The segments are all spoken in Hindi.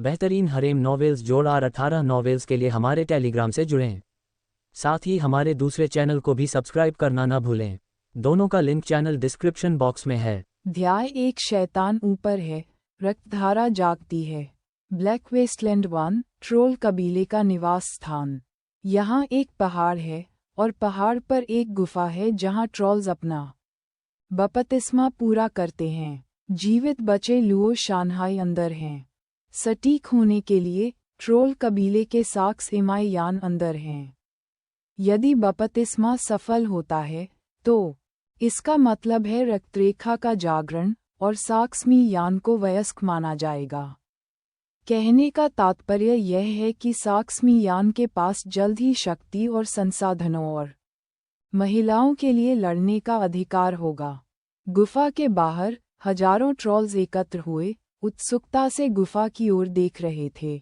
बेहतरीन हरेम नॉवेल्स जोड़ार 18 नॉवेल्स के लिए हमारे टेलीग्राम से जुड़ें। साथ ही हमारे दूसरे चैनल को भी सब्सक्राइब करना न भूलें। दोनों का लिंक चैनल डिस्क्रिप्शन बॉक्स में है। अध्याय एक शैतान ऊपर है, रक्तधारा जागती है। ब्लैक वेस्टलैंड 1 ट्रोल कबीले का निवास स्थान। यहाँ एक पहाड़ है और पहाड़ पर एक गुफा है जहाँ ट्रोल्स अपना बपतिस्मा पूरा करते हैं। जीवित बचे लुओ शानहाई अंदर हैं। सटीक होने के लिए ट्रोल कबीले के साक्स इमाई यान अंदर हैं। यदि बपतिस्मा सफल होता है तो इसका मतलब है रक्तरेखा का जागरण और साक्समी यान को वयस्क माना जाएगा। कहने का तात्पर्य यह है कि साक्समी यान के पास जल्द ही शक्ति और संसाधनों और महिलाओं के लिए लड़ने का अधिकार होगा। गुफा के बाहर हजारों ट्रोल्स एकत्र हुए, उत्सुकता से गुफा की ओर देख रहे थे।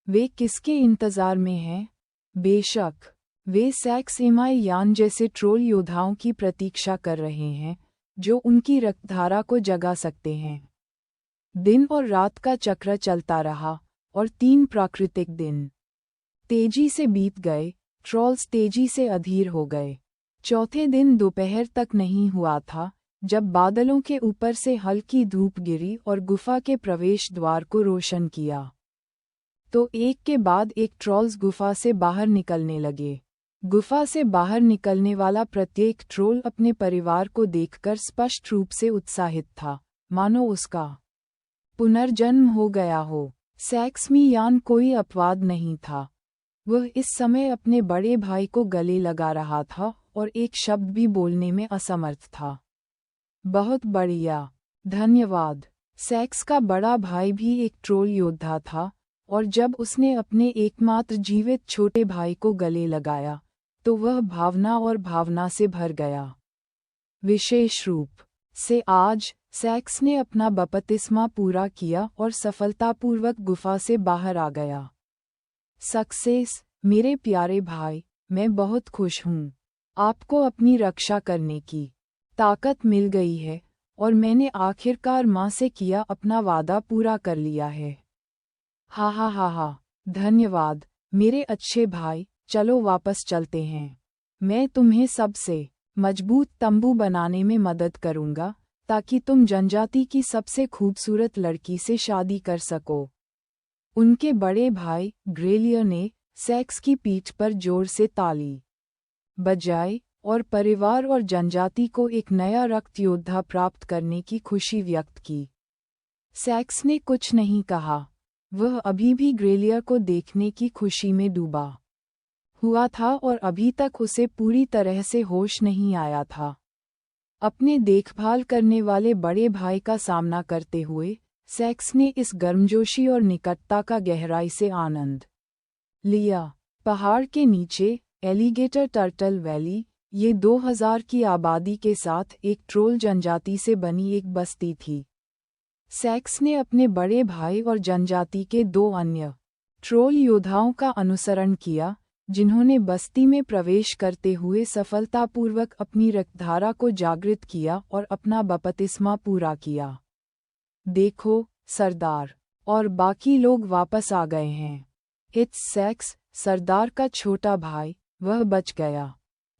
वे किसके इंतजार में हैं? बेशक वे सैक्स इमाई यान जैसे ट्रोल योद्धाओं की प्रतीक्षा कर रहे हैं, जो उनकी रक्तधारा को जगा सकते हैं। दिन और रात का चक्र चलता रहा और 3 प्राकृतिक दिन तेजी से बीत गए। ट्रोल्स तेजी से अधीर हो गए। चौथे दिन दोपहर तक नहीं हुआ था जब बादलों के ऊपर से हल्की धूप गिरी और गुफा के प्रवेश द्वार को रोशन किया। तो एक के बाद एक ट्रोल्स गुफा से बाहर निकलने लगे। गुफा से बाहर निकलने वाला प्रत्येक ट्रोल अपने परिवार को देखकर स्पष्ट रूप से उत्साहित था, मानो उसका पुनर्जन्म हो गया हो। सैक्समी यान कोई अपवाद नहीं था। वह इस समय अपने बड़े भाई को गले लगा रहा था और एक शब्द भी बोलने में असमर्थ था। बहुत बढ़िया, धन्यवाद। सैक्स का बड़ा भाई भी एक ट्रोल योद्धा था और जब उसने अपने एकमात्र जीवित छोटे भाई को गले लगाया तो वह भावना से भर गया। विशेष रूप से आज सैक्स ने अपना बपतिस्मा पूरा किया और सफलतापूर्वक गुफा से बाहर आ गया। सक्सेस, मेरे प्यारे भाई, मैं बहुत खुश हूँ। आपको अपनी रक्षा करने की ताकत मिल गई है और मैंने आखिरकार माँ से किया अपना वादा पूरा कर लिया है। हा हा हा हा, धन्यवाद मेरे अच्छे भाई। चलो वापस चलते हैं। मैं तुम्हें सबसे मजबूत तंबू बनाने में मदद करूँगा ताकि तुम जनजाति की सबसे खूबसूरत लड़की से शादी कर सको। उनके बड़े भाई ग्रेलियर ने सैक्स की पीठ पर जोर से ताली बजाई और परिवार और जनजाति को एक नया रक्त योद्धा प्राप्त करने की खुशी व्यक्त की। सैक्स ने कुछ नहीं कहा। वह अभी भी ग्रेलियर को देखने की खुशी में डूबा हुआ था और अभी तक उसे पूरी तरह से होश नहीं आया था। अपने देखभाल करने वाले बड़े भाई का सामना करते हुए सैक्स ने इस गर्मजोशी और निकटता का गहराई से आनंद लिया। पहाड़ के नीचे एलिगेटर टर्टल वैली, ये 2000 की आबादी के साथ एक ट्रोल जनजाति से बनी एक बस्ती थी। सैक्स ने अपने बड़े भाई और जनजाति के 2 अन्य ट्रोल योद्धाओं का अनुसरण किया, जिन्होंने बस्ती में प्रवेश करते हुए सफलतापूर्वक अपनी रक्तधारा को जागृत किया और अपना बपतिस्मा पूरा किया। देखो, सरदार और बाकी लोग वापस आ गए हैं। इट्स सैक्स, सरदार का छोटा भाई, वह बच गया।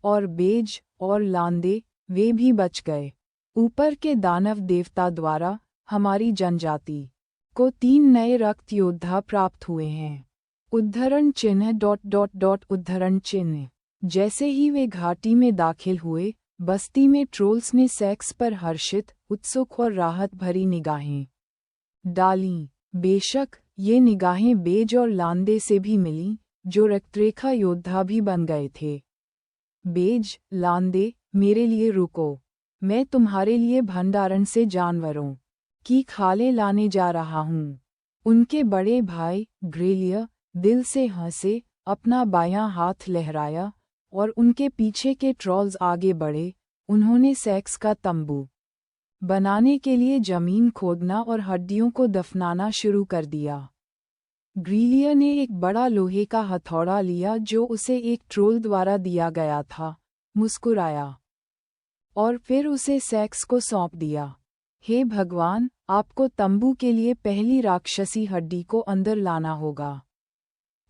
और बेज और लांदे, वे भी बच गए। ऊपर के दानव देवता द्वारा हमारी जनजाति को 3 नए रक्त योद्धा प्राप्त हुए हैं। उद्धरण चिन्ह ... उद्धरण चिन्ह। जैसे ही वे घाटी में दाखिल हुए, बस्ती में ट्रोल्स ने सैक्स पर हर्षित, उत्सुक और राहत भरी निगाहें डालीं। बेशक ये निगाहें बेज और लांदे से भी मिलीं, जो रक्तरेखा योद्धा भी बन गए थे। बेज, लांदे, मेरे लिए रुको। मैं तुम्हारे लिए भंडारण से जानवरों की खालें लाने जा रहा हूँ। उनके बड़े भाई ग्रेलियर दिल से हंसे, अपना बायां हाथ लहराया और उनके पीछे के ट्रोल्स आगे बढ़े। उन्होंने सैक्स का तंबू बनाने के लिए जमीन खोदना और हड्डियों को दफनाना शुरू कर दिया। ग्रेलियर ने एक बड़ा लोहे का हथौड़ा लिया जो उसे एक ट्रोल द्वारा दिया गया था, मुस्कुराया और फिर उसे सैक्स को सौंप दिया। हे भगवान, आपको तंबू के लिए पहली राक्षसी हड्डी को अंदर लाना होगा।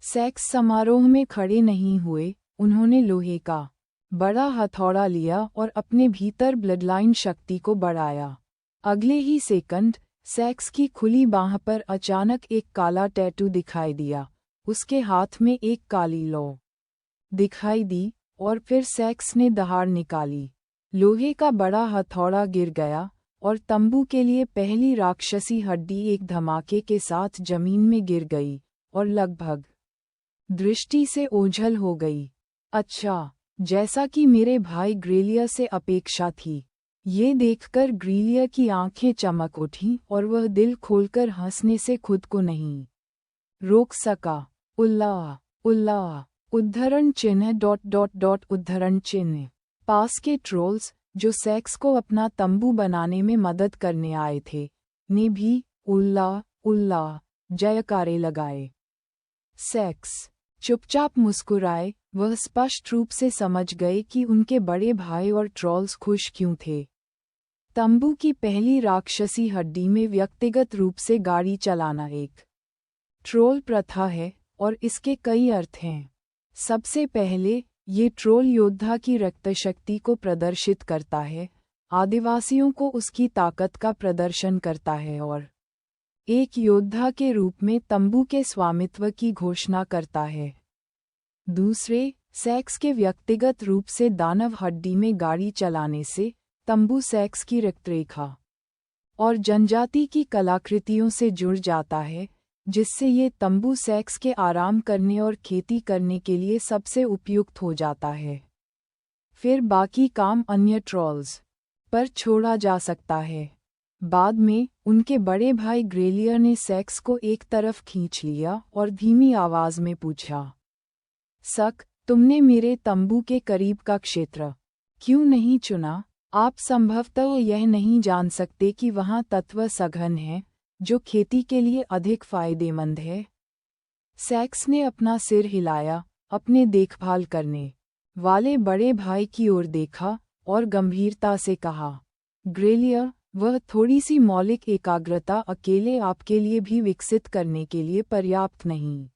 सेक्स समारोह में खड़े नहीं हुए, उन्होंने लोहे का बड़ा हथौड़ा लिया और अपने भीतर ब्लडलाइन शक्ति को बढ़ाया। अगले ही सेकंड सेक्स की खुली बाह पर अचानक एक काला टैटू दिखाई दिया। उसके हाथ में एक काली लौ दिखाई दी और फिर सेक्स ने दहाड़ निकाली। लोहे का बड़ा हथौड़ा गिर गया और तंबू के लिए पहली राक्षसी हड्डी एक धमाके के साथ जमीन में गिर गई और लगभग दृष्टि से ओझल हो गई। अच्छा, जैसा कि मेरे भाई ग्रेलिया से अपेक्षा थी। ये देखकर ग्रेलिया की आंखें चमक उठीं और वह दिल खोलकर हंसने से खुद को नहीं रोक सका। उल्लाह उल्लाह उद्धरण चिन्ह उद्धरण चिन्ह। पास के ट्रोल्स, जो सेक्स को अपना तंबू बनाने में मदद करने आए थे, ने भी उल्लाह उल्लाह जयकारे लगाए। सेक्स चुपचाप मुस्कुराए। वह स्पष्ट रूप से समझ गए कि उनके बड़े भाई और ट्रोल्स खुश क्यों थे। तंबू की पहली राक्षसी हड्डी में व्यक्तिगत रूप से गाड़ी चलाना एक ट्रोल प्रथा है और इसके कई अर्थ हैं। सबसे पहले, ये ट्रोल योद्धा की रक्तशक्ति को प्रदर्शित करता है, आदिवासियों को उसकी ताकत का प्रदर्शन करता है और एक योद्धा के रूप में तंबू के स्वामित्व की घोषणा करता है। दूसरे, सेक्स के व्यक्तिगत रूप से दानव हड्डी में गाड़ी चलाने से तंबू सेक्स की रक्तरेखा और जनजाति की कलाकृतियों से जुड़ जाता है, जिससे ये तंबू सेक्स के आराम करने और खेती करने के लिए सबसे उपयुक्त हो जाता है। फिर बाकी काम अन्य ट्रोल्स पर छोड़ा जा सकता है। बाद में, उनके बड़े भाई ग्रेलियर ने सेक्स को एक तरफ खींच लिया और धीमी आवाज में पूछा, सक, तुमने मेरे तंबू के करीब का क्षेत्र क्यों नहीं चुना? आप संभवतः यह नहीं जान सकते कि वहाँ तत्व सघन है, जो खेती के लिए अधिक फायदेमंद है। सेक्स ने अपना सिर हिलाया, अपने देखभाल करने वाले बड़े भाई की ओर देखा और गंभीरता से कहा, ग्रेलियर, वह थोड़ी सी मौलिक एकाग्रता अकेले आपके लिए भी विकसित करने के लिए पर्याप्त नहीं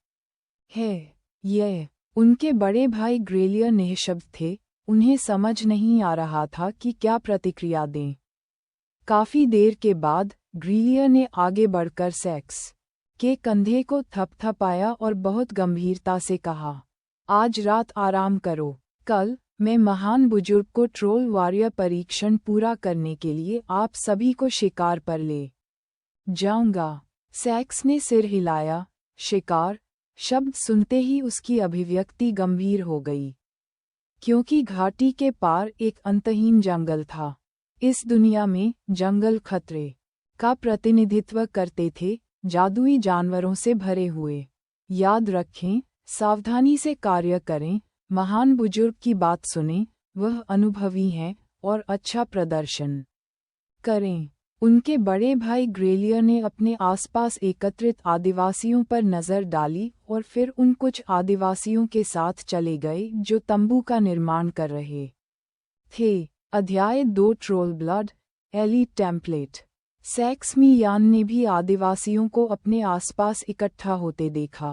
है। यह उनके बड़े भाई ग्रेलियर निःशब्द थे, उन्हें समझ नहीं आ रहा था कि क्या प्रतिक्रिया दें। काफी देर के बाद ग्रेलियर ने आगे बढ़कर सेक्स के कंधे को थपथपाया और बहुत गंभीरता से कहा, आज रात आराम करो। कल मैं महान बुजुर्ग को ट्रोल वॉरियर परीक्षण पूरा करने के लिए आप सभी को शिकार पर ले जाऊंगा। सेक्स ने सिर हिलाया। शिकार शब्द सुनते ही उसकी अभिव्यक्ति गंभीर हो गई, क्योंकि घाटी के पार एक अंतहीन जंगल था। इस दुनिया में जंगल खतरे का प्रतिनिधित्व करते थे, जादुई जानवरों से भरे हुए। याद रखें, सावधानी से कार्य करें, महान बुजुर्ग की बात सुनें, वह अनुभवी हैं और अच्छा प्रदर्शन करें। उनके बड़े भाई ग्रेलियर ने अपने आसपास एकत्रित आदिवासियों पर नज़र डाली और फिर उन कुछ आदिवासियों के साथ चले गए जो तंबू का निर्माण कर रहे थे। अध्याय 2 ट्रोल ब्लड एलीट टेम्पलेट। सेक्स मी यान ने भी आदिवासियों को अपने आसपास इकट्ठा होते देखा।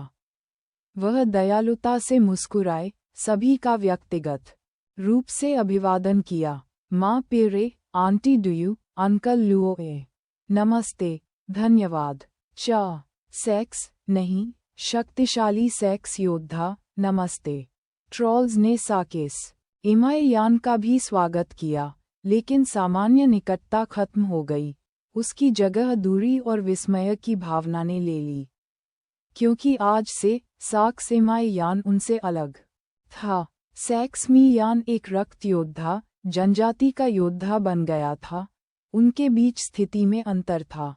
वह दयालुता से मुस्कुराए, सभी का व्यक्तिगत रूप से अभिवादन किया। माँ पेरे, आंटी डुयू, अंकल लुओए, नमस्ते, धन्यवाद। चा सेक्स नहीं, शक्तिशाली सेक्स योद्धा, नमस्ते। ट्रोल्स ने साकेस इमाए यान का भी स्वागत किया, लेकिन सामान्य निकटता खत्म हो गई। उसकी जगह दूरी और विस्मय की भावना ने ले ली, क्योंकि आज से साक्स इमाए यान उनसे अलग था। सेक्स मी यान एक रक्त योद्धा, जनजाति का योद्धा बन गया था। उनके बीच स्थिति में अंतर था।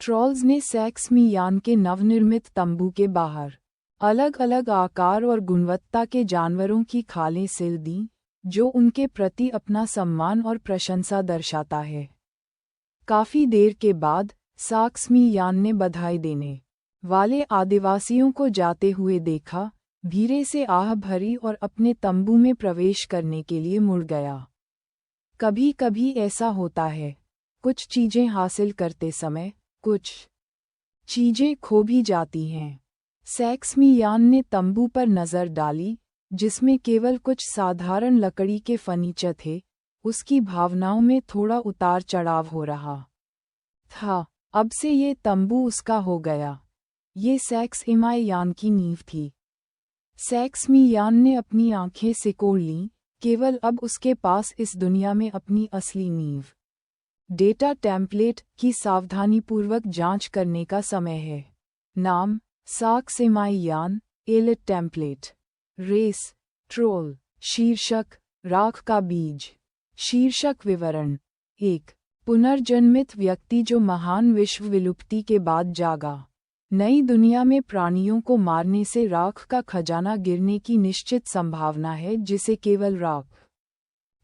ट्रोल्स ने सेक्स मी यान के नवनिर्मित तंबू के बाहर अलग अलग आकार और गुणवत्ता के जानवरों की खालें सिल दीं, जो उनके प्रति अपना सम्मान और प्रशंसा दर्शाता है। काफी देर के बाद सेक्स मी यान ने बधाई देने वाले आदिवासियों को जाते हुए देखा, धीरे से आह भरी और अपने तंबू में प्रवेश करने के लिए मुड़ गया। कभी कभी ऐसा होता है, कुछ चीजें हासिल करते समय कुछ चीजें खो भी जाती हैं। सैक्समियान ने तंबू पर नजर डाली, जिसमें केवल कुछ साधारण लकड़ी के फर्नीचर थे। उसकी भावनाओं में थोड़ा उतार चढ़ाव हो रहा था। अब से ये तंबू उसका हो गया। ये सैक्समियान की नींव थी। सैक्समियान ने अपनी आंखें सिकोड़ लीं, केवल अब उसके पास इस दुनिया में अपनी असली नींव। डेटा टेम्पलेट की सावधानीपूर्वक जांच करने का समय है। नाम सैक्समियान एलिट टेम्पलेट। Race troll. शीर्षक राख का बीज। शीर्षक विवरण। 1. पुनर्जन्मित व्यक्ति जो महान विश्व विलुप्ति के बाद जागा। नई दुनिया में प्राणियों को मारने से राख का खजाना गिरने की निश्चित संभावना है, जिसे केवल राख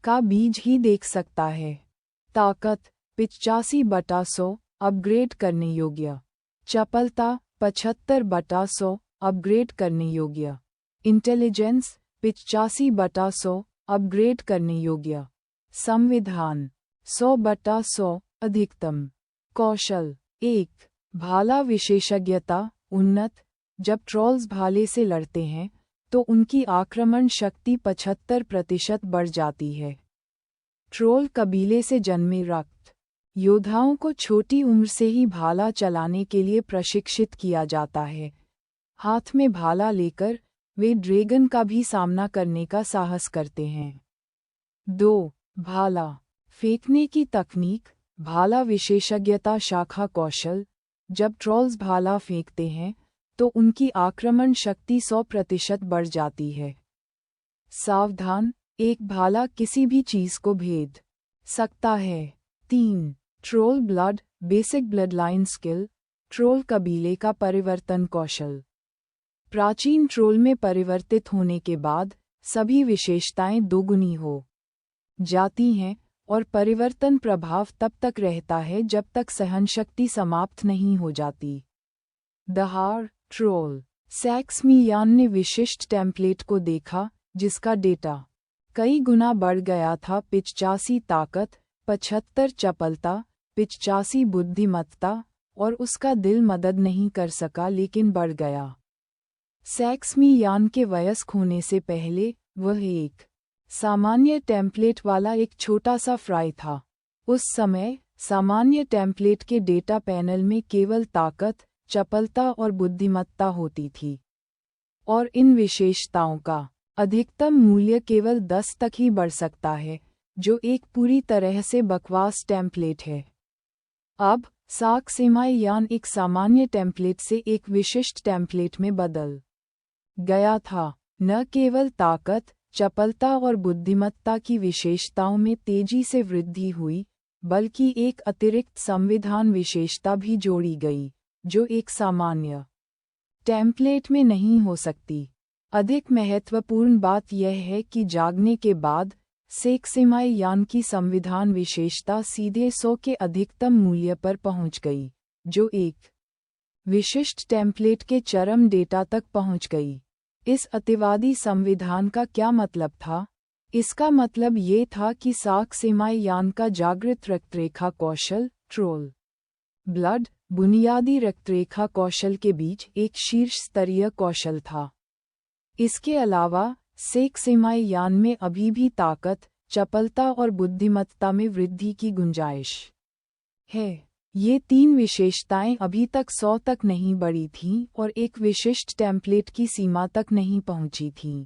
का बीज ही देख सकता है। ताकत 85/100 अपग्रेड करने योग्य। चपलता 75/100 अपग्रेड करने योग्य। इंटेलिजेंस 85/100 अपग्रेड करने योग्य। संविधान 100/100 अधिकतम। कौशल 1. भाला विशेषज्ञता उन्नत। जब ट्रॉल्स भाले से लड़ते हैं तो उनकी आक्रमण शक्ति 75% बढ़ जाती है। ट्रोल कबीले से जन्मे रक्त योद्धाओं को छोटी उम्र से ही भाला चलाने के लिए प्रशिक्षित किया जाता है। हाथ में भाला लेकर वे ड्रैगन का भी सामना करने का साहस करते हैं। 2. भाला फेंकने की तकनीक। भाला विशेषज्ञता शाखा कौशल। जब ट्रॉल्स भाला फेंकते हैं तो उनकी आक्रमण शक्ति 100% बढ़ जाती है। सावधान, एक भाला किसी भी चीज को भेद सकता है। 3. Troll blood basic blood line skill. Troll कबीले का परिवर्तन कौशल। प्राचीन ट्रोल में परिवर्तित होने के बाद सभी विशेषताएं दोगुनी हो जाती हैं और परिवर्तन प्रभाव तब तक रहता है जब तक सहनशक्ति समाप्त नहीं हो जाती। दहाड़ ट्रोल। सैक्समियान ने विशिष्ट टेम्पलेट को देखा, जिसका डेटा कई गुना बढ़ गया था। 85 ताकत, 75 चपलता, 85 बुद्धिमत्ता, और उसका दिल मदद नहीं कर सका लेकिन बढ़ गया। सैक्समियान के वयस्क होने से पहले वह एक सामान्य टेम्पलेट वाला एक छोटा सा फ्राई था। उस समय सामान्य टेम्पलेट के डेटा पैनल में केवल ताकत, चपलता और बुद्धिमत्ता होती थी, और इन विशेषताओं का अधिकतम मूल्य केवल 10 तक ही बढ़ सकता है, जो एक पूरी तरह से बकवास टेम्पलेट है। अब सैक्समियान एक सामान्य टेम्पलेट से एक विशिष्ट टेम्पलेट में बदल गया था। न केवल ताकत, चपलता और बुद्धिमत्ता की विशेषताओं में तेजी से वृद्धि हुई, बल्कि एक अतिरिक्त संविधान विशेषता भी जोड़ी गई, जो एक सामान्य टेम्पलेट में नहीं हो सकती। अधिक महत्वपूर्ण बात यह है कि जागने के बाद सैक्समियान की संविधान विशेषता सीधे 100 के अधिकतम मूल्य पर पहुंच गई, जो एक विशिष्ट टेम्पलेट के चरम डेटा तक पहुंच गई। इस अतिवादी संविधान का क्या मतलब था? इसका मतलब ये था कि सैक्समियान का जागृत रक्तरेखा कौशल ट्रोल ब्लड बुनियादी रक्तरेखा कौशल के बीच एक शीर्ष स्तरीय कौशल था। इसके अलावा सैक्समियान में अभी भी ताकत, चपलता और बुद्धिमत्ता में वृद्धि की गुंजाइश है। ये तीन विशेषताएं अभी तक 100 तक नहीं बढ़ी थीं और एक विशिष्ट टेम्पलेट की सीमा तक नहीं पहुंची थीं।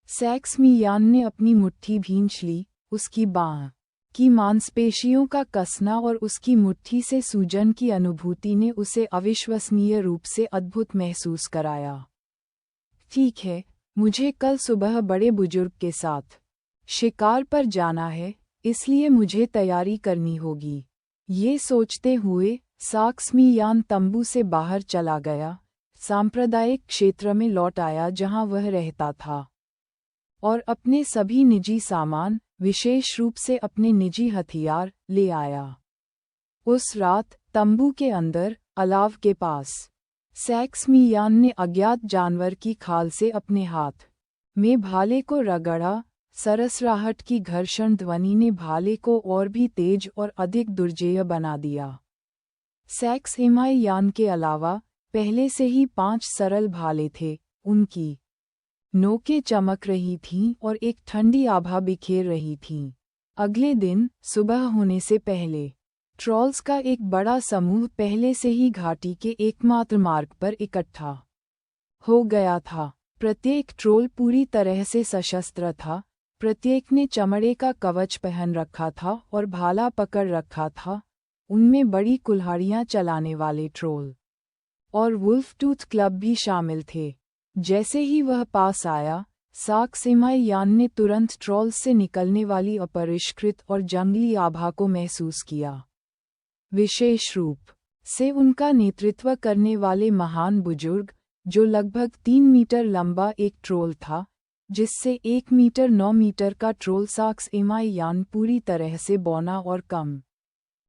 सैक्समियान ने अपनी मुट्ठी भींच ली। उसकी बांह की मांसपेशियों का कसना और उसकी मुट्ठी से सूजन की अनुभूति ने उसे अविश्वसनीय रूप से अद्भुत महसूस कराया। ठीक है, मुझे कल सुबह बड़े बुजुर्ग के साथ शिकार पर जाना है, इसलिए मुझे तैयारी करनी होगी। ये सोचते हुए सैक्समियान तंबू से बाहर चला गया, सांप्रदायिक क्षेत्र में लौट आया जहां वह रहता था, और अपने सभी निजी सामान, विशेष रूप से अपने निजी हथियार, ले आया। उस रात तंबू के अंदर अलाव के पास सैक्समियान ने अज्ञात जानवर की खाल से अपने हाथ में भाले को रगड़ा, सरसराहट की घर्षण ध्वनि ने भाले को और भी तेज और अधिक दुर्जेय बना दिया। सैक्स एमाई यान के अलावा पहले से ही 5 सरल भाले थे, उनकी नोकें चमक रही थीं और एक ठंडी आभा बिखेर रही थीं। अगले दिन सुबह होने से पहले ट्रॉल्स का एक बड़ा समूह पहले से ही घाटी के एकमात्र मार्ग पर इकट्ठा हो गया था। प्रत्येक ट्रोल पूरी तरह से सशस्त्र था, प्रत्येक ने चमड़े का कवच पहन रखा था और भाला पकड़ रखा था। उनमें बड़ी कुल्हाड़ियां चलाने वाले ट्रोल और वुल्फ टूथ क्लब भी शामिल थे। जैसे ही वह पास आया, सैक्स एमाई यान ने तुरंत ट्रॉल्स से निकलने वाली अपरिष्कृत और जंगली आभा को महसूस किया। विशेष रूप से उनका नेतृत्व करने वाले महान बुजुर्ग, जो लगभग 3 मीटर लंबा एक ट्रोल था, जिससे 1 मीटर 9 मीटर का ट्रोल सैक्स एमाई यान पूरी तरह से बौना और कम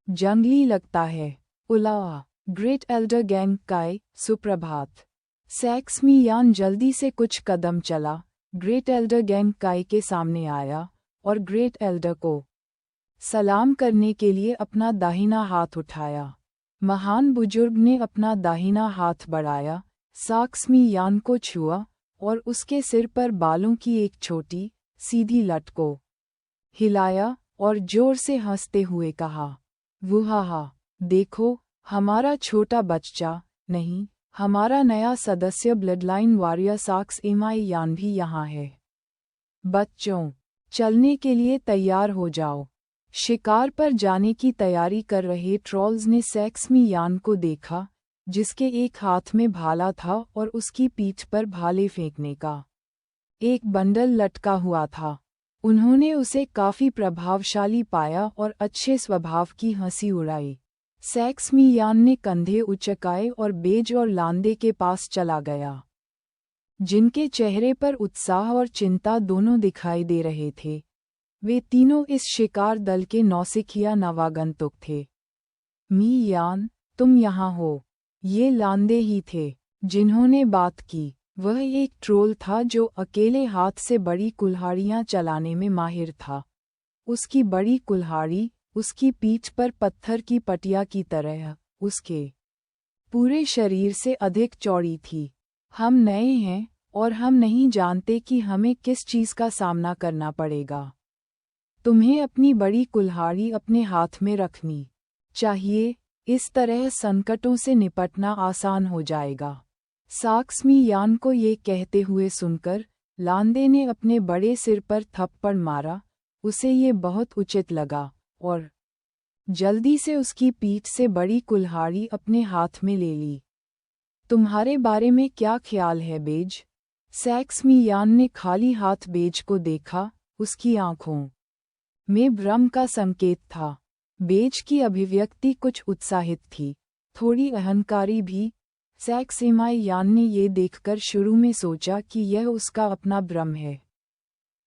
जंगली लगता है। उला ग्रेट एल्डर गैंग काय, सुप्रभात। सैक्स मी यान जल्दी से कुछ कदम चला, ग्रेट एल्डर गैंग काय के सामने आया और ग्रेट एल्डर को सलाम करने के लिए अपना दाहिना हाथ उठाया। महान बुजुर्ग ने अपना दाहिना हाथ बढ़ाया, सैक्स मी यान को छुआ और उसके सिर पर बालों की एक छोटी, सीधी लट को हिलाया और जोर से हंसते हुए कहा, वुहाहा, देखो, हमारा छोटा बच्चा, नहीं, हमारा नया सदस्य ब्लडलाइन वॉरियर सैक्स एमाई यान भी यहाँ है। बच्चों, चलने के लिए तैयार हो जाओ। शिकार पर जाने की तैयारी कर रहे ट्रॉल्स ने सैक्स मी यान को देखा, जिसके एक हाथ में भाला था और उसकी पीठ पर भाले फेंकने का एक बंडल लटका हुआ था। उन्होंने उसे काफी प्रभावशाली पाया और अच्छे स्वभाव की हंसी उड़ाई। सैक्स मी यान ने कंधे उचकाए और बेज और लांदे के पास चला गया, जिनके चेहरे पर उत्साह और चिंता दोनों दिखाई दे रहे थे। वे तीनों इस शिकार दल के नौसिखिया नवागंतुक थे। मी यान, तुम यहाँ हो। ये लांदे ही थे जिन्होंने बात की। वह एक ट्रोल था जो अकेले हाथ से बड़ी कुल्हाड़ियाँ चलाने में माहिर था। उसकी बड़ी कुल्हाड़ी उसकी पीठ पर पत्थर की पटिया की तरह उसके पूरे शरीर से अधिक चौड़ी थी। हम नए हैं और हम नहीं जानते कि हमें किस चीज़ का सामना करना पड़ेगा। तुम्हें अपनी बड़ी कुल्हाड़ी अपने हाथ में रखनी चाहिए, इस तरह संकटों से निपटना आसान हो जाएगा। सैक्स मी यान को ये कहते हुए सुनकर लांदे ने अपने बड़े सिर पर थप्पड़ मारा। उसे ये बहुत उचित लगा और जल्दी से उसकी पीठ से बड़ी कुल्हाड़ी अपने हाथ में ले ली। तुम्हारे बारे में क्या ख्याल है बेज? सैक्स मी यान ने खाली हाथ बेज को देखा। उसकी आंखों में भ्रम का संकेत था। बेज की अभिव्यक्ति कुछ उत्साहित थी, थोड़ी अहंकारी भी। सैक्स एमाई यान ने ये देखकर शुरू में सोचा कि यह उसका अपना भ्रम है।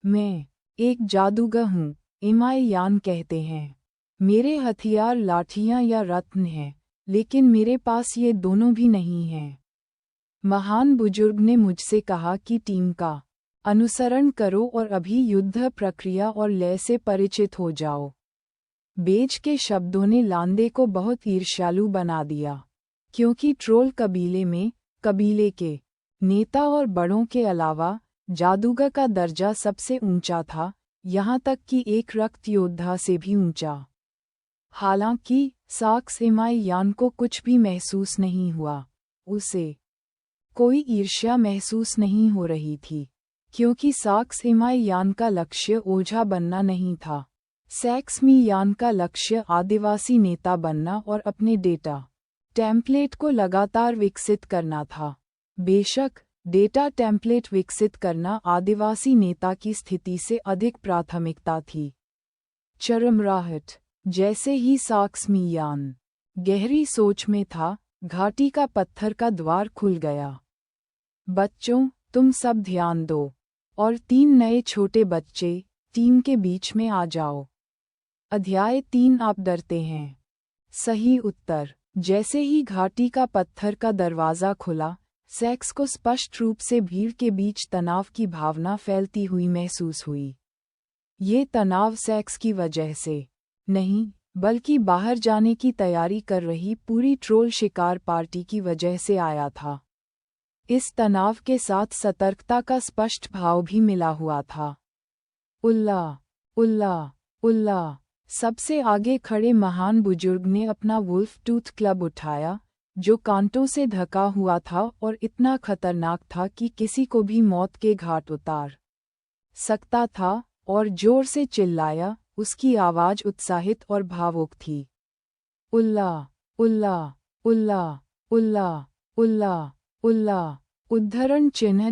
मैं एक जादूगर हूँ, एमाई यान कहते हैं। मेरे हथियार लाठियाँ या रत्न हैं, लेकिन मेरे पास ये दोनों भी नहीं हैं। महान बुजुर्ग ने मुझसे कहा कि टीम का अनुसरण करो और अभी युद्ध प्रक्रिया और लय से परिचित हो जाओ। बेज के शब्दों ने लांदे को बहुत ईर्ष्यालु बना दिया, क्योंकि ट्रोल कबीले में कबीले के नेता और बड़ों के अलावा जादूगर का दर्जा सबसे ऊंचा था, यहाँ तक कि एक रक्त योद्धा से भी ऊंचा। हालांकि सैक्स एमाई यान को कुछ भी महसूस नहीं हुआ। उसे कोई ईर्ष्या महसूस नहीं हो रही थी, क्योंकि सैक्स एमाई यान का लक्ष्य ओझा बनना नहीं था। सैक्स मी यान का लक्ष्य आदिवासी नेता बनना और अपने डेटा टेम्पलेट को लगातार विकसित करना था। बेशक, डेटा टेम्पलेट विकसित करना आदिवासी नेता की स्थिति से अधिक प्राथमिकता थी। चरमराहट। जैसे ही सैक्स मी यान गहरी सोच में था, घाटी का पत्थर का द्वार खुल गया। बच्चों, तुम सब ध्यान दो और 3 नए छोटे बच्चे टीम के बीच में आ जाओ। अध्याय 3। आप डरते हैं? सही उत्तर। जैसे ही घाटी का पत्थर का दरवाज़ा खुला, सैक्स को स्पष्ट रूप से भीड़ के बीच तनाव की भावना फैलती हुई महसूस हुई। ये तनाव सेक्स की वजह से नहीं, बल्कि बाहर जाने की तैयारी कर रही पूरी ट्रोल शिकार पार्टी की वजह से आया था। इस तनाव के साथ सतर्कता का स्पष्ट भाव भी मिला हुआ था। उल्ला, उल्ला, उल्ला। सबसे आगे खड़े महान बुजुर्ग ने अपना वुल्फ टूथ क्लब उठाया, जो कांटों से ढका हुआ था और इतना खतरनाक था कि किसी को भी मौत के घाट उतार सकता था, और जोर से चिल्लाया। उसकी आवाज उत्साहित और भावुक थी। उल्ला, उल्ला, उल्ला, उल्ला, उल्ला, उल्ला। उद्धरण चिन्ह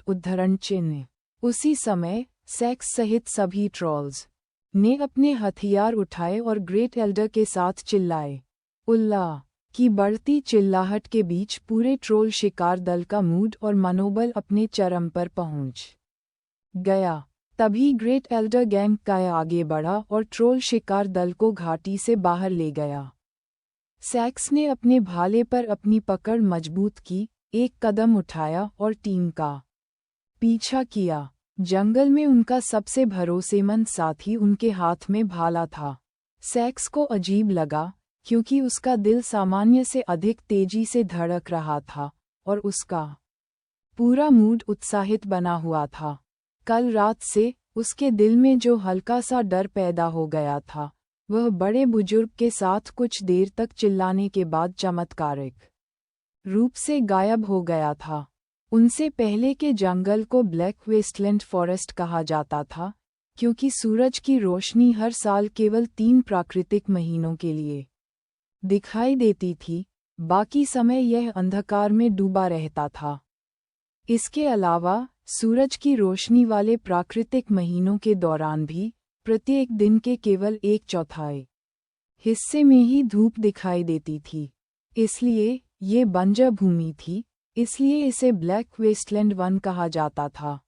उद्धरण चिन्ह। उसी समय सेक्स सहित सभी ट्रॉल्स ने अपने हथियार उठाए और ग्रेट एल्डर के साथ चिल्लाए। उल्ला की बढ़ती चिल्लाहट के बीच पूरे ट्रोल शिकार दल का मूड और मनोबल अपने चरम पर पहुंच गया। तभी ग्रेट एल्डर गैंग का आगे बढ़ा और ट्रोल शिकार दल को घाटी से बाहर ले गया। सेक्स ने अपने भाले पर अपनी पकड़ मजबूत की, एक कदम उठाया और टीम का पीछा किया। जंगल में उनका सबसे भरोसेमंद साथी उनके हाथ में भाला था। सेक्स को अजीब लगा, क्योंकि उसका दिल सामान्य से अधिक तेजी से धड़क रहा था, और उसका पूरा मूड उत्साहित बना हुआ था। कल रात से उसके दिल में जो हल्का सा डर पैदा हो गया था, वह बड़े बुजुर्ग के साथ कुछ देर तक चिल्लाने के बाद चमत्कारिक रूप से गायब हो गया था। उनसे पहले के जंगल को ब्लैक वेस्टलैंड फॉरेस्ट कहा जाता था, क्योंकि सूरज की रोशनी हर साल केवल 3 प्राकृतिक महीनों के लिए दिखाई देती थी, बाकी समय यह अंधकार में डूबा रहता था। इसके अलावा सूरज की रोशनी वाले प्राकृतिक महीनों के दौरान भी प्रत्येक दिन के केवल 1/4 हिस्से में ही धूप दिखाई देती थी। इसलिए ये बंजर भूमि थी, इसलिए इसे ब्लैक वेस्टलैंड वन कहा जाता था।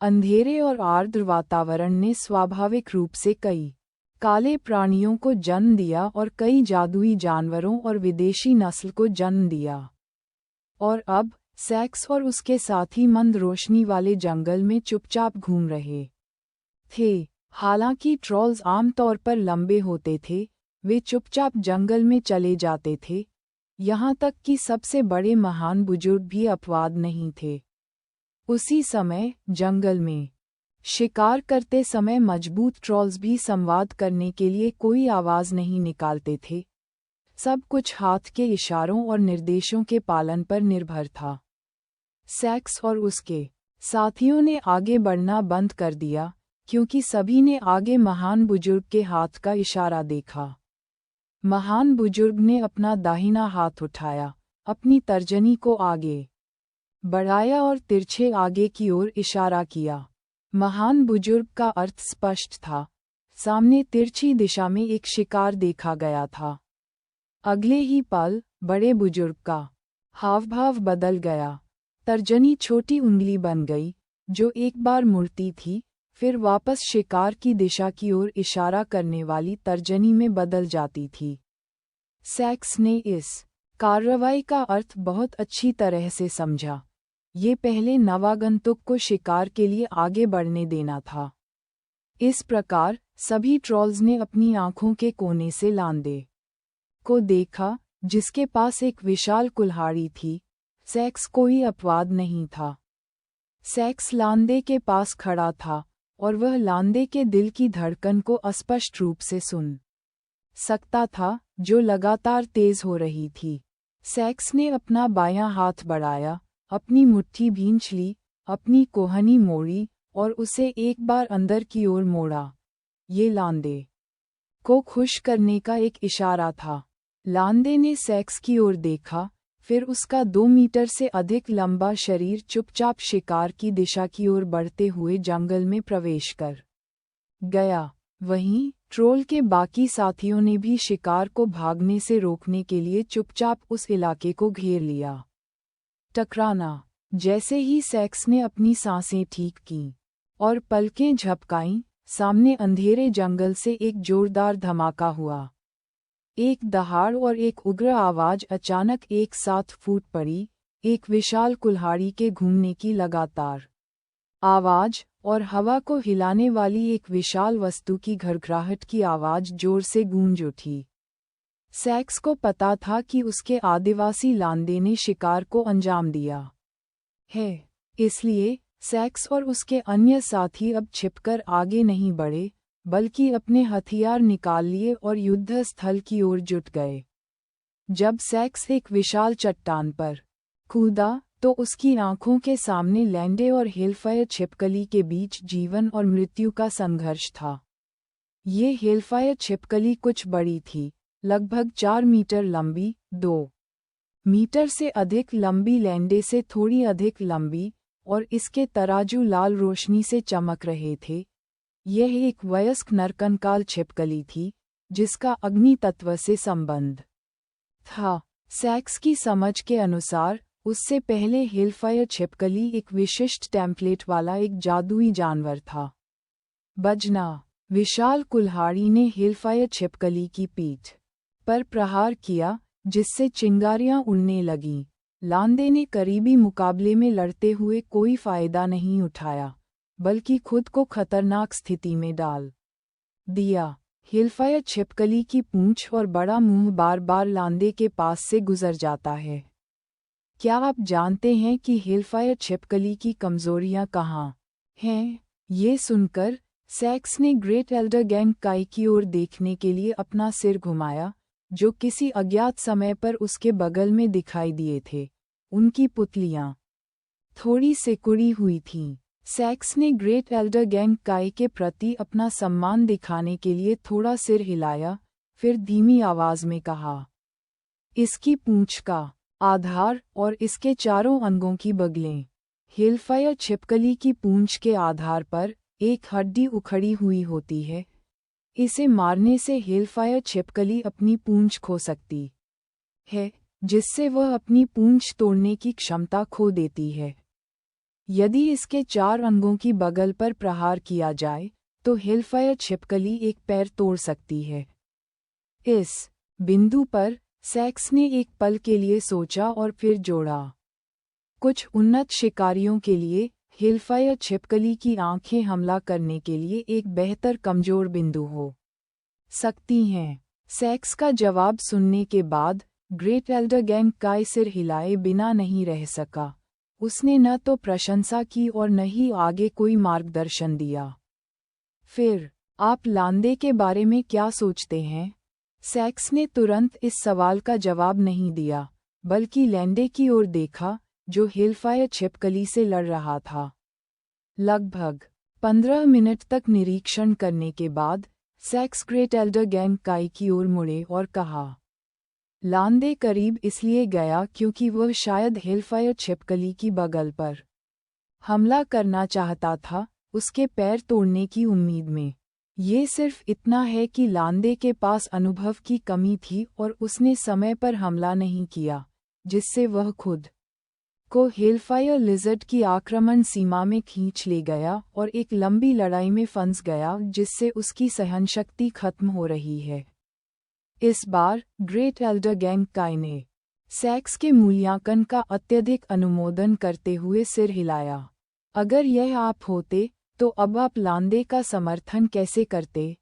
अंधेरे और आर्द्र वातावरण ने स्वाभाविक रूप से कई काले प्राणियों को जन्म दिया और कई जादुई जानवरों और विदेशी नस्ल को जन्म दिया। और अब सेक्स और उसके साथी मंद रोशनी वाले जंगल में चुपचाप घूम रहे थे। हालांकि ट्रॉल्स आमतौर पर लंबे होते थे, वे चुपचाप जंगल में चले जाते थे, यहाँ तक कि सबसे बड़े महान बुजुर्ग भी अपवाद नहीं थे। उसी समय जंगल में शिकार करते समय मजबूत ट्रॉल्स भी संवाद करने के लिए कोई आवाज नहीं निकालते थे। सब कुछ हाथ के इशारों और निर्देशों के पालन पर निर्भर था। सेक्स और उसके साथियों ने आगे बढ़ना बंद कर दिया, क्योंकि सभी ने आगे महान बुजुर्ग के हाथ का इशारा देखा। महान बुजुर्ग ने अपना दाहिना हाथ उठाया, अपनी तर्जनी को आगे बढ़ाया और तिरछे आगे की ओर इशारा किया। महान बुजुर्ग का अर्थ स्पष्ट था। सामने तिरछी दिशा में एक शिकार देखा गया था। अगले ही पल बड़े बुजुर्ग का हावभाव बदल गया। तर्जनी छोटी उंगली बन गई, जो एक बार मुड़ती थी, फिर वापस शिकार की दिशा की ओर इशारा करने वाली तर्जनी में बदल जाती थी। सेक्स ने इस कार्रवाई का अर्थ बहुत अच्छी तरह से समझा। ये पहले नवागंतुक को शिकार के लिए आगे बढ़ने देना था। इस प्रकार सभी ट्रॉल्स ने अपनी आंखों के कोने से लांदे को देखा, जिसके पास एक विशाल कुल्हाड़ी थी। सेक्स कोई अपवाद नहीं था। सेक्स लांदे के पास खड़ा था, और वह लांदे के दिल की धड़कन को अस्पष्ट रूप से सुन सकता था, जो लगातार तेज हो रही थी। सेक्स ने अपना बायां हाथ बढ़ाया, अपनी मुट्ठी भींच ली, अपनी कोहनी मोड़ी और उसे एक बार अंदर की ओर मोड़ा। ये लांदे को खुश करने का एक इशारा था। लांदे ने सेक्स की ओर देखा, फिर उसका 2 मीटर से अधिक लंबा शरीर चुपचाप शिकार की दिशा की ओर बढ़ते हुए जंगल में प्रवेश कर गया। वहीं ट्रोल के बाकी साथियों ने भी शिकार को भागने से रोकने के लिए चुपचाप उस इलाके को घेर लिया। टकराना। जैसे ही सेक्स ने अपनी सांसें ठीक कीं और पलकें झपकाईं, सामने अंधेरे जंगल से एक जोरदार धमाका हुआ। एक दहाड़ और एक उग्र आवाज अचानक एक साथ फूट पड़ी, एक विशाल कुल्हाड़ी के घूमने की लगातार आवाज, और हवा को हिलाने वाली एक विशाल वस्तु की घरघराहट की आवाज जोर से गूंज उठी। सैक्स को पता था कि उसके आदिवासी लांदे ने शिकार को अंजाम दिया है, इसलिए सैक्स और उसके अन्य साथी अब छिपकर आगे नहीं बढ़े, बल्कि अपने हथियार निकाल लिए और युद्ध स्थल की ओर जुट गए। जब सैक्स एक विशाल चट्टान पर कूदा तो उसकी आंखों के सामने लैंडे और हेलफायर छिपकली के बीच जीवन और मृत्यु का संघर्ष था। ये हेलफायर छिपकली कुछ बड़ी थी, लगभग 4 मीटर लंबी, 2 मीटर से अधिक लंबी लैंडे से थोड़ी अधिक लंबी, और इसके तराजू लाल रोशनी से चमक रहे थे। यह एक वयस्क नरकंकाल छिपकली थी, जिसका अग्नि तत्व से संबंध था। सैक्स की समझ के अनुसार उससे पहले हेलफायर छिपकली एक विशिष्ट टेम्पलेट वाला एक जादुई जानवर था। बजना विशाल कुल्हाड़ी ने हेलफायर छिपकली की पीठ पर प्रहार किया, जिससे चिंगारियां उड़ने लगीं। लांदे ने करीबी मुकाबले में लड़ते हुए कोई फायदा नहीं उठाया, बल्कि खुद को खतरनाक स्थिति में डाल दिया। हेलफायर छिपकली की पूंछ और बड़ा मुंह बार बार लांदे के पास से गुजर जाता है। क्या आप जानते हैं कि हेलफायर छिपकली की कमजोरियां कहाँ हैं? ये सुनकर सैक्स ने ग्रेट एल्डर गैंग काई की ओर देखने के लिए अपना सिर घुमाया, जो किसी अज्ञात समय पर उसके बगल में दिखाई दिए थे। उनकी पुतलियां थोड़ी सिकुड़ी हुई थीं। सैक्स ने ग्रेट एल्डर गैंग काई के प्रति अपना सम्मान दिखाने के लिए थोड़ा सिर हिलाया, फिर धीमी आवाज में कहा, इसकी पूंछ का आधार और इसके चारों अंगों की बगलें। हेलफायर छिपकली की पूंछ के आधार पर एक हड्डी उखड़ी हुई होती है। इसे मारने से हेलफायर छिपकली अपनी पूंछ खो सकती है, जिससे वह अपनी पूंछ तोड़ने की क्षमता खो देती है। यदि इसके 4 अंगों की बगल पर प्रहार किया जाए, तो हेलफायर छिपकली एक पैर तोड़ सकती है। इस बिंदु पर सैक्स ने एक पल के लिए सोचा और फिर जोड़ा। कुछ उन्नत शिकारियों के लिए हेलफायर छिपकली की आंखें हमला करने के लिए एक बेहतर कमजोर बिंदु हो सकती हैं। सैक्स का जवाब सुनने के बाद ग्रेट एल्डर गैंग काई सिर हिलाए बिना नहीं रह सका। उसने न तो प्रशंसा की और न ही आगे कोई मार्गदर्शन दिया। फिर आप लांदे के बारे में क्या सोचते हैं? सैक्स ने तुरंत इस सवाल का जवाब नहीं दिया, बल्कि लैंडे की ओर देखा, जो हेलफायर छिपकली से लड़ रहा था। लगभग 15 मिनट तक निरीक्षण करने के बाद सैक्स ग्रेट एल्डर गैंग काई की ओर मुड़े और कहा, लांदे करीब इसलिए गया क्योंकि वह शायद हेलफायर छिपकली की बगल पर हमला करना चाहता था, उसके पैर तोड़ने की उम्मीद में। ये सिर्फ इतना है कि लांदे के पास अनुभव की कमी थी और उसने समय पर हमला नहीं किया, जिससे वह खुद को हेलफायर लिजर्ड की आक्रमण सीमा में खींच ले गया और एक लंबी लड़ाई में फंस गया, जिससे उसकी सहनशक्ति खत्म हो रही है। इस बार ग्रेट एल्डर गैंग काई ने सैक्स के मूल्यांकन का अत्यधिक अनुमोदन करते हुए सिर हिलाया। अगर यह आप होते तो अब आप लांदे का समर्थन कैसे करते?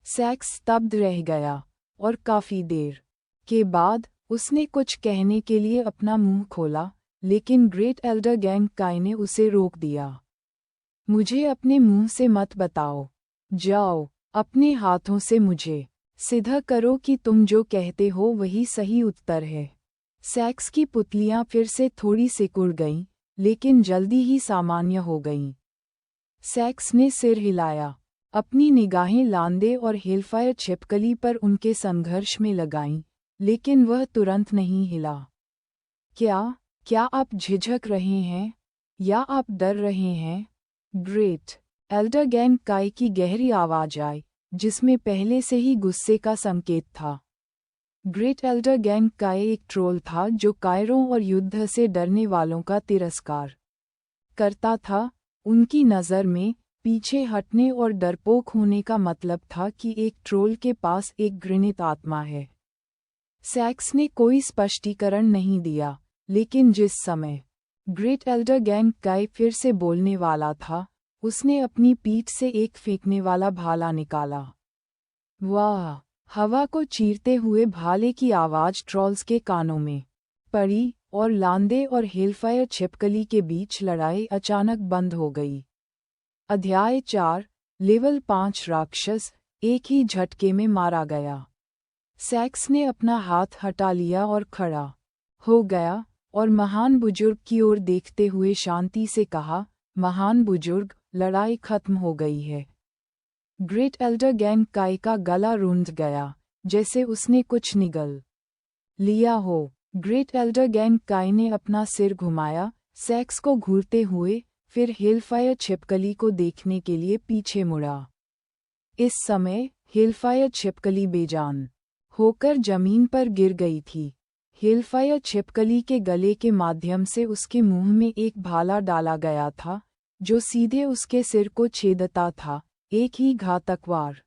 सैक्स स्तब्ध रह गया और काफी देर के बाद उसने कुछ कहने के लिए अपना मुंह खोला, लेकिन ग्रेट एल्डर गैंग काई ने उसे रोक दिया। मुझे अपने मुंह से मत बताओ, जाओ अपने हाथों से मुझे सिद्ध करो कि तुम जो कहते हो वही सही उत्तर है। सैक्स की पुतलियां फिर से थोड़ी सिकुड़ गईं, लेकिन जल्दी ही सामान्य हो गईं। सैक्स ने सिर हिलाया, अपनी निगाहें लांदे और हेलफायर छिपकली पर उनके संघर्ष में लगाईं, लेकिन वह तुरंत नहीं हिला। क्या आप झिझक रहे हैं या आप डर रहे हैं? ग्रेट एल्डर गैंग काई की गहरी आवाज आई, जिसमें पहले से ही गुस्से का संकेत था। ग्रेट एल्डर गैंग काई एक ट्रोल था जो कायरों और युद्ध से डरने वालों का तिरस्कार करता था। उनकी नज़र में पीछे हटने और डरपोक होने का मतलब था कि एक ट्रोल के पास एक घृणित आत्मा है। सैक्स ने कोई स्पष्टीकरण नहीं दिया, लेकिन जिस समय ग्रेट एल्डर गैंग काई फिर से बोलने वाला था, उसने अपनी पीठ से एक फेंकने वाला भाला निकाला। वाह! हवा को चीरते हुए भाले की आवाज ट्रॉल्स के कानों में पड़ी और लांदे और हेलफायर छिपकली के बीच लड़ाई अचानक बंद हो गई। अध्याय 4 लेवल 5 राक्षस एक ही झटके में मारा गया। सैक्स ने अपना हाथ हटा लिया और खड़ा हो गया और महान बुजुर्ग की ओर देखते हुए शांति से कहा, महान बुजुर्ग, लड़ाई खत्म हो गई है। ग्रेट एल्डर गैंग काई का गला रुंध गया, जैसे उसने कुछ निगल लिया हो। ग्रेट एल्डर गैंग काई ने अपना सिर घुमाया, सैक्स को घूरते हुए, फिर हेलफायर छिपकली को देखने के लिए पीछे मुड़ा। इस समय हेलफायर छिपकली बेजान होकर जमीन पर गिर गई थी। हेलफायर छिपकली के गले के माध्यम से उसके मुंह में एक भाला डाला गया था, जो सीधे उसके सिर को छेदता था, एक ही घातक वार।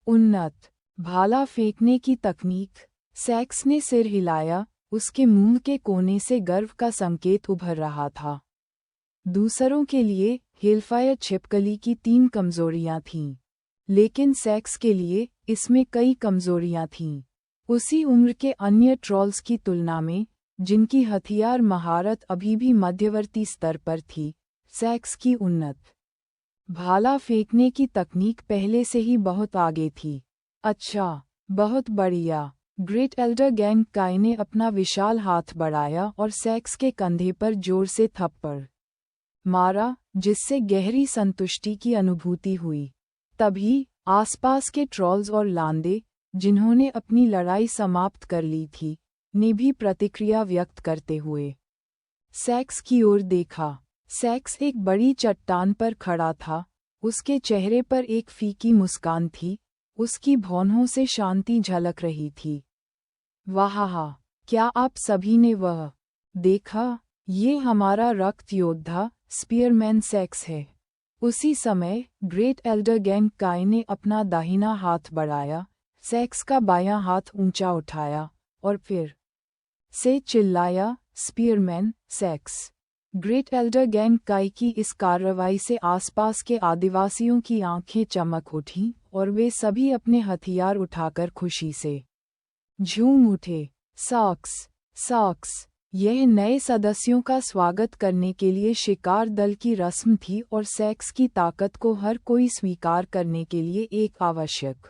उन्नत भाला फेंकने की तकनीक। सैक्स ने सिर हिलाया, उसके मुंह के कोने से गर्व का संकेत उभर रहा था। दूसरों के लिए हेलफायर छिपकली की 3 कमजोरियां थीं, लेकिन सैक्स के लिए इसमें कई कमजोरियां थीं। उसी उम्र के अन्य ट्रॉल्स की तुलना में, जिनकी हथियार महारत अभी भी मध्यवर्ती स्तर पर थी, सैक्स की उन्नत भाला फेंकने की तकनीक पहले से ही बहुत आगे थी। अच्छा, बहुत बढ़िया। ग्रेट एल्डर गैंग काई ने अपना विशाल हाथ बढ़ाया और सैक्स के कंधे पर जोर से थप्पड़ मारा, जिससे गहरी संतुष्टि की अनुभूति हुई। तभी आसपास के ट्रॉल्स और लांदे, जिन्होंने अपनी लड़ाई समाप्त कर ली थी, ने भी प्रतिक्रिया व्यक्त करते हुए सैक्स की ओर देखा। सैक्स एक बड़ी चट्टान पर खड़ा था, उसके चेहरे पर एक फीकी मुस्कान थी, उसकी भौहों से शांति झलक रही थी। वाह! क्या आप सभी ने वह देखा? ये हमारा रक्त योद्धा स्पीयरमैन सैक्स है। उसी समय ग्रेट एल्डर गैंग काई ने अपना दाहिना हाथ बढ़ाया, सैक्स का बायां हाथ ऊंचा उठाया और फिर से चिल्लाया, स्पीयरमैन सैक्स। ग्रेट एल्डर गैंग काई की इस कार्रवाई से आसपास के आदिवासियों की आंखें चमक उठीं और वे सभी अपने हथियार उठाकर खुशी से झूम उठे। सॉक्स। यह नए सदस्यों का स्वागत करने के लिए शिकार दल की रस्म थी और सैक्स की ताकत को हर कोई स्वीकार करने के लिए एक आवश्यक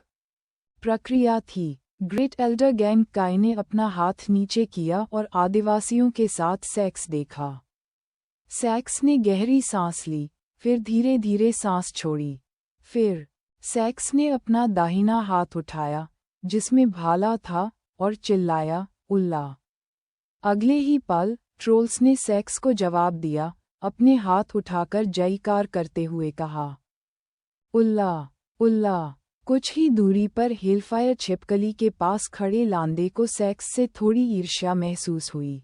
प्रक्रिया थी। ग्रेट एल्डर गैंग काई ने अपना हाथ नीचे किया और आदिवासियों के साथ सैक्स देखा। सैक्स ने गहरी सांस ली, फिर धीरे धीरे सांस छोड़ी। फिर सैक्स ने अपना दाहिना हाथ उठाया, जिसमें भाला था, और चिल्लाया, उल्ला। अगले ही पल ट्रोल्स ने सैक्स को जवाब दिया, अपने हाथ उठाकर जयकार करते हुए कहा, उल्ला। कुछ ही दूरी पर हेलफायर छिपकली के पास खड़े लांदे को सैक्स से थोड़ी ईर्ष्या महसूस हुई।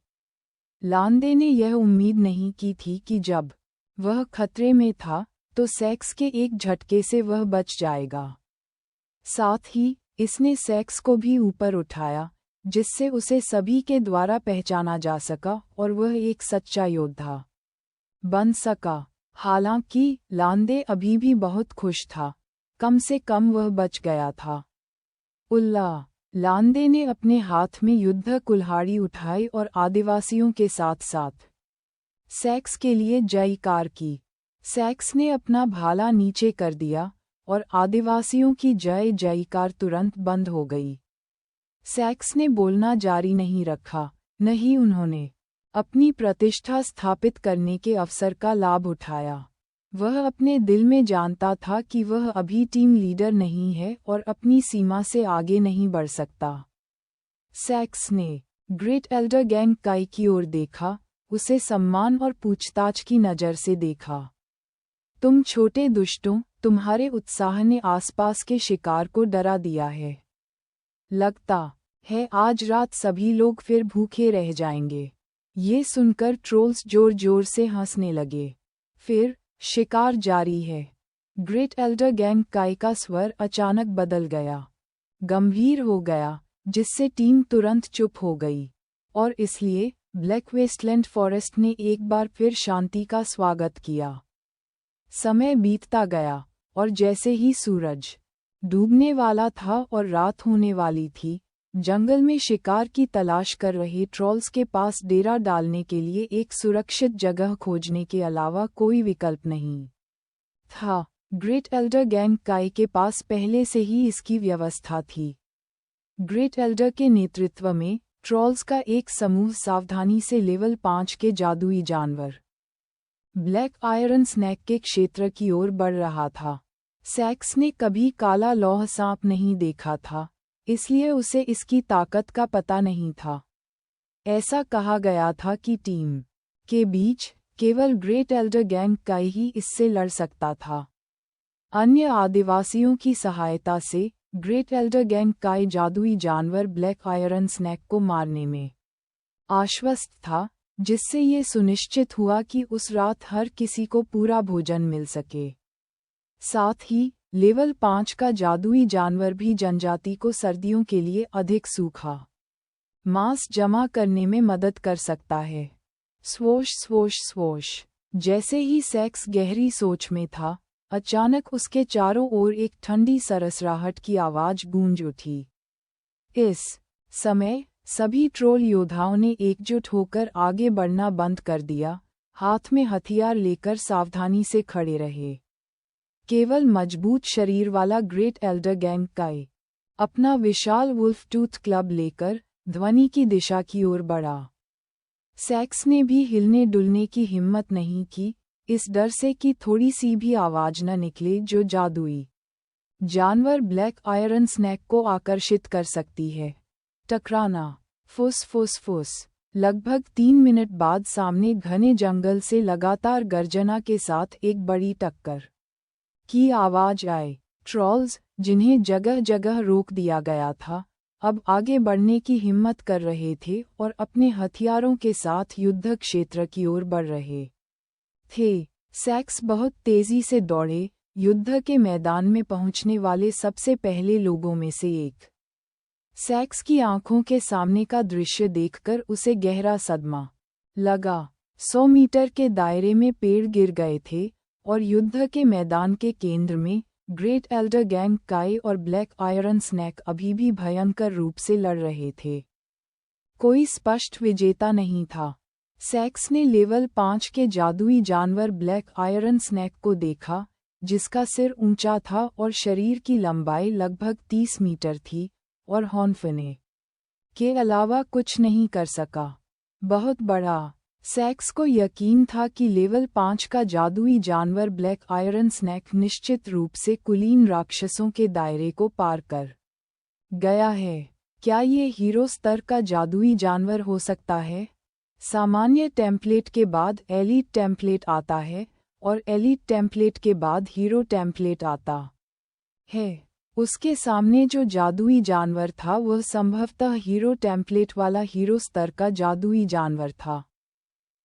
लांदे ने यह उम्मीद नहीं की थी कि जब वह खतरे में था, तो सैक्स के एक झटके से वह बच जाएगा। साथ ही इसने सैक्स को भी ऊपर उठाया, जिससे उसे सभी के द्वारा पहचाना जा सका और वह एक सच्चा योद्धा बन सका। हालांकि लांदे अभी भी बहुत खुश था, कम से कम वह बच गया था। उल्ला। लांदे ने अपने हाथ में युद्ध कुल्हाड़ी उठाई और आदिवासियों के साथ साथ सैक्स के लिए जयकार की। सैक्स ने अपना भाला नीचे कर दिया और आदिवासियों की जय जयकार तुरंत बंद हो गई। सैक्स ने बोलना जारी नहीं रखा, नहीं उन्होंने अपनी प्रतिष्ठा स्थापित करने के अवसर का लाभ उठाया। वह अपने दिल में जानता था कि वह अभी टीम लीडर नहीं है और अपनी सीमा से आगे नहीं बढ़ सकता। सैक्स ने ग्रेट एल्डर गैंग काई की ओर देखा, उसे सम्मान और पूछताछ की नज़र से देखा। तुम छोटे दुष्टों, तुम्हारे उत्साह ने आसपास के शिकार को डरा दिया है। लगता है आज रात सभी लोग फिर भूखे रह जाएंगे। ये सुनकर ट्रोल्स जोर जोर से हंसने लगे। फिर शिकार जारी है। ग्रेट एल्डर गैंग काई का स्वर अचानक बदल गया, गंभीर हो गया, जिससे टीम तुरंत चुप हो गई। और इसलिए ब्लैक वेस्टलैंड फॉरेस्ट ने एक बार फिर शांति का स्वागत किया। समय बीतता गया, और जैसे ही सूरज डूबने वाला था और रात होने वाली थी, जंगल में शिकार की तलाश कर रहे ट्रॉल्स के पास डेरा डालने के लिए एक सुरक्षित जगह खोजने के अलावा कोई विकल्प नहीं था। ग्रेट एल्डर गैंग काई के पास पहले से ही इसकी व्यवस्था थी। ग्रेट एल्डर के नेतृत्व में ट्रॉल्स का एक समूह सावधानी से लेवल 5 के जादुई जानवर ब्लैक आयरन स्नैक के क्षेत्र की ओर बढ़ रहा था। सैक्स ने कभी काला लौह सांप नहीं देखा था, इसलिए उसे इसकी ताकत का पता नहीं था। ऐसा कहा गया था कि टीम के बीच केवल ग्रेट एल्डर गैंग काई ही इससे लड़ सकता था। अन्य आदिवासियों की सहायता से ग्रेट एल्डर गैंग काई जादुई जानवर ब्लैक आयरन स्नैक को मारने में आश्वस्त था, जिससे ये सुनिश्चित हुआ कि उस रात हर किसी को पूरा भोजन मिल सके। साथ ही लेवल 5 का जादुई जानवर भी जनजाति को सर्दियों के लिए अधिक सूखा मांस जमा करने में मदद कर सकता है। Swoosh swoosh swoosh. जैसे ही सैक्स गहरी सोच में था, अचानक उसके चारों ओर एक ठंडी सरसराहट की आवाज गूंज उठी। इस समय सभी ट्रोल योद्धाओं ने एकजुट होकर आगे बढ़ना बंद कर दिया, हाथ में हथियार लेकर सावधानी से खड़े रहे। केवल मजबूत शरीर वाला ग्रेट एल्डर गैंग काई अपना विशाल वुल्फ टूथ क्लब लेकर ध्वनि की दिशा की ओर बढ़ा। सैक्स ने भी हिलने डुलने की हिम्मत नहीं की, इस डर से कि थोड़ी सी भी आवाज न निकले जो जादुई जानवर ब्लैक आयरन स्नैक को आकर्षित कर सकती है। टकराना। फुस फुस फुस। लगभग 3 मिनट बाद सामने घने जंगल से लगातार गर्जना के साथ एक बड़ी टक्कर की आवाज आई। ट्रॉल्स, जिन्हें जगह जगह रोक दिया गया था, अब आगे बढ़ने की हिम्मत कर रहे थे और अपने हथियारों के साथ युद्ध क्षेत्र की ओर बढ़ रहे थे। सैक्स बहुत तेजी से दौड़े, युद्ध के मैदान में पहुंचने वाले सबसे पहले लोगों में से एक। सैक्स की आंखों के सामने का दृश्य देखकर उसे गहरा सदमा लगा। 100 मीटर के दायरे में पेड़ गिर गए थे और युद्ध के मैदान के केंद्र में ग्रेट एल्डर गैंग काई और ब्लैक आयरन स्नैक अभी भी भयंकर रूप से लड़ रहे थे। कोई स्पष्ट विजेता नहीं था। सैक्स ने लेवल 5 के जादुई जानवर ब्लैक आयरन स्नैक को देखा, जिसका सिर ऊंचा था और शरीर की लंबाई लगभग 30 मीटर थी, और हॉर्न के अलावा कुछ नहीं कर सका। बहुत बड़ा। सैक्स को यकीन था कि लेवल 5 का जादुई जानवर ब्लैक आयरन स्नैक निश्चित रूप से कुलीन राक्षसों के दायरे को पार कर गया है। क्या ये हीरो स्तर का जादुई जानवर हो सकता है? सामान्य टेम्पलेट के बाद एलीट टेम्पलेट आता है, और एलीट टेम्पलेट के बाद हीरो टेम्पलेट आता है। उसके सामने जो जादुई जानवर था वह संभवतः हीरो टेम्पलेट वाला हीरो स्तर का जादुई जानवर था।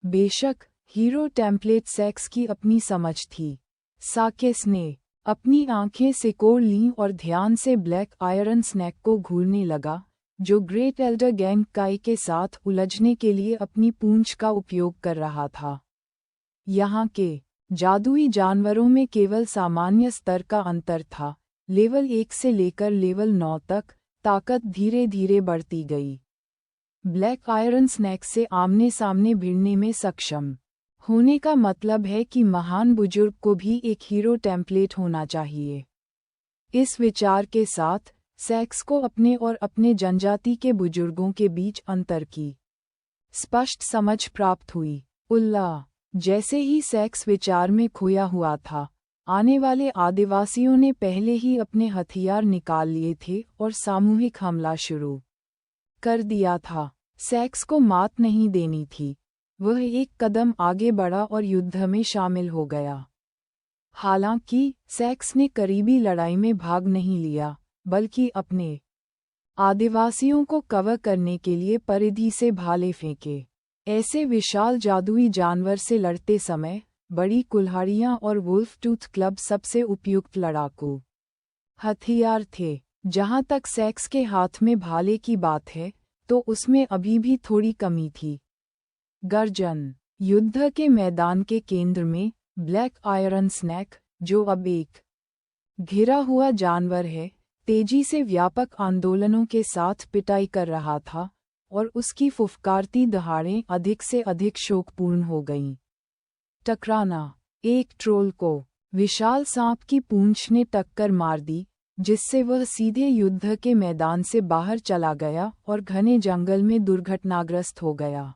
बेशक हीरो टेम्पलेट सैक्स की अपनी समझ थी। साकेस ने अपनी आंखें सिकोड़ लीं और ध्यान से ब्लैक आयरन स्नैक को घूरने लगा, जो ग्रेट एल्डर गैंग काई के साथ उलझने के लिए अपनी पूंछ का उपयोग कर रहा था। यहाँ के जादुई जानवरों में केवल सामान्य स्तर का अंतर था। लेवल 1 से लेकर लेवल 9 तक ताकत धीरे धीरे बढ़ती गई। ब्लैक आयरन स्नैक से आमने सामने भिड़ने में सक्षम होने का मतलब है कि महान बुजुर्ग को भी एक हीरो टेम्पलेट होना चाहिए। इस विचार के साथ सैक्स को अपने और अपने जनजाति के बुजुर्गों के बीच अंतर की स्पष्ट समझ प्राप्त हुई। उल्लाह। जैसे ही सैक्स विचार में खोया हुआ था, आने वाले आदिवासियों ने पहले ही अपने हथियार निकाल लिए थे और सामूहिक हमला शुरू कर दिया था। सैक्स को मात नहीं देनी थी। वह एक कदम आगे बढ़ा और युद्ध में शामिल हो गया। हालांकि सैक्स ने करीबी लड़ाई में भाग नहीं लिया, बल्कि अपने आदिवासियों को कवर करने के लिए परिधि से भाले फेंके। ऐसे विशाल जादुई जानवर से लड़ते समय बड़ी कुल्हाड़ियां और वुल्फ टूथ क्लब सबसे उपयुक्त लड़ाकू हथियार थे। जहां तक सैक्स के हाथ में भाले की बात है, तो उसमें अभी भी थोड़ी कमी थी। गर्जन। युद्ध के मैदान के केंद्र में ब्लैक आयरन स्नैक, जो अब एक घिरा हुआ जानवर है, तेजी से व्यापक आंदोलनों के साथ पिटाई कर रहा था, और उसकी फुफकारती दहाड़ें अधिक से अधिक शोकपूर्ण हो गईं। टकराना। एक ट्रोल को विशाल सांप की पूंछ ने टक्कर मार दी, जिससे वह सीधे युद्ध के मैदान से बाहर चला गया और घने जंगल में दुर्घटनाग्रस्त हो गया।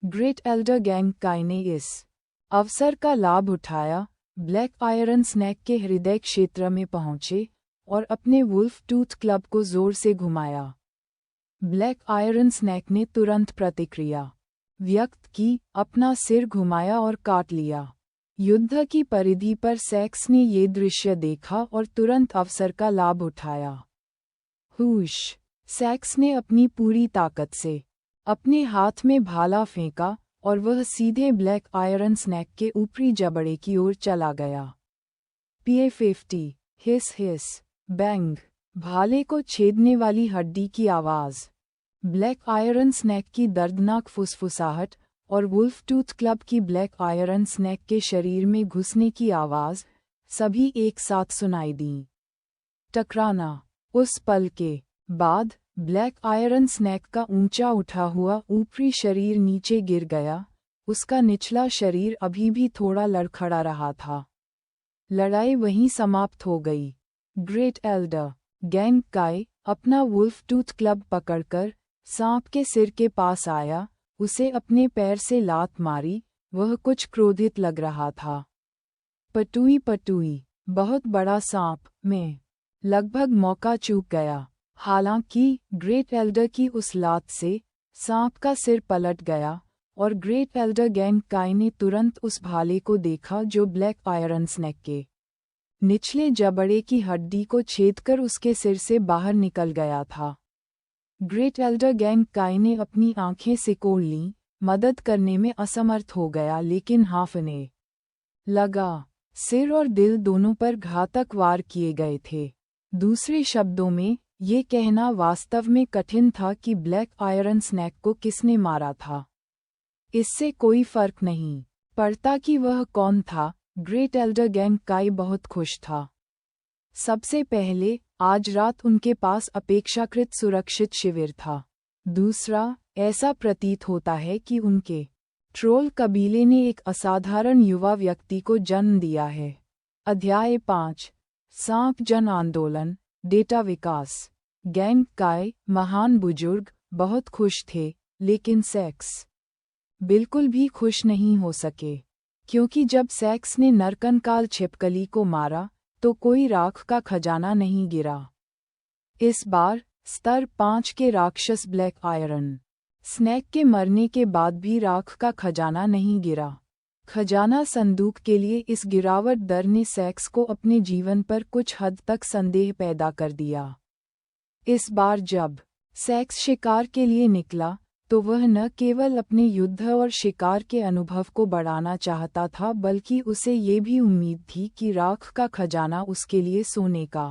ग्रेट एल्डर गैंग काई ने इस अवसर का लाभ उठाया, ब्लैक आयरन स्नैक के हृदय क्षेत्र में पहुंचे और अपने वुल्फ टूथ क्लब को जोर से घुमाया। ब्लैक आयरन स्नैक ने तुरंत प्रतिक्रिया व्यक्त की, अपना सिर घुमाया और काट लिया। युद्ध की परिधि पर सैक्स ने ये दृश्य देखा और तुरंत अवसर का लाभ उठाया। हुश! सैक्स ने अपनी पूरी ताकत से अपने हाथ में भाला फेंका और वह सीधे ब्लैक आयरन स्नैक के ऊपरी जबड़े की ओर चला गया। PA-50 हिस हिस, बैंग, भाले को छेदने वाली हड्डी की आवाज़, ब्लैक आयरन स्नैक की दर्दनाक फुसफुसाहट और वुल्फ टूथ क्लब की ब्लैक आयरन स्नैक के शरीर में घुसने की आवाज़ सभी एक साथ सुनाई दीं। टकराना। उस पल के बाद ब्लैक आयरन स्नैक का ऊंचा उठा हुआ ऊपरी शरीर नीचे गिर गया, उसका निचला शरीर अभी भी थोड़ा लड़खड़ा रहा था। लड़ाई वहीं समाप्त हो गई। ग्रेट एल्डर गैंग काई अपना वुल्फ टूथ क्लब पकड़कर सांप के सिर के पास आया, उसे अपने पैर से लात मारी, वह कुछ क्रोधित लग रहा था। पटुई पटुई, बहुत बड़ा सांप, मैं लगभग मौका चूक गया। हालांकि ग्रेट एल्डर की उस लात से सांप का सिर पलट गया और ग्रेट एल्डर गैंग काई ने तुरंत उस भाले को देखा जो ब्लैक आयरन स्नैक के निचले जबड़े की हड्डी को छेदकर उसके सिर से बाहर निकल गया था। ग्रेट एल्डर गैंग काई ने अपनी आंखें सिकोड़ लीं, मदद करने में असमर्थ हो गया, लेकिन हांफने लगा। सिर और दिल दोनों पर घातक वार किए गए थे। दूसरे शब्दों में, ये कहना वास्तव में कठिन था कि ब्लैक आयरन स्नैक को किसने मारा था। इससे कोई फर्क नहीं पड़ता कि वह कौन था। ग्रेट एल्डर गैंग काई बहुत खुश था। सबसे पहले, आज रात उनके पास अपेक्षाकृत सुरक्षित शिविर था। दूसरा, ऐसा प्रतीत होता है कि उनके ट्रोल कबीले ने एक असाधारण युवा व्यक्ति को जन्म दिया है। अध्याय 5, सांप जन आंदोलन, डेटा विकास। गैंग काई, महान बुजुर्ग, बहुत खुश थे, लेकिन सैक्स बिल्कुल भी खुश नहीं हो सके, क्योंकि जब सैक्स ने नरकंकाल छिपकली को मारा तो कोई राख का खजाना नहीं गिरा। इस बार स्तर 5 के राक्षस ब्लैक आयरन स्नैक के मरने के बाद भी राख का खजाना नहीं गिरा। खजाना संदूक के लिए इस गिरावट दर ने सैक्स को अपने जीवन पर कुछ हद तक संदेह पैदा कर दिया। इस बार जब सैक्स शिकार के लिए निकला, तो वह न केवल अपने युद्ध और शिकार के अनुभव को बढ़ाना चाहता था, बल्कि उसे ये भी उम्मीद थी कि राख का खजाना उसके लिए सोने का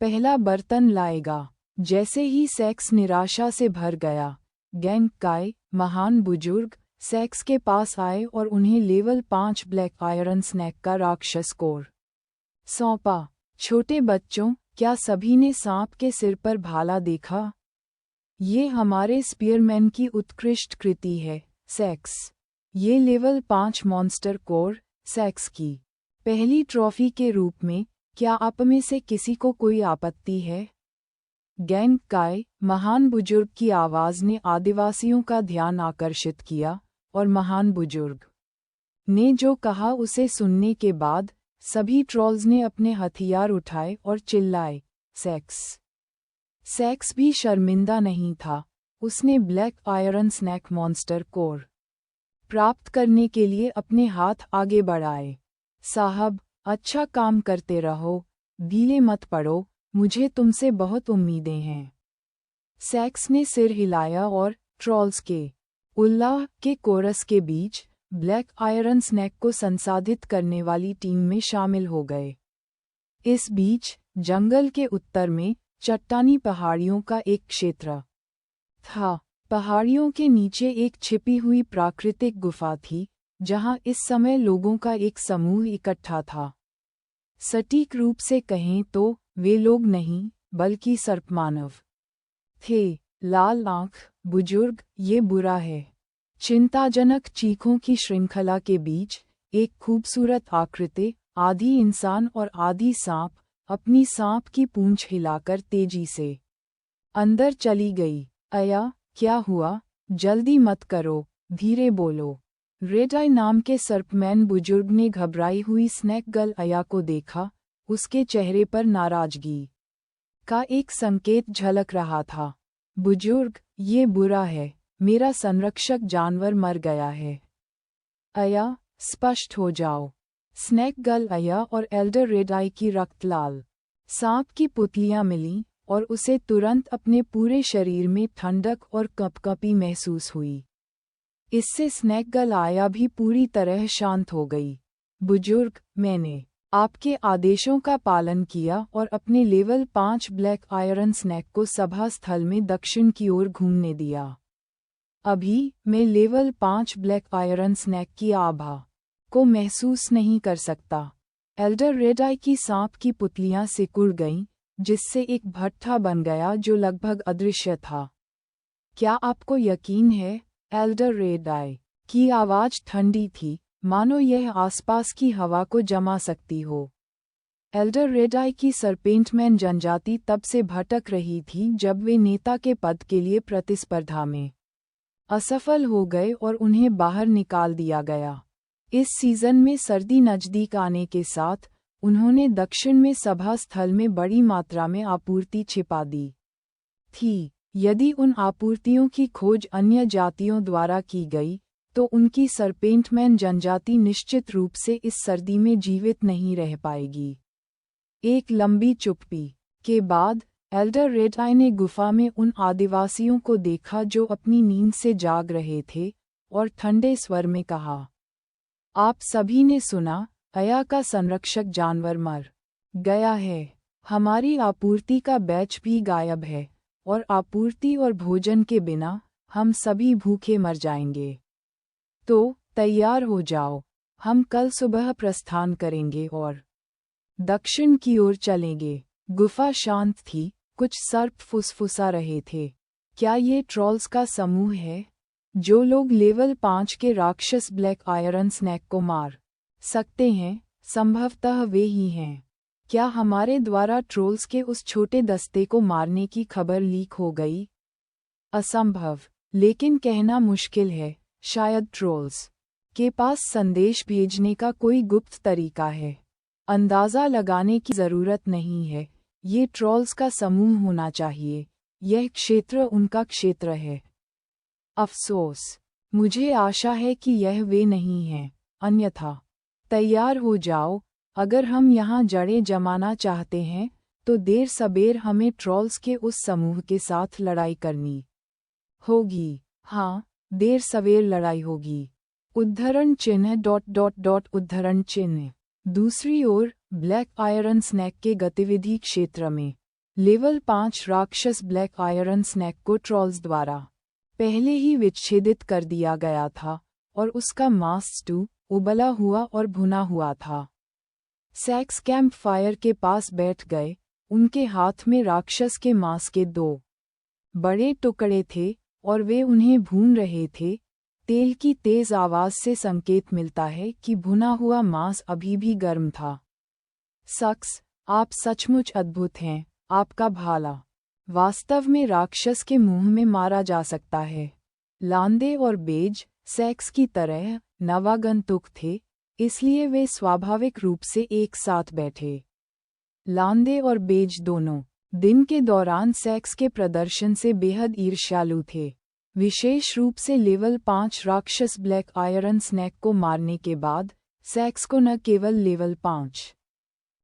पहला बर्तन लाएगा। जैसे ही सैक्स निराशा से भर गया, गैंग काई, महान बुजुर्ग, सैक्स के पास आए और उन्हें लेवल 5 ब्लैक आयरन स्नैक का राक्षस कोर सौंपा। छोटे बच्चों, क्या सभी ने सांप के सिर पर भाला देखा? ये हमारे स्पीयरमैन की उत्कृष्ट कृति है, सैक्स। ये लेवल 5 मॉन्स्टर कोर, सैक्स की पहली ट्रॉफी के रूप में, क्या आप में से किसी को कोई आपत्ति है? गैंग काई, महान बुजुर्ग की आवाज़ ने आदिवासियों का ध्यान आकर्षित किया, और महान बुजुर्ग ने जो कहा उसे सुनने के बाद सभी ट्रॉल्स ने अपने हथियार उठाए और चिल्लाए, सैक्स। सैक्स भी शर्मिंदा नहीं था। उसने black iron snake monster core प्राप्त करने के लिए अपने हाथ आगे बढ़ाए। साहब, अच्छा काम करते रहो, ढीले मत पड़ो, मुझे तुमसे बहुत उम्मीदें हैं। सैक्स ने सिर हिलाया और ट्रॉल्स के उल्लाह के कोरस के बीच ब्लैक आयरन स्नैक को संसाधित करने वाली टीम में शामिल हो गए। इस बीच जंगल के उत्तर में चट्टानी पहाड़ियों का एक क्षेत्र था। पहाड़ियों के नीचे एक छिपी हुई प्राकृतिक गुफा थी, जहां इस समय लोगों का एक समूह इकट्ठा था। सटीक रूप से कहें तो वे लोग नहीं, बल्कि सर्पमानव थे। लाल आंख, बुजुर्ग, ये बुरा है। चिंताजनक चीखों की श्रृंखला के बीच एक खूबसूरत आकृति, आधी इंसान और आधी सांप, अपनी सांप की पूंछ हिलाकर तेजी से अंदर चली गई। अया, क्या हुआ? जल्दी मत करो, धीरे बोलो। रेड आई नाम के सर्पमैन बुजुर्ग ने घबराई हुई स्नेक गर्ल अया को देखा। उसके चेहरे पर नाराजगी का एक संकेत झलक रहा था। बुजुर्ग, ये बुरा है, मेरा संरक्षक जानवर मर गया है। अया, स्पष्ट हो जाओ। स्नेक गर्ल अया और एल्डर रेड आई की रक्त लाल सांप की पुतलियां मिलीं और उसे तुरंत अपने पूरे शरीर में ठंडक और कपकपी महसूस हुई। इससे स्नेक गर्ल आया भी पूरी तरह शांत हो गई। बुजुर्ग, मैंने आपके आदेशों का पालन किया और अपने लेवल 5 ब्लैक आयरन स्नेक को सभा स्थल में दक्षिण की ओर घूमने दिया। अभी मैं लेवल 5 ब्लैक आयरन स्नेक की आभा को महसूस नहीं कर सकता। एल्डर रेड आई की सांप की पुतलियां सिकुड़ गईं, जिससे एक भट्ठा बन गया जो लगभग अदृश्य था। क्या आपको यकीन है? एल्डर रेड आई की आवाज ठंडी थी, मानो यह आसपास की हवा को जमा सकती हो। एल्डर रेड आई की सर्पेंटमैन जनजाति तब से भटक रही थी जब वे नेता के पद के लिए प्रतिस्पर्धा में असफल हो गए और उन्हें बाहर निकाल दिया गया। इस सीजन में सर्दी नजदीक आने के साथ उन्होंने दक्षिण में सभा स्थल में बड़ी मात्रा में आपूर्ति छिपा दी थी। यदि उन आपूर्तियों की खोज अन्य जातियों द्वारा की गई, तो उनकी सर्पेंटमैन जनजाति निश्चित रूप से इस सर्दी में जीवित नहीं रह पाएगी। एक लंबी चुप्पी के बाद एल्डर रेड आई ने गुफा में उन आदिवासियों को देखा जो अपनी नींद से जाग रहे थे, और ठंडे स्वर में कहा, आप सभी ने सुना, अया का संरक्षक जानवर मर गया है। हमारी आपूर्ति का बैच भी गायब है, और आपूर्ति और भोजन के बिना हम सभी भूखे मर जाएंगे। तो तैयार हो जाओ, हम कल सुबह प्रस्थान करेंगे और दक्षिण की ओर चलेंगे। गुफा शांत थी, कुछ सर्प फुसफुसा रहे थे। क्या ये ट्रॉल्स का समूह है? जो लोग लेवल 5 के राक्षस ब्लैक आयरन स्नेक को मार सकते हैं, संभवतः वे ही हैं। क्या हमारे द्वारा ट्रोल्स के उस छोटे दस्ते को मारने की खबर लीक हो गई? असंभव, लेकिन कहना मुश्किल है। शायद ट्रोल्स के पास संदेश भेजने का कोई गुप्त तरीका है। अंदाज़ा लगाने की ज़रूरत नहीं है, ये ट्रोल्स का समूह होना चाहिए। यह क्षेत्र उनका क्षेत्र है। अफ़सोस, मुझे आशा है कि यह वे नहीं हैं। अन्यथा तैयार हो जाओ, अगर हम यहाँ जड़ें जमाना चाहते हैं, तो देर सबेर हमें ट्रोल्स के उस समूह के साथ लड़ाई करनी होगी। हाँ, देर सवेर लड़ाई होगी। उद्धरण चिन्ह उद्धरण चिन्ह। दूसरी ओर ब्लैक आयरन स्नेक के गतिविधि क्षेत्र में लेवल 5 राक्षस ब्लैक आयरन स्नेक को ट्रोल्स द्वारा पहले ही विच्छेदित कर दिया गया था, और उसका मांस स्टू उबला हुआ और भुना हुआ था। सैक्स कैंप फायर के पास बैठ गए, उनके हाथ में राक्षस के मांस के 2 बड़े टुकड़े थे, और वे उन्हें भून रहे थे। तेल की तेज आवाज से संकेत मिलता है कि भुना हुआ मांस अभी भी गर्म था। सक्स, आप सचमुच अद्भुत हैं, आपका भाला वास्तव में राक्षस के मुंह में मारा जा सकता है। लांदे और बेज सैक्स की तरह नवागंतुक थे, इसलिए वे स्वाभाविक रूप से एक साथ बैठे। लांदे और बेज दोनों दिन के दौरान सैक्स के प्रदर्शन से बेहद ईर्ष्यालु थे, विशेष रूप से लेवल 5 राक्षस ब्लैक आयरन स्नेक को मारने के बाद। सैक्स को न केवल लेवल 5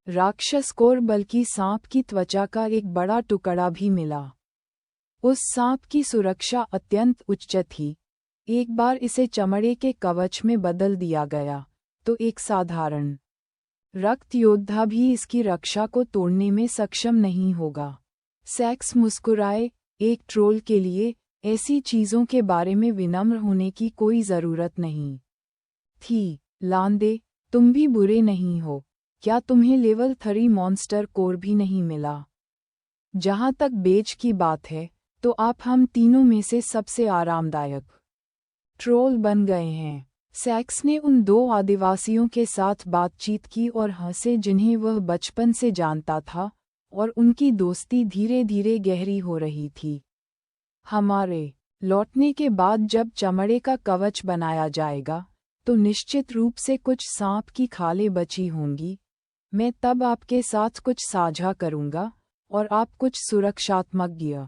राक्षस कोर बल्कि सांप की त्वचा का एक बड़ा टुकड़ा भी मिला। उस सांप की सुरक्षा अत्यंत उच्च थी। एक बार इसे चमड़े के कवच में बदल दिया गया, तो एक साधारण रक्त योद्धा भी इसकी रक्षा को तोड़ने में सक्षम नहीं होगा। सैक्स मुस्कुराए, एक ट्रोल के लिए ऐसी चीज़ों के बारे में विनम्र होने की कोई ज़रूरत नहीं। थी। लांदे, तुम भी बुरे नहीं हो। क्या तुम्हें लेवल 3 मॉन्स्टर कोर भी नहीं मिला? जहाँ तक बेच की बात है, तो आप हम तीनों में से सबसे आरामदायक ट्रोल बन गए हैं। सैक्स ने उन 2 आदिवासियों के साथ बातचीत की और हंसे जिन्हें वह बचपन से जानता था, और उनकी दोस्ती धीरे धीरे गहरी हो रही थी। हमारे लौटने के बाद जब चमड़े का कवच बनाया जाएगा, तो निश्चित रूप से कुछ सांप की खालें बची होंगी। मैं तब आपके साथ कुछ साझा करूंगा, और आप कुछ सुरक्षात्मक गियर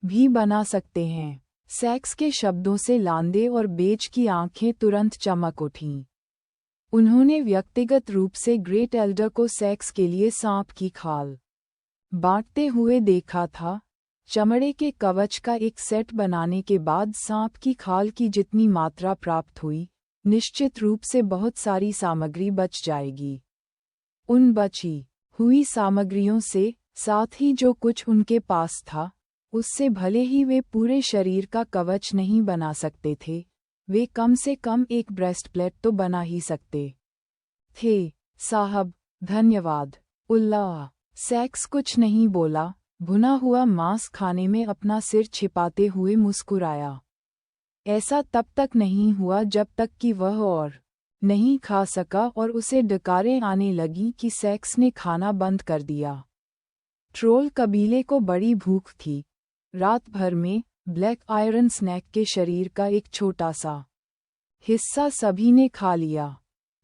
भी बना सकते हैं। सैक्स के शब्दों से लांदे और बेच की आंखें तुरंत चमक उठीं। उन्होंने व्यक्तिगत रूप से ग्रेट एल्डर को सैक्स के लिए सांप की खाल बांटते हुए देखा था। चमड़े के कवच का एक सेट बनाने के बाद सांप की खाल की जितनी मात्रा प्राप्त हुई, निश्चित रूप से बहुत सारी सामग्री बच जाएगी। उन बची हुई सामग्रियों से, साथ ही जो कुछ उनके पास था, उससे भले ही वे पूरे शरीर का कवच नहीं बना सकते थे, वे कम से कम एक ब्रेस्टप्लेट तो बना ही सकते थे। साहब, धन्यवाद। उल्लाह। सैक्स कुछ नहीं बोला, भुना हुआ मांस खाने में अपना सिर छिपाते हुए मुस्कुराया। ऐसा तब तक नहीं हुआ जब तक कि वह और नहीं खा सका और उसे डकारें आने लगी कि सैक्स ने खाना बंद कर दिया। ट्रोल कबीले को बड़ी भूख थी। रात भर में ब्लैक आयरन स्नैक के शरीर का एक छोटा सा हिस्सा सभी ने खा लिया।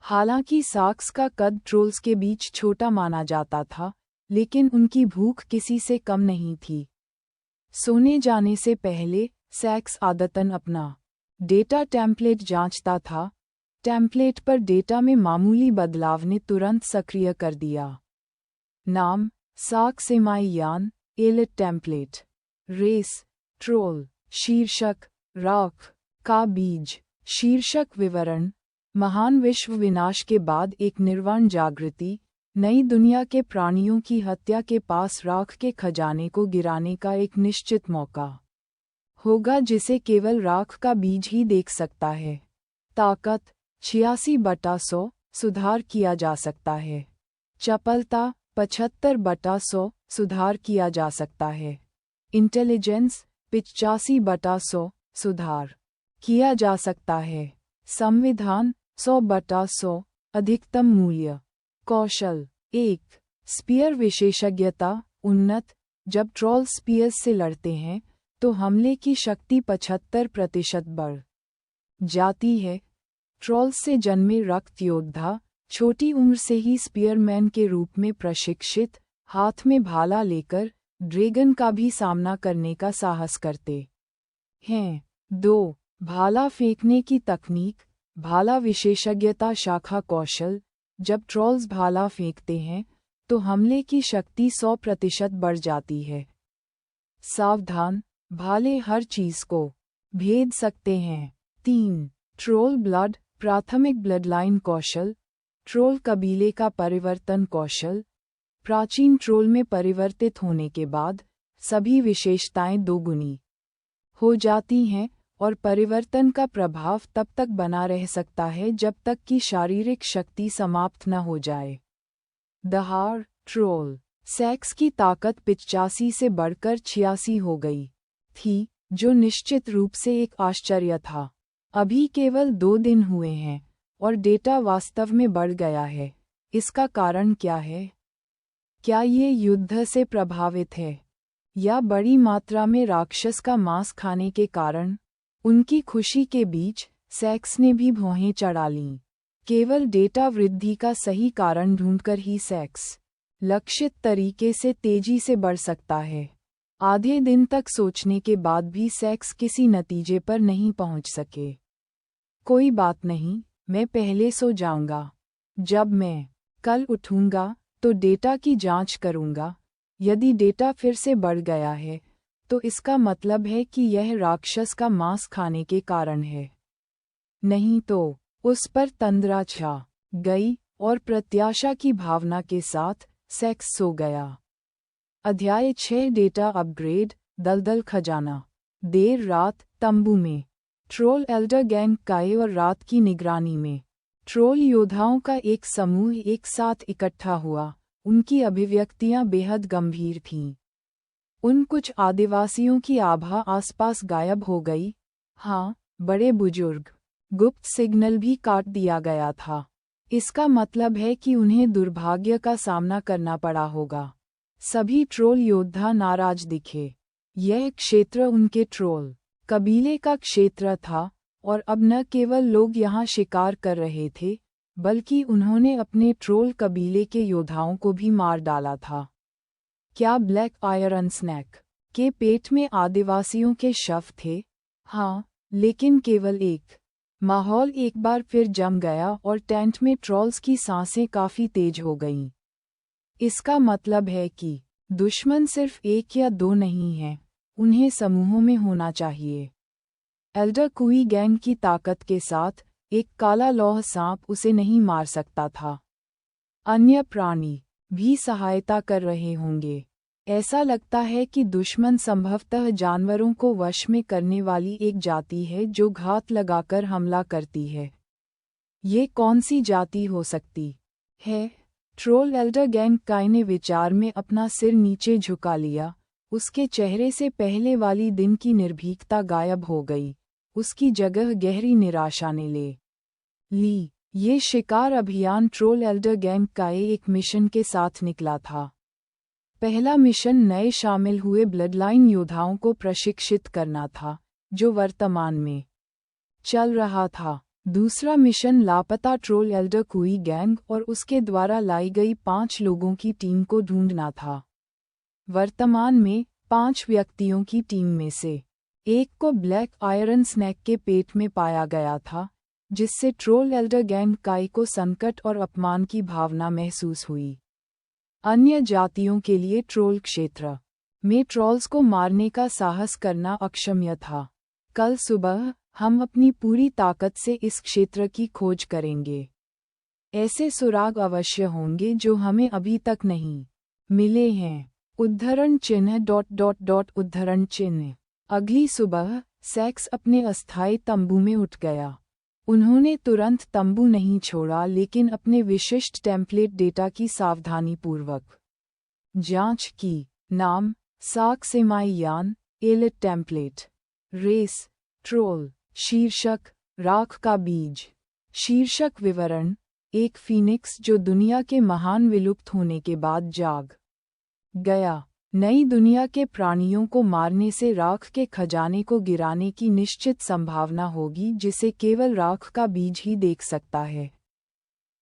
हालांकि सैक्स का कद ट्रोल्स के बीच छोटा माना जाता था, लेकिन उनकी भूख किसी से कम नहीं थी। सोने जाने से पहले सैक्स आदतन अपना डेटा टेम्पलेट जांचता था। टेम्पलेट पर डेटा में मामूली बदलाव ने तुरंत सक्रिय कर दिया। नाम सैक्स एमाइयान एलिट टेम्पलेट। Race troll. शीर्षक राख का बीज। शीर्षक विवरण। महान विश्व विनाश के बाद एक निर्वाण जागृति, नई दुनिया के प्राणियों की हत्या के पास राख के खजाने को गिराने का एक निश्चित मौका होगा जिसे केवल राख का बीज ही देख सकता है। ताकत 86/100 सुधार किया जा सकता है। चपलता 75/100 सुधार किया जा सकता है। इंटेलिजेंस 85/100 सुधार किया जा सकता है। संविधान 100/100 अधिकतम मूल्य। कौशल 1 स्पीयर विशेषज्ञता उन्नत। जब ट्रोल स्पीयर से लड़ते हैं, तो हमले की शक्ति 75% बढ़ जाती है। ट्रोल से जन्मे रक्त योद्धा छोटी उम्र से ही स्पीयरमैन के रूप में प्रशिक्षित, हाथ में भाला लेकर ड्रैगन का भी सामना करने का साहस करते हैं। 2 भाला फेंकने की तकनीक। भाला विशेषज्ञता शाखा कौशल। जब ट्रोल्स भाला फेंकते हैं, तो हमले की शक्ति 100% बढ़ जाती है। सावधान, भाले हर चीज को भेद सकते हैं। 3 ट्रोल ब्लड प्राथमिक ब्लडलाइन कौशल। ट्रोल कबीले का परिवर्तन कौशल। प्राचीन ट्रोल में परिवर्तित होने के बाद सभी विशेषताएं दोगुनी हो जाती हैं, और परिवर्तन का प्रभाव तब तक बना रह सकता है जब तक कि शारीरिक शक्ति समाप्त न हो जाए। दहाड़ ट्रोल। सैक्स की ताकत 85 से बढ़कर 86 हो गई थी, जो निश्चित रूप से एक आश्चर्य था। अभी केवल 2 दिन हुए हैं, और डेटा वास्तव में बढ़ गया है। इसका कारण क्या है? क्या ये युद्ध से प्रभावित है, या बड़ी मात्रा में राक्षस का मांस खाने के कारण? उनकी खुशी के बीच सैक्स ने भी भौहें चढ़ा लीं। केवल डेटा वृद्धि का सही कारण ढूंढकर ही सैक्स लक्षित तरीके से तेजी से बढ़ सकता है। आधे दिन तक सोचने के बाद भी सैक्स किसी नतीजे पर नहीं पहुंच सके। कोई बात नहीं, मैं पहले सो जाऊंगा। जब मैं कल उठूंगा तो डेटा की जांच करूंगा। यदि डेटा फिर से बढ़ गया है, तो इसका मतलब है कि यह राक्षस का मांस खाने के कारण है। नहीं तो उस पर तंद्रा छा गई, और प्रत्याशा की भावना के साथ सैक्स सो गया। अध्याय 6 डेटा अपग्रेड दलदल खजाना। देर रात तंबू में ट्रोल एल्डर गैंग काई और रात की निगरानी में ट्रोल योद्धाओं का एक समूह एक साथ इकट्ठा हुआ। उनकी अभिव्यक्तियां बेहद गंभीर थीं। उन कुछ आदिवासियों की आभा आसपास गायब हो गई। हाँ, बड़े बुजुर्ग। गुप्त सिग्नल भी काट दिया गया था। इसका मतलब है कि उन्हें दुर्भाग्य का सामना करना पड़ा होगा। सभी ट्रोल योद्धा नाराज दिखे। यह क्षेत्र उनके ट्रोल कबीले का क्षेत्र था, और अब न केवल लोग यहाँ शिकार कर रहे थे, बल्कि उन्होंने अपने ट्रोल कबीले के योद्धाओं को भी मार डाला था। क्या ब्लैक आयरन स्नैक के पेट में आदिवासियों के शव थे? हाँ, लेकिन केवल एक। माहौल एक बार फिर जम गया और टेंट में ट्रोल्स की सांसें काफी तेज हो गईं। इसका मतलब है कि दुश्मन सिर्फ एक या दो नहीं हैं, उन्हें समूहों में होना चाहिए। एल्डर कुई गैंग की ताकत के साथ एक काला लौह सांप उसे नहीं मार सकता था। अन्य प्राणी भी सहायता कर रहे होंगे। ऐसा लगता है कि दुश्मन संभवतः जानवरों को वश में करने वाली एक जाति है जो घात लगाकर हमला करती है। ये कौन सी जाति हो सकती है? ट्रोल एल्डर गैंग काई ने विचार में अपना सिर नीचे झुका लिया। उसके चेहरे से पहले वाली दिन की निर्भीकता गायब हो गई। उसकी जगह गहरी निराशा ने ले ली। ये शिकार अभियान ट्रोल एल्डर गैंग का एक मिशन के साथ निकला था। पहला मिशन नए शामिल हुए ब्लडलाइन योद्धाओं को प्रशिक्षित करना था, जो वर्तमान में चल रहा था। दूसरा मिशन लापता ट्रोल एल्डर कुई गैंग और उसके द्वारा लाई गई 5 लोगों की टीम को ढूंढना था। वर्तमान में 5 व्यक्तियों की टीम में से एक को ब्लैक आयरन स्नैक के पेट में पाया गया था, जिससे ट्रोल एल्डर गैंग काई को संकट और अपमान की भावना महसूस हुई। अन्य जातियों के लिए ट्रोल क्षेत्र में ट्रोल्स को मारने का साहस करना अक्षम्य था। कल सुबह हम अपनी पूरी ताकत से इस क्षेत्र की खोज करेंगे। ऐसे सुराग अवश्य होंगे जो हमें अभी तक नहीं मिले हैं। उद्धरण चिन्ह ... उद्धरण चिन्ह। अगली सुबह सैक्स अपने अस्थायी तंबू में उठ गया। उन्होंने तुरंत तंबू नहीं छोड़ा, लेकिन अपने विशिष्ट टेम्पलेट डेटा की सावधानीपूर्वक जांच की। नाम साक्सेमाइयान एलिट टेम्पलेट। Race troll. शीर्षक राख का बीज। शीर्षक विवरण एक फीनिक्स जो दुनिया के महान विलुप्त होने के बाद जाग गया। नई दुनिया के प्राणियों को मारने से राख के खजाने को गिराने की निश्चित संभावना होगी, जिसे केवल राख का बीज ही देख सकता है।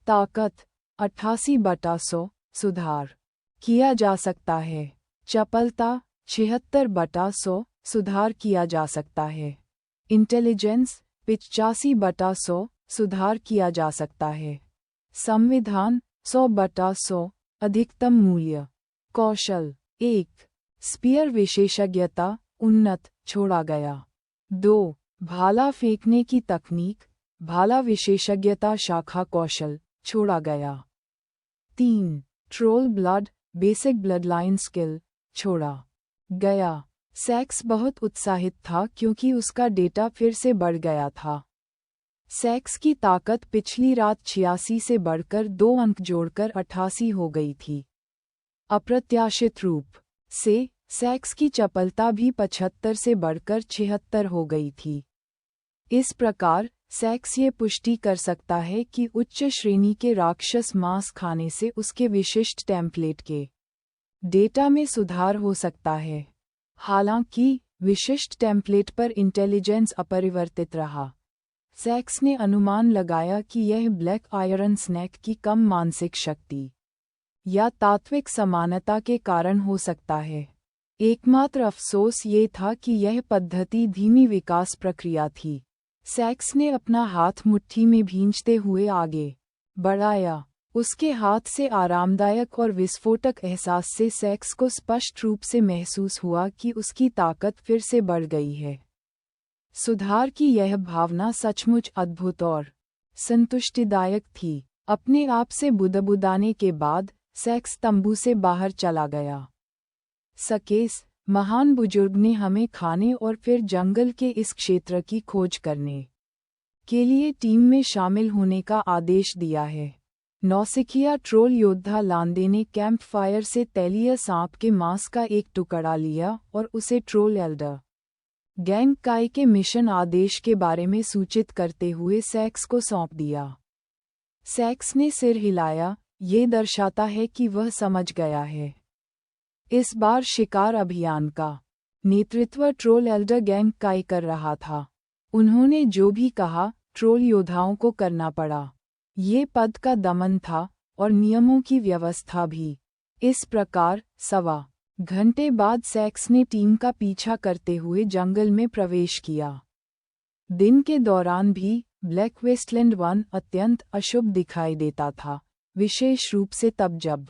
ताकत 88/100 सुधार किया जा सकता है। चपलता 76/100 सुधार किया जा सकता है। इंटेलिजेंस 85/100 सुधार किया जा सकता है। संविधान 100/100 अधिकतम मूल्य। कौशल 1 स्पीयर विशेषज्ञता उन्नत छोड़ा गया। 2 भाला फेंकने की तकनीक भाला विशेषज्ञता शाखा कौशल छोड़ा गया। 3 troll blood basic bloodline skill छोड़ा गया। सैक्स बहुत उत्साहित था क्योंकि उसका डेटा फिर से बढ़ गया था। सैक्स की ताकत पिछली रात 86 से बढ़कर 2 अंक जोड़कर 88 हो गई थी। अप्रत्याशित रूप से सैक्स की चपलता भी 75 से बढ़कर 76 हो गई थी। इस प्रकार सैक्स ये पुष्टि कर सकता है कि उच्च श्रेणी के राक्षस मांस खाने से उसके विशिष्ट टेम्पलेट के डेटा में सुधार हो सकता है। हालांकि विशिष्ट टेम्पलेट पर इंटेलिजेंस अपरिवर्तित रहा। सैक्स ने अनुमान लगाया कि यह ब्लैक आयरन स्नैक की कम मानसिक शक्ति या तात्विक समानता के कारण हो सकता है। एकमात्र अफसोस ये था कि यह पद्धति धीमी विकास प्रक्रिया थी। सैक्स ने अपना हाथ मुट्ठी में भींचते हुए आगे बढ़ाया। उसके हाथ से आरामदायक और विस्फोटक एहसास से सैक्स को स्पष्ट रूप से महसूस हुआ कि उसकी ताकत फिर से बढ़ गई है। सुधार की यह भावना सचमुच अद्भुत और संतुष्टिदायक थी। अपने आप से बुदबुदाने के बाद सैक्स तंबू से बाहर चला गया। सकेस महान बुजुर्ग ने हमें खाने और फिर जंगल के इस क्षेत्र की खोज करने के लिए टीम में शामिल होने का आदेश दिया है। नौसिखिया ट्रोल योद्धा लांदे ने कैंप फायर से तैलीय सांप के मांस का एक टुकड़ा लिया और उसे ट्रोल एल्डर गैंग काई के मिशन आदेश के बारे में सूचित करते हुए सैक्स को सौंप दिया। सैक्स ने सिर हिलाया, ये दर्शाता है कि वह समझ गया है। इस बार शिकार अभियान का नेतृत्व ट्रोल एल्डर गैंग काई कर रहा था। उन्होंने जो भी कहा ट्रोल योद्धाओं को करना पड़ा। ये पद का दमन था और नियमों की व्यवस्था भी। इस प्रकार 1.25 घंटे बाद सैक्स ने टीम का पीछा करते हुए जंगल में प्रवेश किया। दिन के दौरान भी ब्लैक वेस्टलैंड वन अत्यंत अशुभ दिखाई देता था, विशेष रूप से तब जब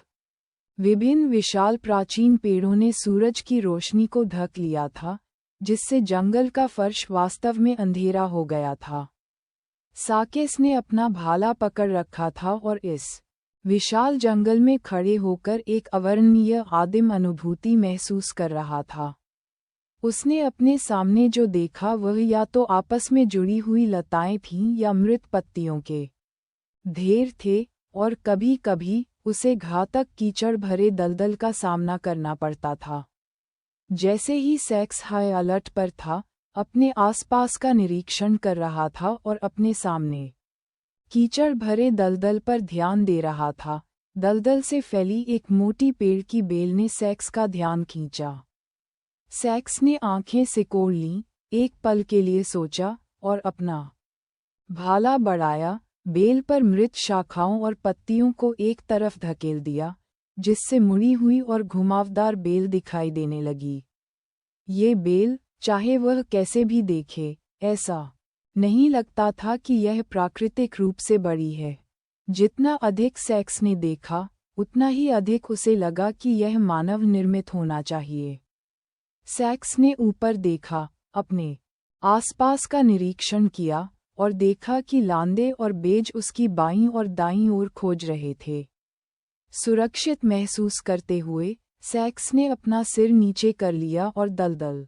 विभिन्न विशाल प्राचीन पेड़ों ने सूरज की रोशनी को ढक लिया था, जिससे जंगल का फर्श वास्तव में अंधेरा हो गया था। साकेस ने अपना भाला पकड़ रखा था और इस विशाल जंगल में खड़े होकर एक अवर्णनीय आदिम अनुभूति महसूस कर रहा था। उसने अपने सामने जो देखा वह या तो आपस में जुड़ी हुई लताएं थीं या मृत पत्तियों के ढेर थे, और कभी-कभी उसे घातक कीचड़ भरे दलदल का सामना करना पड़ता था। जैसे ही सैक्स हाई अलर्ट पर था, अपने आसपास का निरीक्षण कर रहा था और अपने सामने कीचड़ भरे दलदल पर ध्यान दे रहा था, दलदल से फैली एक मोटी पेड़ की बेल ने सैक्स का ध्यान खींचा। सैक्स ने आंखें सिकोड़ लीं, एक पल के लिए सोचा और अपना भाला बढ़ाया, बेल पर मृत शाखाओं और पत्तियों को एक तरफ धकेल दिया, जिससे मुड़ी हुई और घुमावदार बेल दिखाई देने लगी। ये बेल, चाहे वह कैसे भी देखे, ऐसा नहीं लगता था कि यह प्राकृतिक रूप से बड़ी है। जितना अधिक सैक्स ने देखा, उतना ही अधिक उसे लगा कि यह मानव निर्मित होना चाहिए। सैक्स ने ऊपर देखा, अपने आसपास का निरीक्षण किया और देखा कि लांदे और बेज उसकी बाईं और दाईं ओर खोज रहे थे। सुरक्षित महसूस करते हुए सैक्स ने अपना सिर नीचे कर लिया और दलदल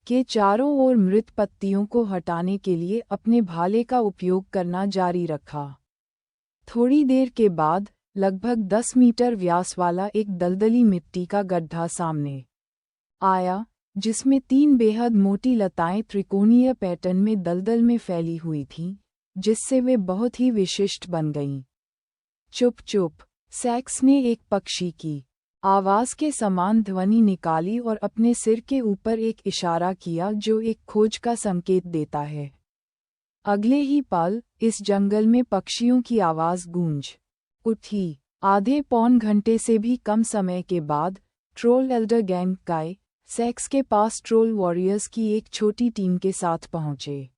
के चारों ओर मृत पत्तियों को हटाने के लिए अपने भाले का उपयोग करना जारी रखा। थोड़ी देर के बाद लगभग 10 मीटर व्यास वाला एक दलदली मिट्टी का गड्ढा सामने आया, जिसमें 3 बेहद मोटी लताएं त्रिकोणीय पैटर्न में दलदल में फैली हुई थीं, जिससे वे बहुत ही विशिष्ट बन गईं। चुप चुप, सैक्स ने एक पक्षी की आवाज़ के समान ध्वनि निकाली और अपने सिर के ऊपर एक इशारा किया जो एक खोज का संकेत देता है। अगले ही पल इस जंगल में पक्षियों की आवाज़ गूंज उठी। आधे पौन घंटे से भी कम समय के बाद ट्रोल एल्डर गैंग काई सैक्स के पास ट्रोल वॉरियर्स की एक छोटी टीम के साथ पहुंचे।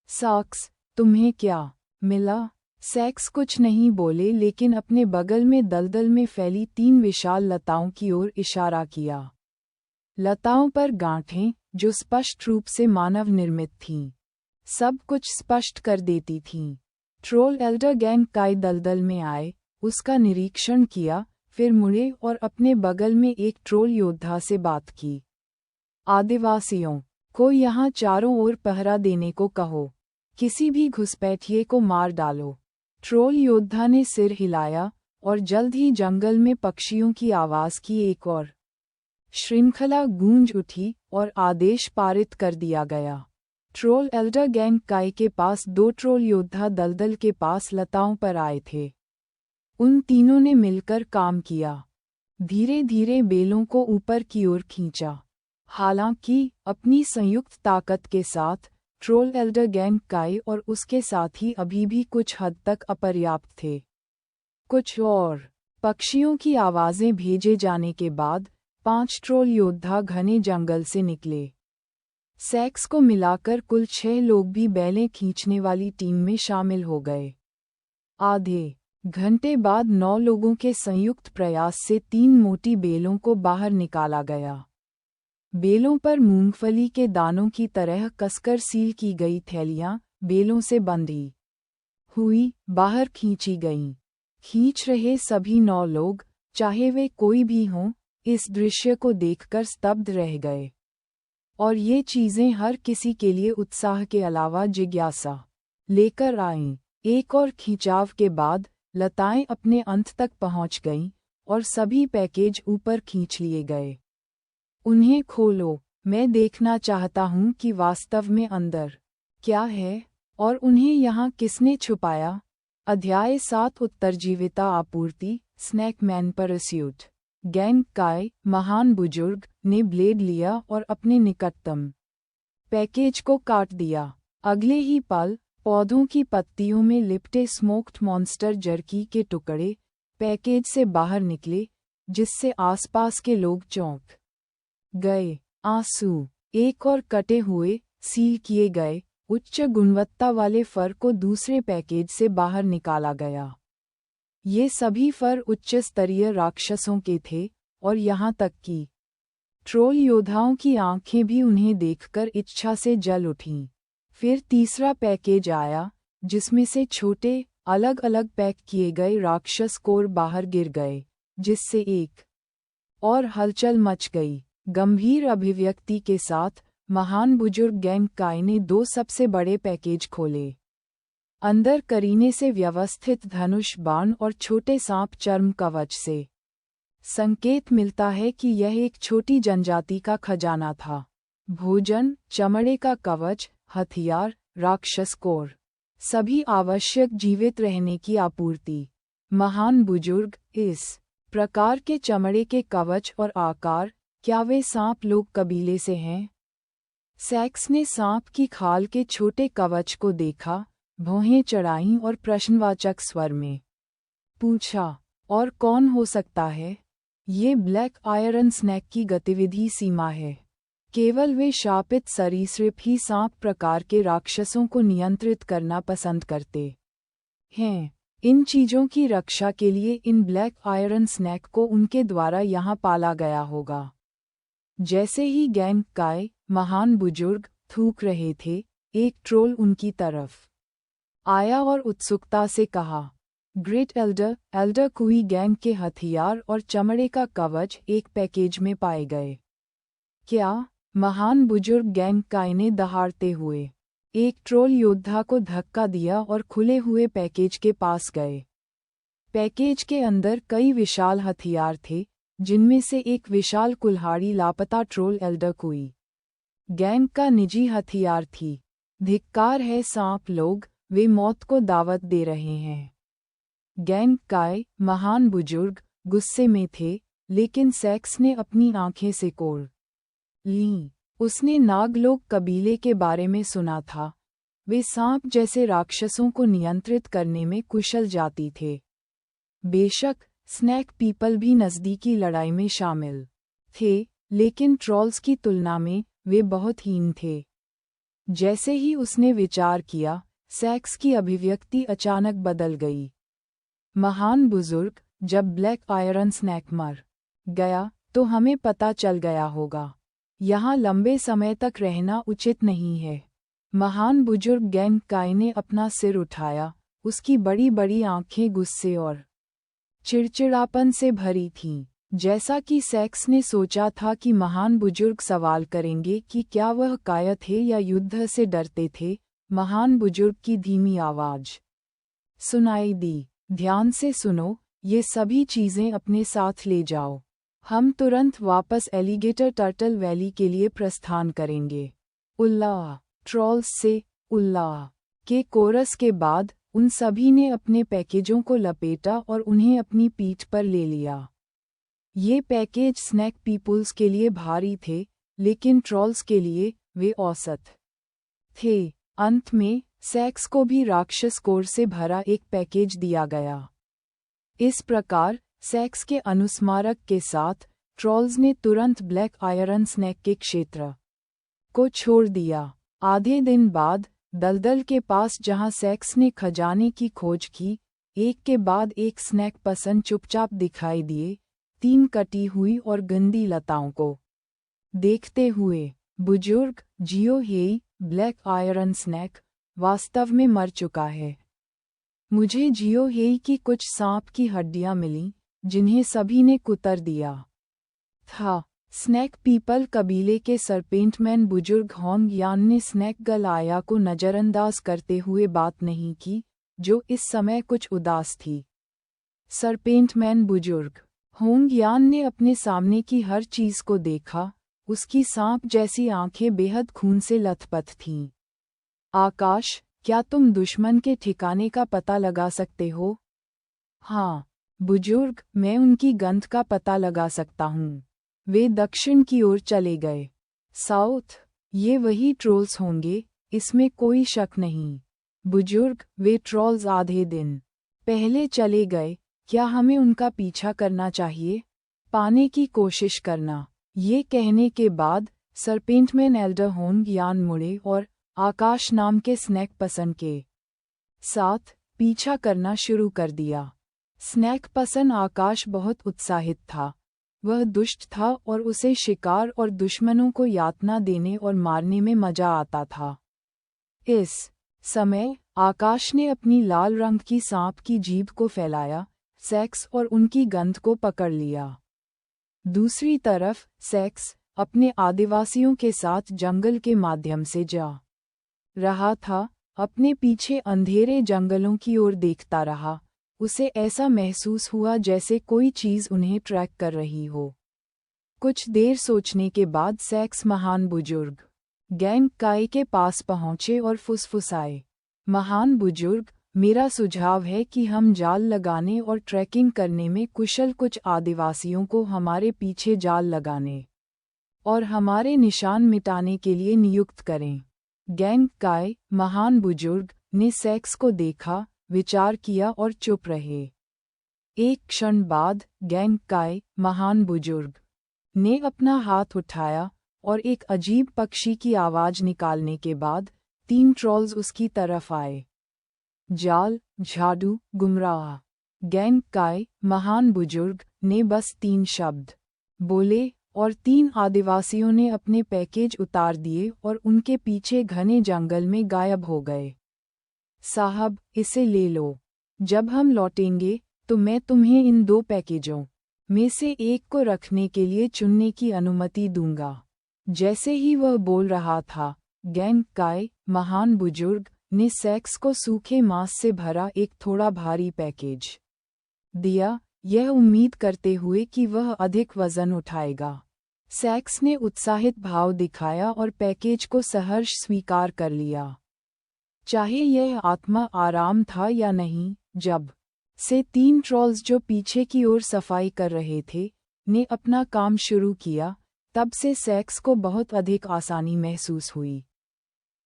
सैक्स, तुम्हें क्या मिला? सैक्स कुछ नहीं बोले, लेकिन अपने बगल में दलदल में फैली 3 विशाल लताओं की ओर इशारा किया। लताओं पर गांठें, जो स्पष्ट रूप से मानव निर्मित थीं, सब कुछ स्पष्ट कर देती थीं। ट्रोल एल्डर गैंग काई दलदल में आए, उसका निरीक्षण किया, फिर मुड़े और अपने बगल में एक ट्रोल योद्धा से बात की। आदिवासियों को यहाँ चारों ओर पहरा देने को कहो, किसी भी घुसपैठिए को मार डालो। ट्रोल योद्धा ने सिर हिलाया और जल्द ही जंगल में पक्षियों की आवाज़ की एक और श्रृंखला गूंज उठी और आदेश पारित कर दिया गया। ट्रोल एल्डर गैंग काई के पास 2 ट्रोल योद्धा दलदल के पास लताओं पर आए थे। उन तीनों ने मिलकर काम किया, धीरे धीरे बेलों को ऊपर की ओर खींचा। हालांकि अपनी संयुक्त ताकत के साथ ट्रोल एल्डर गैंग काई और उसके साथी अभी भी कुछ हद तक अपर्याप्त थे। कुछ और पक्षियों की आवाज़ें भेजे जाने के बाद 5 ट्रोल योद्धा घने जंगल से निकले। सैक्स को मिलाकर कुल 6 लोग भी बैलें खींचने वाली टीम में शामिल हो गए। आधे घंटे बाद 9 लोगों के संयुक्त प्रयास से 3 मोटी बेलों को बाहर निकाला गया। बेलों पर मूंगफली के दानों की तरह कसकर सील की गई थैलियां बेलों से बंधी हुई बाहर खींची गईं। खींच रहे सभी 9 लोग, चाहे वे कोई भी हों, इस दृश्य को देखकर स्तब्ध रह गए। और ये चीजें हर किसी के लिए उत्साह के अलावा जिज्ञासा लेकर आईं। एक और खिंचाव के बाद लताएं अपने अंत तक पहुंच गईं और सभी पैकेज ऊपर खींच लिए गए। उन्हें खोलो, मैं देखना चाहता हूं कि वास्तव में अंदर क्या है और उन्हें यहाँ किसने छुपाया। अध्याय 7 उत्तरजीविता आपूर्ति। स्नैकमैन परस्यूट। गैंग काय, महान बुजुर्ग, ने ब्लेड लिया और अपने निकटतम पैकेज को काट दिया। अगले ही पल पौधों की पत्तियों में लिपटे स्मोक्ड मॉन्स्टर जर्की के टुकड़े पैकेज से बाहर निकले, जिससे आसपास के लोग चौंक गए। आंसू। एक और कटे हुए, सील किए गए, उच्च गुणवत्ता वाले फर को दूसरे पैकेज से बाहर निकाला गया। ये सभी फर उच्च स्तरीय राक्षसों के थे और यहाँ तक कि ट्रोल योद्धाओं की आंखें भी उन्हें देखकर इच्छा से जल उठीं। फिर तीसरा पैकेज आया, जिसमें से छोटे, अलग अलग पैक किए गए राक्षस कोर बाहर गिर गए, जिससे एक और हलचल मच गई। गंभीर अभिव्यक्ति के साथ महान बुजुर्ग गैंग काय ने 2 सबसे बड़े पैकेज खोले। अंदर करीने से व्यवस्थित धनुष बाण और छोटे सांप चर्म कवच से संकेत मिलता है कि यह एक छोटी जनजाति का खजाना था। भोजन, चमड़े का कवच, हथियार, राक्षस कोर, सभी आवश्यक जीवित रहने की आपूर्ति। महान बुजुर्ग, इस प्रकार के चमड़े के कवच और आकार, क्या वे सांप लोग कबीले से हैं? सैक्स ने सांप की खाल के छोटे कवच को देखा, भौहें चढ़ाईं और प्रश्नवाचक स्वर में पूछा, और कौन हो सकता है? ये ब्लैक आयरन स्नैक की गतिविधि सीमा है। केवल वे शापित सरीसृप ही सांप प्रकार के राक्षसों को नियंत्रित करना पसंद करते हैं। इन चीजों की रक्षा के लिए इन ब्लैक आयरन स्नैक को उनके द्वारा यहाँ पाला गया होगा। जैसे ही गैंग काय, महान बुजुर्ग, थूक रहे थे, एक ट्रोल उनकी तरफ आया और उत्सुकता से कहा, ग्रेट एल्डर, एल्डर कुई गैंग के हथियार और चमड़े का कवच एक पैकेज में पाए गए। क्या? महान बुजुर्ग गैंग काय ने दहाड़ते हुए एक ट्रोल योद्धा को धक्का दिया और खुले हुए पैकेज के पास गए। पैकेज के अंदर कई विशाल हथियार थे, जिनमें से एक विशाल कुल्हाड़ी लापता ट्रोल एल्डर कुई गैंग का निजी हथियार थी। धिक्कार है सांप लोग, वे मौत को दावत दे रहे हैं। गैंग काय, महान बुजुर्ग, गुस्से में थे, लेकिन सैक्स ने अपनी आंखें से कोड़ लीं। उसने नागलोक कबीले के बारे में सुना था। वे सांप जैसे राक्षसों को नियंत्रित करने में कुशल जाति थे। बेशक स्नैक पीपल भी नज़दीकी लड़ाई में शामिल थे, लेकिन ट्रॉल्स की तुलना में वे बहुत हीन थे। जैसे ही उसने विचार किया, सैक्स की अभिव्यक्ति अचानक बदल गई। महान बुजुर्ग, जब ब्लैक आयरन स्नैक मर गया तो हमें पता चल गया होगा। यहाँ लंबे समय तक रहना उचित नहीं है। महान बुजुर्ग गैंग काय ने अपना सिर उठाया, उसकी बड़ी बड़ी आंखें गुस्से और चिड़चिड़ापन से भरी थीं। जैसा कि सैक्स ने सोचा था कि महान बुजुर्ग सवाल करेंगे कि क्या वह काय थे या युद्ध से डरते थे, महान बुजुर्ग की धीमी आवाज सुनाई दी, ध्यान से सुनो, ये सभी चीजें अपने साथ ले जाओ। हम तुरंत वापस एलिगेटर टर्टल वैली के लिए प्रस्थान करेंगे। उल्लाह! ट्रॉल्स से उल्लाह के कोरस के बाद उन सभी ने अपने पैकेजों को लपेटा और उन्हें अपनी पीठ पर ले लिया। ये पैकेज स्नैक पीपुल्स के लिए भारी थे, लेकिन ट्रॉल्स के लिए वे औसत थे। अंत में सैक्स को भी राक्षस कोर से भरा एक पैकेज दिया गया। इस प्रकार सैक्स के अनुस्मारक के साथ ट्रॉल्स ने तुरंत ब्लैक आयरन स्नैक के क्षेत्र को छोड़ दिया। आधे दिन बाद दलदल के पास जहां सैक्स ने खजाने की खोज की, एक के बाद एक स्नैक पसन चुपचाप दिखाई दिए, 3 कटी हुई और गंदी लताओं को देखते हुए। बुजुर्ग जियो हेई, ब्लैक आयरन स्नैक वास्तव में मर चुका है। मुझे जियो हेई की कुछ सांप की हड्डियां मिलीं, जिन्हें सभी ने कुतर दिया था। स्नैक पीपल कबीले के सरपेंटमैन बुजुर्ग होंग यान ने स्नैक गर्ल आया को नज़रअंदाज करते हुए बात नहीं की, जो इस समय कुछ उदास थी। सरपेंटमैन बुजुर्ग होंग यान ने अपने सामने की हर चीज को देखा। उसकी सांप जैसी आंखें बेहद खून से लथपथ थीं। आकाश, क्या तुम दुश्मन के ठिकाने का पता लगा सकते हो? हाँ बुजुर्ग, मैं उनकी गंध का पता लगा सकता हूँ। वे दक्षिण की ओर चले गए। साउथ, ये वही ट्रोल्स होंगे, इसमें कोई शक नहीं। बुजुर्ग, वे ट्रोल्स आधे दिन पहले चले गए। क्या हमें उनका पीछा करना चाहिए? पाने की कोशिश करना। ये कहने के बाद सरपेंटमैन एल्डर होंग यान मुड़े और आकाश नाम के स्नैक पसंद के साथ पीछा करना शुरू कर दिया। स्नैक पसंद आकाश बहुत उत्साहित था। वह दुष्ट था और उसे शिकार और दुश्मनों को यातना देने और मारने में मजा आता था। इस समय आकाश ने अपनी लाल रंग की सांप की जीभ को फैलाया, सेक्स और उनकी गंध को पकड़ लिया। दूसरी तरफ सेक्स अपने आदिवासियों के साथ जंगल के माध्यम से जा रहा था। अपने पीछे अंधेरे जंगलों की ओर देखता रहा। उसे ऐसा महसूस हुआ जैसे कोई चीज उन्हें ट्रैक कर रही हो। कुछ देर सोचने के बाद सेक्स महान बुजुर्ग गैंग काई के पास पहुंचे और फुसफुसाए, महान बुजुर्ग, मेरा सुझाव है कि हम जाल लगाने और ट्रैकिंग करने में कुशल कुछ आदिवासियों को हमारे पीछे जाल लगाने और हमारे निशान मिटाने के लिए नियुक्त करें। गैंग काई, महान बुजुर्ग, ने सेक्स को देखा, विचार किया और चुप रहे। एक क्षण बाद गैंग काई, महान बुजुर्ग, ने अपना हाथ उठाया और एक अजीब पक्षी की आवाज निकालने के बाद 3 ट्रोल्स उसकी तरफ आए। जाल, झाड़ू, गुमराह। गैंग काई, महान बुजुर्ग, ने बस 3 शब्द बोले और 3 आदिवासियों ने अपने पैकेज उतार दिए और उनके पीछे घने जंगल में गायब हो गए। साहब, इसे ले लो। जब हम लौटेंगे तो मैं तुम्हें इन 2 पैकेजों में से एक को रखने के लिए चुनने की अनुमति दूंगा। जैसे ही वह बोल रहा था, गैंग काई, महान बुजुर्ग, ने सेक्स को सूखे मांस से भरा एक थोड़ा भारी पैकेज दिया, यह उम्मीद करते हुए कि वह अधिक वजन उठाएगा। सेक्स ने उत्साहित भाव दिखाया और पैकेज को सहर्ष स्वीकार कर लिया। चाहे यह आत्मा आराम था या नहीं, जब से 3 ट्रोल्स जो पीछे की ओर सफाई कर रहे थे, ने अपना काम शुरू किया, तब से सेक्स को बहुत अधिक आसानी महसूस हुई।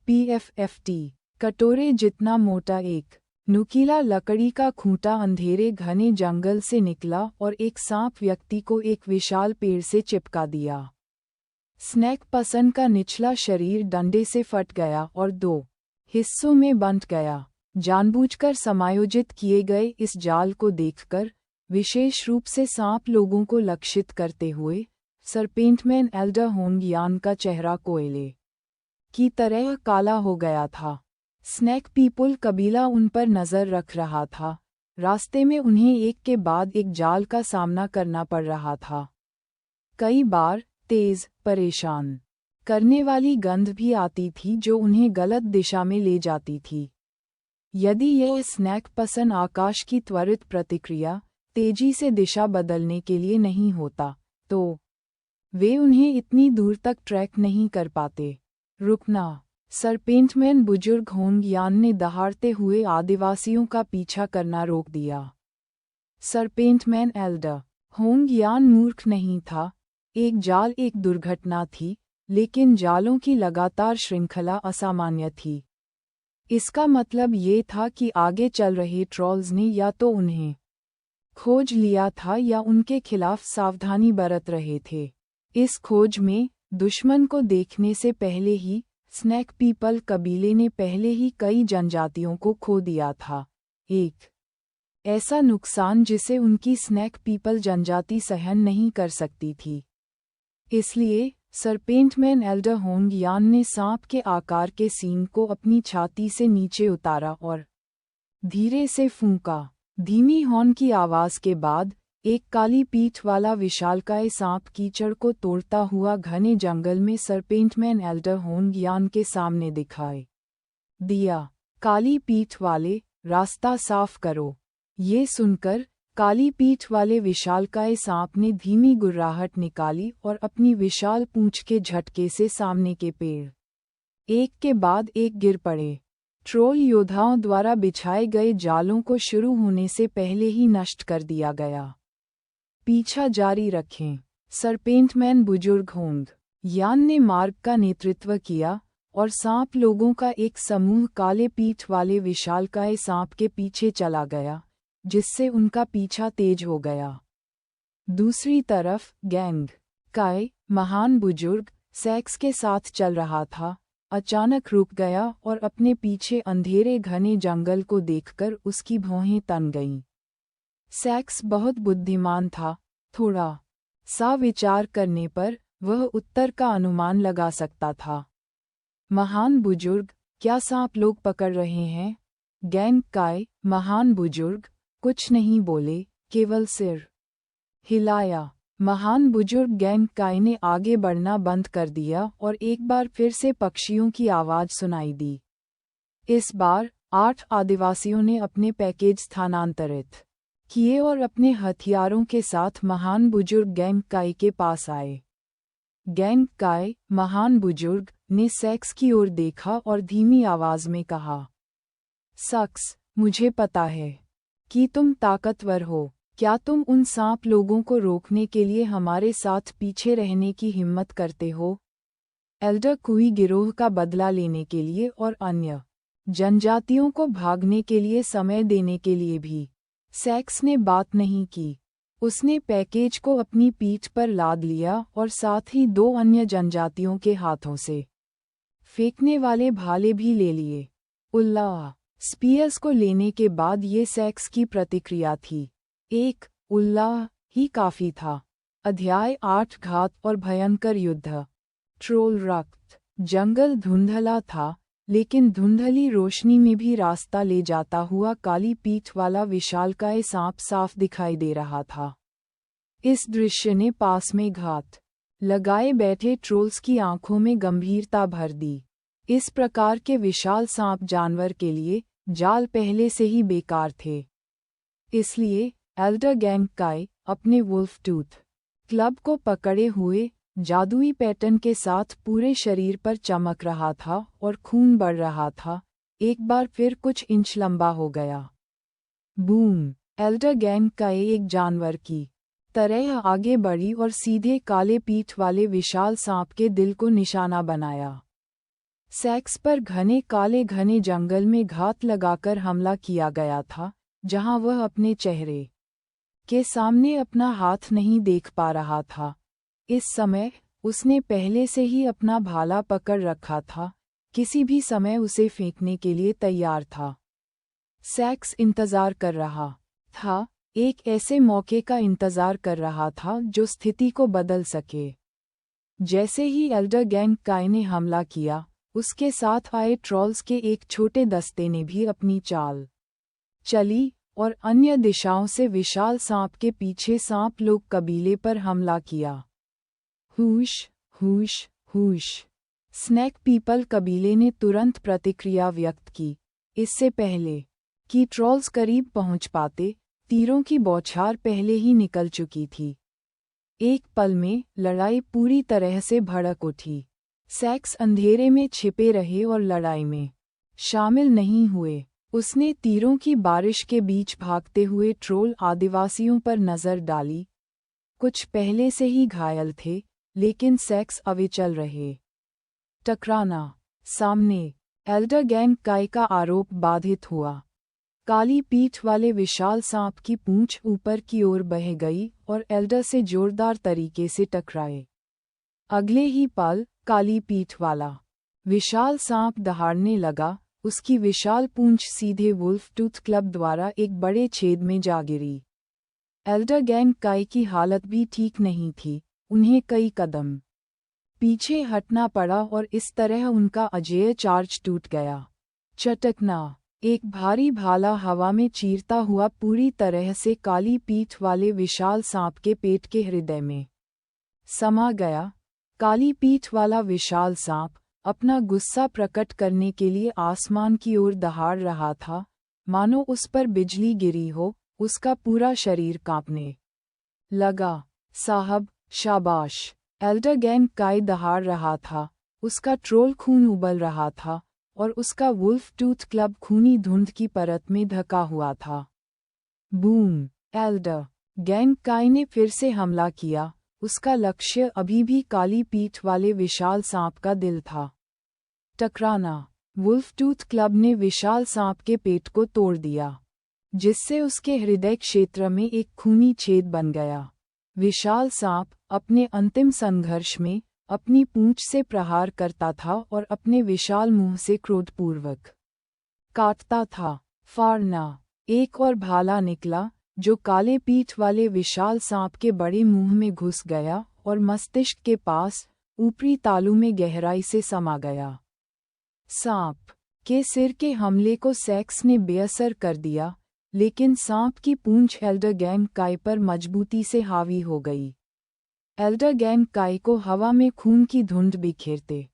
PFFT, कटोरे जितना मोटा एक नुकीला लकड़ी का खूंटा अंधेरे घने जंगल से निकला और एक सांप व्यक्ति को एक विशाल पेड़ से चिपका दिया। स्नैक पसंद का निचला शरीर डंडे से फट गया और 2 हिस्सों में बंट गया। जानबूझकर समायोजित किए गए इस जाल को देखकर, विशेष रूप से सांप लोगों को लक्षित करते हुए, सरपेंटमैन एल्डर होंग यान का चेहरा कोयले की तरह काला हो गया था। स्नैक पीपल कबीला उन पर नजर रख रहा था। रास्ते में उन्हें एक के बाद एक जाल का सामना करना पड़ रहा था। कई बार तेज, परेशान करने वाली गंध भी आती थी जो उन्हें गलत दिशा में ले जाती थी। यदि यह स्नैक पसंद आकाश की त्वरित प्रतिक्रिया तेजी से दिशा बदलने के लिए नहीं होता, तो वे उन्हें इतनी दूर तक ट्रैक नहीं कर पाते। रुकना। सरपेंटमैन बुजुर्ग होंग यान ने दहाड़ते हुए आदिवासियों का पीछा करना रोक दिया। सरपेंटमैन एल्डर होंग यान मूर्ख नहीं था। एक जाल एक दुर्घटना थी, लेकिन जालों की लगातार श्रृंखला असामान्य थी। इसका मतलब ये था कि आगे चल रहे ट्रोल्स ने या तो उन्हें खोज लिया था या उनके खिलाफ सावधानी बरत रहे थे। इस खोज में दुश्मन को देखने से पहले ही स्नैक पीपल कबीले ने पहले ही कई जनजातियों को खो दिया था। एक ऐसा नुकसान जिसे उनकी स्नैक पीपल जनजाति सहन नहीं कर सकती थी। इसलिए सरपेंटमैन एल्डर होंग यान ने सांप के आकार के सींग को अपनी छाती से नीचे उतारा और धीरे से फूंका। धीमी हॉर्न की आवाज के बाद एक काली पीठ वाला विशालकाय सांप कीचड़ को तोड़ता हुआ घने जंगल में सरपेंटमैन एल्डर होंगयान के सामने दिखाई दिया। काली पीठ वाले, रास्ता साफ करो। ये सुनकर काली पीठ वाले विशालकाय सांप ने धीमी गुर्राहट निकाली और अपनी विशाल पूंछ के झटके से सामने के पेड़ एक के बाद एक गिर पड़े। ट्रोल योद्धाओं द्वारा बिछाए गए जालों को शुरू होने से पहले ही नष्ट कर दिया गया। पीछा जारी रखें। सरपेंटमैन बुजुर्ग होंग यान ने मार्ग का नेतृत्व किया और सांप लोगों का एक समूह काले पीठ वाले विशालकाय सांप के पीछे चला गया, जिससे उनका पीछा तेज हो गया। दूसरी तरफ गैंग काय, महान बुजुर्ग, सैक्स के साथ चल रहा था, अचानक रुक गया और अपने पीछे अंधेरे घने जंगल को देखकर उसकी भौहें तन गईं। सैक्स बहुत बुद्धिमान था, थोड़ा सा विचार करने पर वह उत्तर का अनुमान लगा सकता था। महान बुजुर्ग, क्या सांप लोग पकड़ रहे हैं? गैंग काय, महान बुजुर्ग, कुछ नहीं बोले, केवल सिर हिलाया। महान बुजुर्ग गैंग काय ने आगे बढ़ना बंद कर दिया और एक बार फिर से पक्षियों की आवाज सुनाई दी। इस बार 8 आदिवासियों ने अपने पैकेज स्थानांतरित किए और अपने हथियारों के साथ महान बुजुर्ग गैंग काय के पास आए। गैंग काय, महान बुजुर्ग, ने सैक्स की ओर देखा और धीमी आवाज में कहा, सक्स, मुझे पता है कि तुम ताकतवर हो। क्या तुम उन सांप लोगों को रोकने के लिए हमारे साथ पीछे रहने की हिम्मत करते हो? एल्डर कुई गिरोह का बदला लेने के लिए और अन्य जनजातियों को भागने के लिए समय देने के लिए भी। सैक्स ने बात नहीं की। उसने पैकेज को अपनी पीठ पर लाद लिया और साथ ही 2 अन्य जनजातियों के हाथों से फेंकने वाले भाले भी ले लिए। उल्लाह। स्पीयर्स को लेने के बाद ये सैक्स की प्रतिक्रिया थी। एक उल्लाह ही काफी था। अध्याय 8 घात और भयंकर युद्ध। ट्रोल रक्त। जंगल धुंधला था, लेकिन धुंधली रोशनी में भी रास्ता ले जाता हुआ काली पीठ वाला विशालकाय सांप साफ दिखाई दे रहा था। इस दृश्य ने पास में घात लगाए बैठे ट्रोल्स की आंखों में गंभीरता भर दी। इस प्रकार के विशाल सांप जानवर के लिए जाल पहले से ही बेकार थे। इसलिए एल्डर गैंग काय अपने वुल्फ टूथ क्लब को पकड़े हुए जादुई पैटर्न के साथ पूरे शरीर पर चमक रहा था और खून बढ़ रहा था, एक बार फिर कुछ इंच लंबा हो गया। बूम। एल्डर गैंग काय एक जानवर की तरह आगे बढ़ी और सीधे काले पीठ वाले विशाल सांप के दिल को निशाना बनाया। सैक्स पर घने जंगल में घात लगाकर हमला किया गया था, जहां वह अपने चेहरे के सामने अपना हाथ नहीं देख पा रहा था। इस समय उसने पहले से ही अपना भाला पकड़ रखा था, किसी भी समय उसे फेंकने के लिए तैयार था। सैक्स इंतजार कर रहा था, एक ऐसे मौके का इंतजार कर रहा था जो स्थिति को बदल सके। जैसे ही एल्डर गैंग काय ने हमला किया, उसके साथ आए ट्रॉल्स के एक छोटे दस्ते ने भी अपनी चाल चली और अन्य दिशाओं से विशाल सांप के पीछे सांप लोग कबीले पर हमला किया। हुश हुश हुश। स्नैक पीपल कबीले ने तुरंत प्रतिक्रिया व्यक्त की। इससे पहले कि ट्रॉल्स करीब पहुंच पाते, तीरों की बौछार पहले ही निकल चुकी थी। एक पल में लड़ाई पूरी तरह से भड़क उठी। सैक्स अंधेरे में छिपे रहे और लड़ाई में शामिल नहीं हुए। उसने तीरों की बारिश के बीच भागते हुए ट्रोल आदिवासियों पर नजर डाली। कुछ पहले से ही घायल थे, लेकिन सैक्स अविचल रहे। टकराना। सामने। एल्डर गैंग काय का आरोप बाधित हुआ। काली पीठ वाले विशाल सांप की पूंछ ऊपर की ओर बह गई और एल्डर से जोरदार तरीके से टकराए। अगले ही पल काली पीठ वाला विशाल सांप दहाड़ने लगा। उसकी विशाल पूंछ सीधे वुल्फ टूथ क्लब द्वारा एक बड़े छेद में जा गिरी। एल्डर गैंग काय की हालत भी ठीक नहीं थी, उन्हें कई कदम पीछे हटना पड़ा और इस तरह उनका अजेय चार्ज टूट गया। चटकना। एक भारी भाला हवा में चीरता हुआ पूरी तरह से काली पीठ वाले विशाल सांप के पेट के हृदय में समा गया। काली पीठ वाला विशाल सांप अपना गुस्सा प्रकट करने के लिए आसमान की ओर दहाड़ रहा था, मानो उस पर बिजली गिरी हो। उसका पूरा शरीर कांपने लगा। साहब, शाबाश! एल्डर गैंग काई दहाड़ रहा था। उसका ट्रोल खून उबल रहा था और उसका वुल्फ टूथ क्लब खूनी धुंध की परत में ढका हुआ था। बूम! एल्डर गैंग काई ने फिर से हमला किया। उसका लक्ष्य अभी भी काली पीठ वाले विशाल सांप का दिल था। टकराना! वुल्फ टूथ क्लब ने विशाल सांप के पेट को तोड़ दिया, जिससे उसके हृदय क्षेत्र में एक खूनी छेद बन गया। विशाल सांप अपने अंतिम संघर्ष में अपनी पूंछ से प्रहार करता था और अपने विशाल मुंह से क्रोधपूर्वक काटता था। फाड़ना! एक और भाला निकला, जो काले पीठ वाले विशाल सांप के बड़े मुंह में घुस गया और मस्तिष्क के पास ऊपरी तालू में गहराई से समा गया। सांप के सिर के हमले को सेक्स ने बेअसर कर दिया, लेकिन सांप की पूंछ एल्डर गैंग काई पर मजबूती से हावी हो गई। एल्डर गैंग काई को हवा में खून की धुंध बिखेरते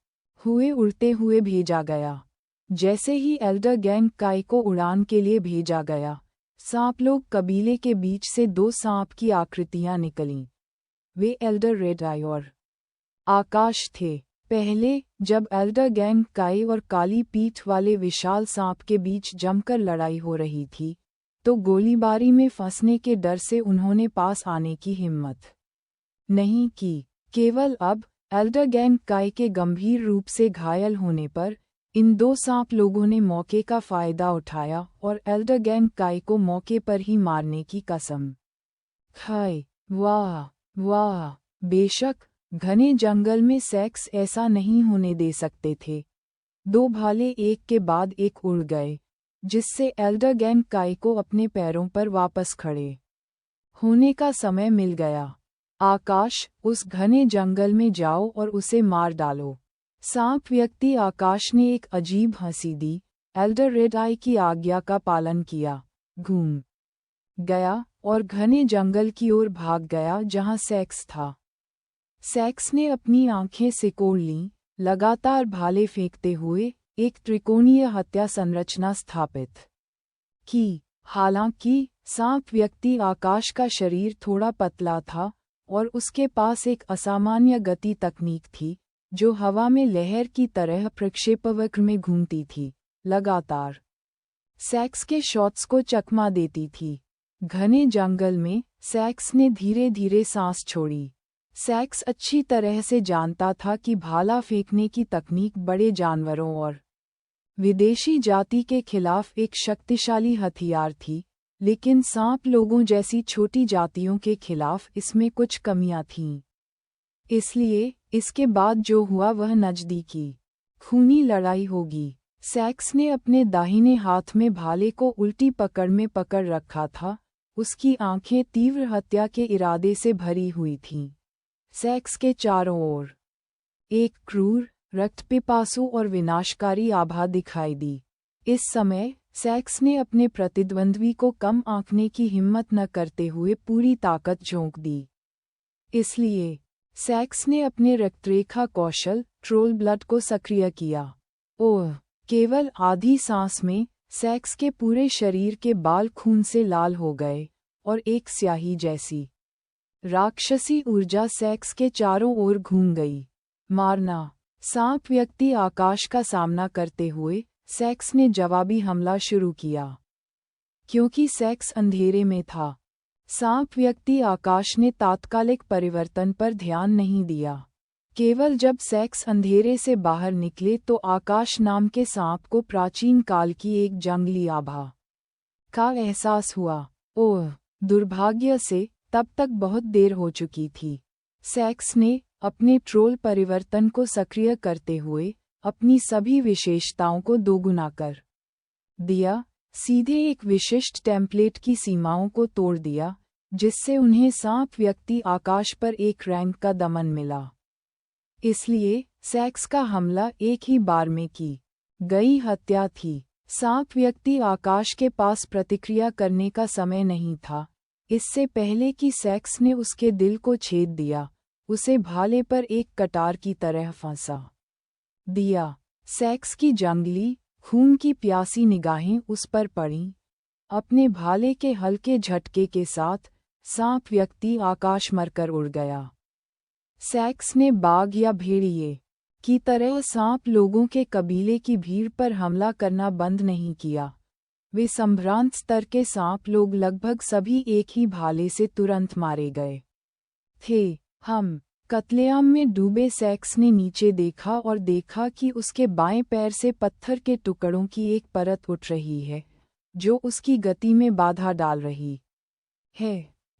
हुए उड़ते हुए भेजा गया। जैसे ही एल्डर गैंग काई को उड़ान के लिए भेजा गया, सांप लोग कबीले के बीच से दो सांप की आकृतियां निकलीं। वे एल्डर रेड आई और आकाश थे। पहले, जब एल्डर गैंग काई और काली पीठ वाले विशाल सांप के बीच जमकर लड़ाई हो रही थी, तो गोलीबारी में फंसने के डर से उन्होंने पास आने की हिम्मत नहीं की। केवल अब, एल्डर गैंग काई के गंभीर रूप से घायल होने पर, इन दो सांप लोगों ने मौके का फायदा उठाया और एल्डर गैंग काई को मौके पर ही मारने की कसम खाई। वाह वाह! बेशक, घने जंगल में सेक्स ऐसा नहीं होने दे सकते थे। दो भाले एक के बाद एक उड़ गए, जिससे एल्डर गैंग काई को अपने पैरों पर वापस खड़े होने का समय मिल गया। आकाश, उस घने जंगल में जाओ और उसे मार डालो। सांप व्यक्ति आकाश ने एक अजीब हंसी दी। एल्डर रेड आई की आज्ञा का पालन किया, घूम गया और घने जंगल की ओर भाग गया जहां सेक्स था। सेक्स ने अपनी आंखें सिकोड़ लीं, लगातार भाले फेंकते हुए एक त्रिकोणीय हत्या संरचना स्थापित की। हालांकि सांप व्यक्ति आकाश का शरीर थोड़ा पतला था और उसके पास एक असामान्य गति तकनीक थी, जो हवा में लहर की तरह प्रक्षेपवक्र में घूमती थी, लगातार सेक्स के शॉट्स को चकमा देती थी। घने जंगल में सेक्स ने धीरे धीरे सांस छोड़ी। सेक्स अच्छी तरह से जानता था कि भाला फेंकने की तकनीक बड़े जानवरों और विदेशी जाति के खिलाफ एक शक्तिशाली हथियार थी, लेकिन सांप लोगों जैसी छोटी जातियों के खिलाफ इसमें कुछ कमियां थीं। इसलिए, इसके बाद जो हुआ वह नज़दीकी खूनी लड़ाई होगी। सेक्स ने अपने दाहिने हाथ में भाले को उल्टी पकड़ में पकड़ रखा था। उसकी आंखें तीव्र हत्या के इरादे से भरी हुई थीं। सेक्स के चारों ओर एक क्रूर, रक्तपिपासु और विनाशकारी आभा दिखाई दी। इस समय, सेक्स ने अपने प्रतिद्वंद्वी को कम आंकने की हिम्मत न करते हुए पूरी ताकत झोंक दी। इसलिए, सेक्स ने अपने रक्तरेखा कौशल, ट्रोल ब्लड को सक्रिय किया। ओह! केवल आधी सांस में, सेक्स के पूरे शरीर के बाल खून से लाल हो गए, और एक स्याही जैसी राक्षसी ऊर्जा सेक्स के चारों ओर घूम गई। मारना! सांप व्यक्ति आकाश का सामना करते हुए, सेक्स ने जवाबी हमला शुरू किया। क्योंकि सेक्स अंधेरे में था, सांप व्यक्ति आकाश ने तात्कालिक परिवर्तन पर ध्यान नहीं दिया। केवल जब सेक्स अंधेरे से बाहर निकले तो आकाश नाम के सांप को प्राचीन काल की एक जंगली आभा का एहसास हुआ। ओह! दुर्भाग्य से, तब तक बहुत देर हो चुकी थी। सेक्स ने अपने ट्रोल परिवर्तन को सक्रिय करते हुए अपनी सभी विशेषताओं को दोगुना कर दिया, सीधे एक विशिष्ट टेम्पलेट की सीमाओं को तोड़ दिया, जिससे उन्हें सांप व्यक्ति आकाश पर एक रैंक का दमन मिला। इसलिए, सेक्स का हमला एक ही बार में की गई हत्या थी। सांप व्यक्ति आकाश के पास प्रतिक्रिया करने का समय नहीं था। इससे पहले कि सेक्स ने उसके दिल को छेद दिया, उसे भाले पर एक कटार की तरह फंसा दिया। सेक्स की जंगली, खून की प्यासी निगाहें उस पर पड़ीं। अपने भाले के हल्के झटके के साथ सांप व्यक्ति आकाश मरकर उड़ गया। सेक्स ने बाघ या भेड़िए की तरह सांप लोगों के कबीले की भीड़ पर हमला करना बंद नहीं किया। वे संभ्रांत स्तर के सांप लोग लगभग सभी एक ही भाले से तुरंत मारे गए थे। हम कत्लेआम में डूबे सेक्स ने नीचे देखा और देखा कि उसके बाएं पैर से पत्थर के टुकड़ों की एक परत उठ रही है, जो उसकी गति में बाधा डाल रही है।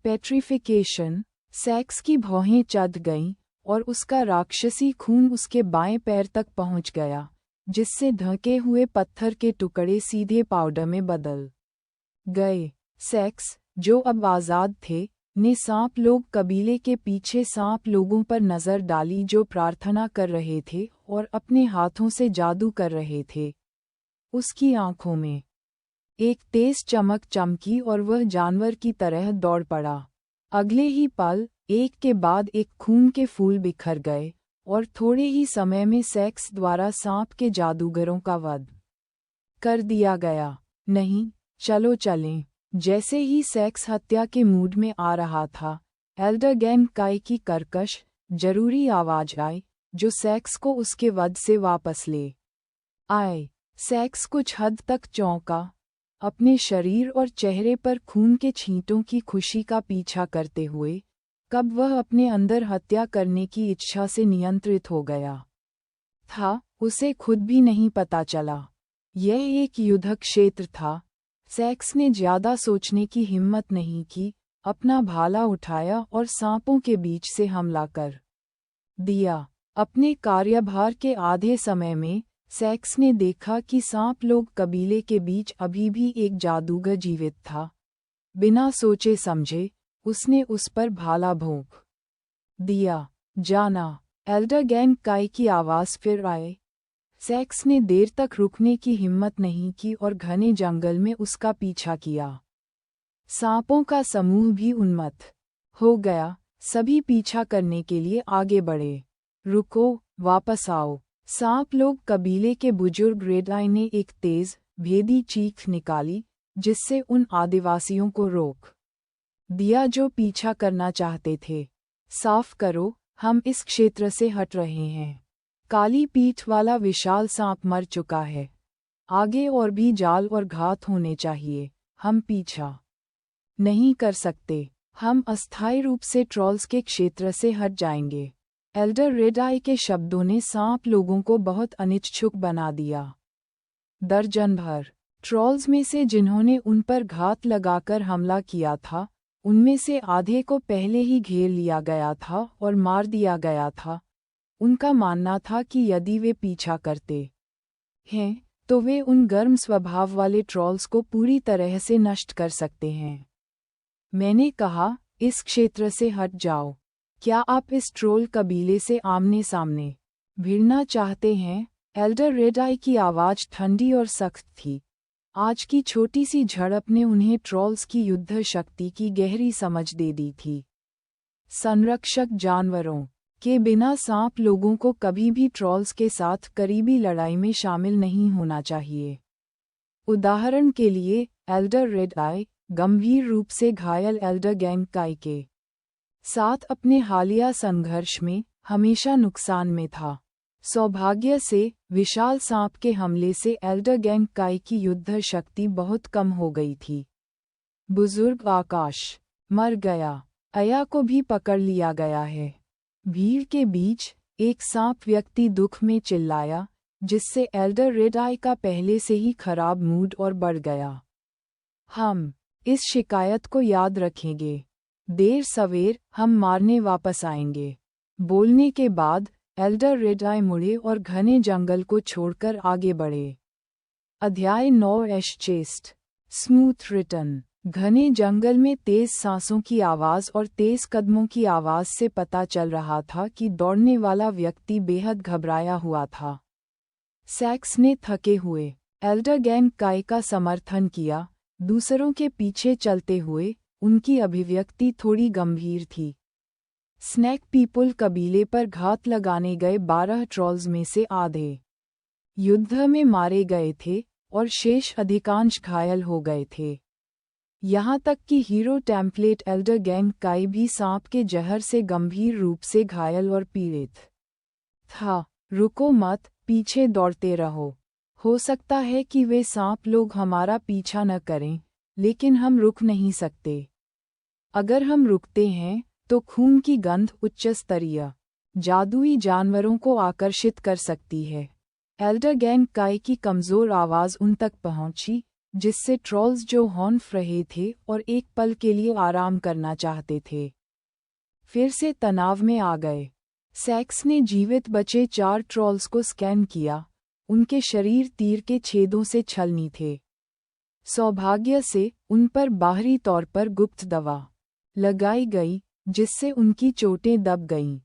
पेट्रिफिकेशन, सेक्स की भौहें चढ़ गईं और उसका राक्षसी खून उसके बाएं पैर तक पहुंच गया, जिससे ढके हुए पत्थर के टुकड़े सीधे पाउडर में बदल गए। सेक्स, जो अब आज़ाद थे, ने सांप लोग कबीले के पीछे सांप लोगों पर नज़र डाली जो प्रार्थना कर रहे थे और अपने हाथों से जादू कर रहे थे। उसकी आंखों में एक तेज चमक चमकी और वह जानवर की तरह दौड़ पड़ा। अगले ही पल एक के बाद एक खून के फूल बिखर गए और थोड़े ही समय में सेक्स द्वारा सांप के जादूगरों का वध कर दिया गया। नहीं, चलो चलें। जैसे ही सेक्स हत्या के मूड में आ रहा था, एल्डर गैंग काई की कर्कश, जरूरी आवाज आई, जो सेक्स को उसके वध से वापस ले आए। सेक्स कुछ हद तक चौंका, अपने शरीर और चेहरे पर खून के छींटों की खुशी का पीछा करते हुए, कब वह अपने अंदर हत्या करने की इच्छा से नियंत्रित हो गया था, उसे खुद भी नहीं पता चला। यह एक युद्ध क्षेत्र था। सेक्स ने ज्यादा सोचने की हिम्मत नहीं की, अपना भाला उठाया और सांपों के बीच से हमला कर दिया। अपने कार्यभार के आधे समय में सेक्स ने देखा कि सांप लोग कबीले के बीच अभी भी एक जादूगर जीवित था। बिना सोचे समझे उसने उस पर भाला भोंक दिया। जाना। एल्डर गैंग काई की आवाज़ फिर आए। सेक्स ने देर तक रुकने की हिम्मत नहीं की और घने जंगल में उसका पीछा किया। सांपों का समूह भी उन्मत्त हो गया, सभी पीछा करने के लिए आगे बढ़े। रुको, वापस आओ। सांप लोग कबीले के बुजुर्ग रेडाई ने एक तेज, भेदी चीख निकाली, जिससे उन आदिवासियों को रोक दिया जो पीछा करना चाहते थे। साफ करो, हम इस क्षेत्र से हट रहे हैं। काली पीठ वाला विशाल सांप मर चुका है। आगे और भी जाल और घात होने चाहिए। हम पीछा नहीं कर सकते। हम अस्थायी रूप से ट्रॉल्स के क्षेत्र से हट जाएंगे। एल्डर रेडाई के शब्दों ने सांप लोगों को बहुत अनिच्छुक बना दिया। दर्जन भर ट्रॉल्स में से जिन्होंने उन पर घात लगाकर हमला किया था, उनमें से आधे को पहले ही घेर लिया गया था और मार दिया गया था। उनका मानना था कि यदि वे पीछा करते हैं, तो वे उन गर्म स्वभाव वाले ट्रॉल्स को पूरी तरह से नष्ट कर सकते हैं। मैंने कहा, इस क्षेत्र से हट जाओ। क्या आप इस ट्रोल कबीले से आमने सामने भिड़ना चाहते हैं? एल्डर रेडाई की आवाज़ ठंडी और सख्त थी। आज की छोटी सी झड़प ने उन्हें ट्रॉल्स की युद्ध शक्ति की गहरी समझ दे दी थी। संरक्षक जानवरों के बिना सांप लोगों को कभी भी ट्रॉल्स के साथ करीबी लड़ाई में शामिल नहीं होना चाहिए। उदाहरण के लिए, एल्डर रेडाई गंभीर रूप से घायल एल्डर गैंग काई के साथ अपने हालिया संघर्ष में हमेशा नुकसान में था। सौभाग्य से, विशाल सांप के हमले से एल्डर गैंग काई की युद्ध शक्ति बहुत कम हो गई थी। बुजुर्ग आकाश मर गया। अया को भी पकड़ लिया गया है। भीड़ के बीच एक सांप व्यक्ति दुख में चिल्लाया, जिससे एल्डर रेडाई का पहले से ही खराब मूड और बढ़ गया। हम इस शिकायत को याद रखेंगे। देर सवेर हम मारने वापस आएंगे। बोलने के बाद एल्डर रेडाई मुड़े और घने जंगल को छोड़कर आगे बढ़े। अध्याय 9 चेस्ट स्मूथ रिटर्न। घने जंगल में तेज सांसों की आवाज़ और तेज कदमों की आवाज़ से पता चल रहा था कि दौड़ने वाला व्यक्ति बेहद घबराया हुआ था। सेक्स ने थके हुए एल्डरगैंग काई का समर्थन किया। दूसरों के पीछे चलते हुए उनकी अभिव्यक्ति थोड़ी गंभीर थी। स्नैक पीपल कबीले पर घात लगाने गए 12 ट्रॉल्स में से आधे युद्ध में मारे गए थे और शेष अधिकांश घायल हो गए थे। यहाँ तक कि हीरो टेम्पलेट एल्डरगैंग काई भी सांप के जहर से गंभीर रूप से घायल और पीड़ित था। रुको मत, पीछे दौड़ते रहो। हो सकता है कि वे सांप लोग हमारा पीछा न करें, लेकिन हम रुक नहीं सकते। अगर हम रुकते हैं तो खून की गंध उच्च स्तरीय जादुई जानवरों को आकर्षित कर सकती है। एल्डरगैंग काई की कमजोर आवाज उन तक पहुंची, जिससे ट्रॉल्स जो हॉर्न रहे थे और एक पल के लिए आराम करना चाहते थे, फिर से तनाव में आ गए। सैक्स ने जीवित बचे 4 ट्रॉल्स को स्कैन किया। उनके शरीर तीर के छेदों से छलनी थे। सौभाग्य से उन पर बाहरी तौर पर गुप्त दवा लगाई गई, जिससे उनकी चोटें दब गईं।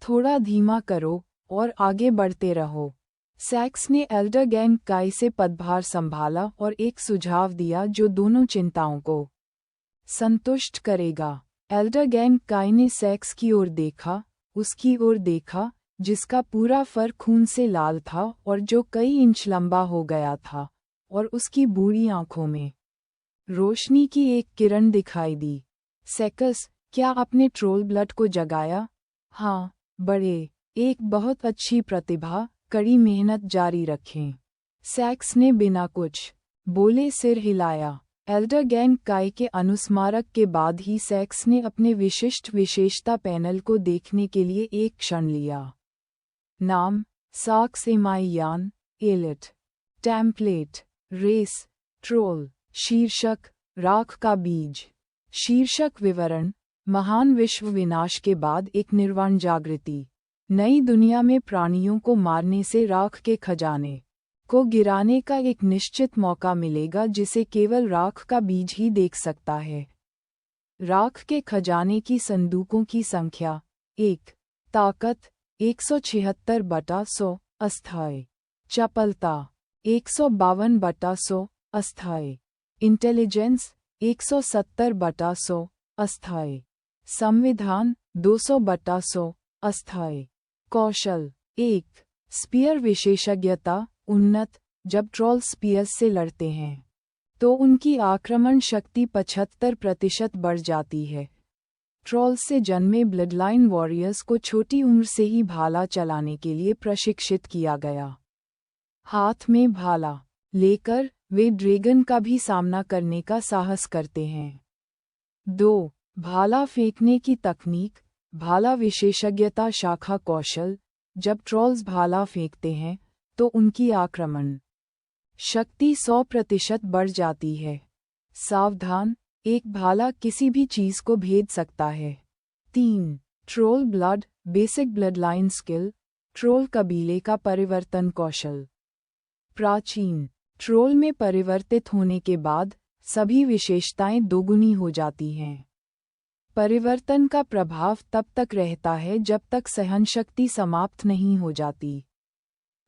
थोड़ा धीमा करो और आगे बढ़ते रहो। सैक्स ने एल्डरगैंग काई से पदभार संभाला और एक सुझाव दिया जो दोनों चिंताओं को संतुष्ट करेगा। एल्डरगैंग काई ने सैक्स की ओर देखा, उसकी ओर देखा जिसका पूरा फर खून से लाल था और जो कई इंच लंबा हो गया था, और उसकी बूढ़ी आंखों में रोशनी की एक किरण दिखाई दी। सैक्स, क्या आपने ट्रोल ब्लड को जगाया? हाँ, बड़े, एक बहुत अच्छी प्रतिभा, कड़ी मेहनत जारी रखें। सैक्स ने बिना कुछ बोले सिर हिलाया। एल्डरगैंग काई के अनुस्मारक के बाद ही सैक्स ने अपने विशिष्ट विशेषता पैनल को देखने के लिए एक क्षण लिया। नाम, साक्स एमाइयान, एलिट। Template, race, troll. शीर्षक, राख का बीज। शीर्षक विवरण, महान विश्व विनाश के बाद एक निर्वाण जागृति। नई दुनिया में प्राणियों को मारने से राख के खजाने को गिराने का एक निश्चित मौका मिलेगा जिसे केवल राख का बीज ही देख सकता है। राख के खजाने की संदूकों की संख्या 1। ताकत 176/100 अस्थायी। चपलता 152/100 अस्थायी। इंटेलिजेंस 170/100 अस्थायी। संविधान 200/100 अस्थायी। कौशल 1। स्पीयर विशेषज्ञता उन्नत। जब ट्रॉल स्पीयर्स से लड़ते हैं तो उनकी आक्रमण शक्ति 75% बढ़ जाती है। ट्रॉल से जन्मे ब्लडलाइन वॉरियर्स को छोटी उम्र से ही भाला चलाने के लिए प्रशिक्षित किया गया। हाथ में भाला लेकर वे ड्रैगन का भी सामना करने का साहस करते हैं। 2। भाला फेंकने की तकनीक। भाला विशेषज्ञता शाखा कौशल। जब ट्रॉल्स भाला फेंकते हैं तो उनकी आक्रमण शक्ति 100% बढ़ जाती है। सावधान, एक भाला किसी भी चीज को भेद सकता है। 3। Troll blood basic bloodline skill. Troll कबीले का परिवर्तन कौशल। प्राचीन ट्रोल में परिवर्तित होने के बाद सभी विशेषताएं दोगुनी हो जाती हैं। परिवर्तन का प्रभाव तब तक रहता है जब तक सहनशक्ति समाप्त नहीं हो जाती।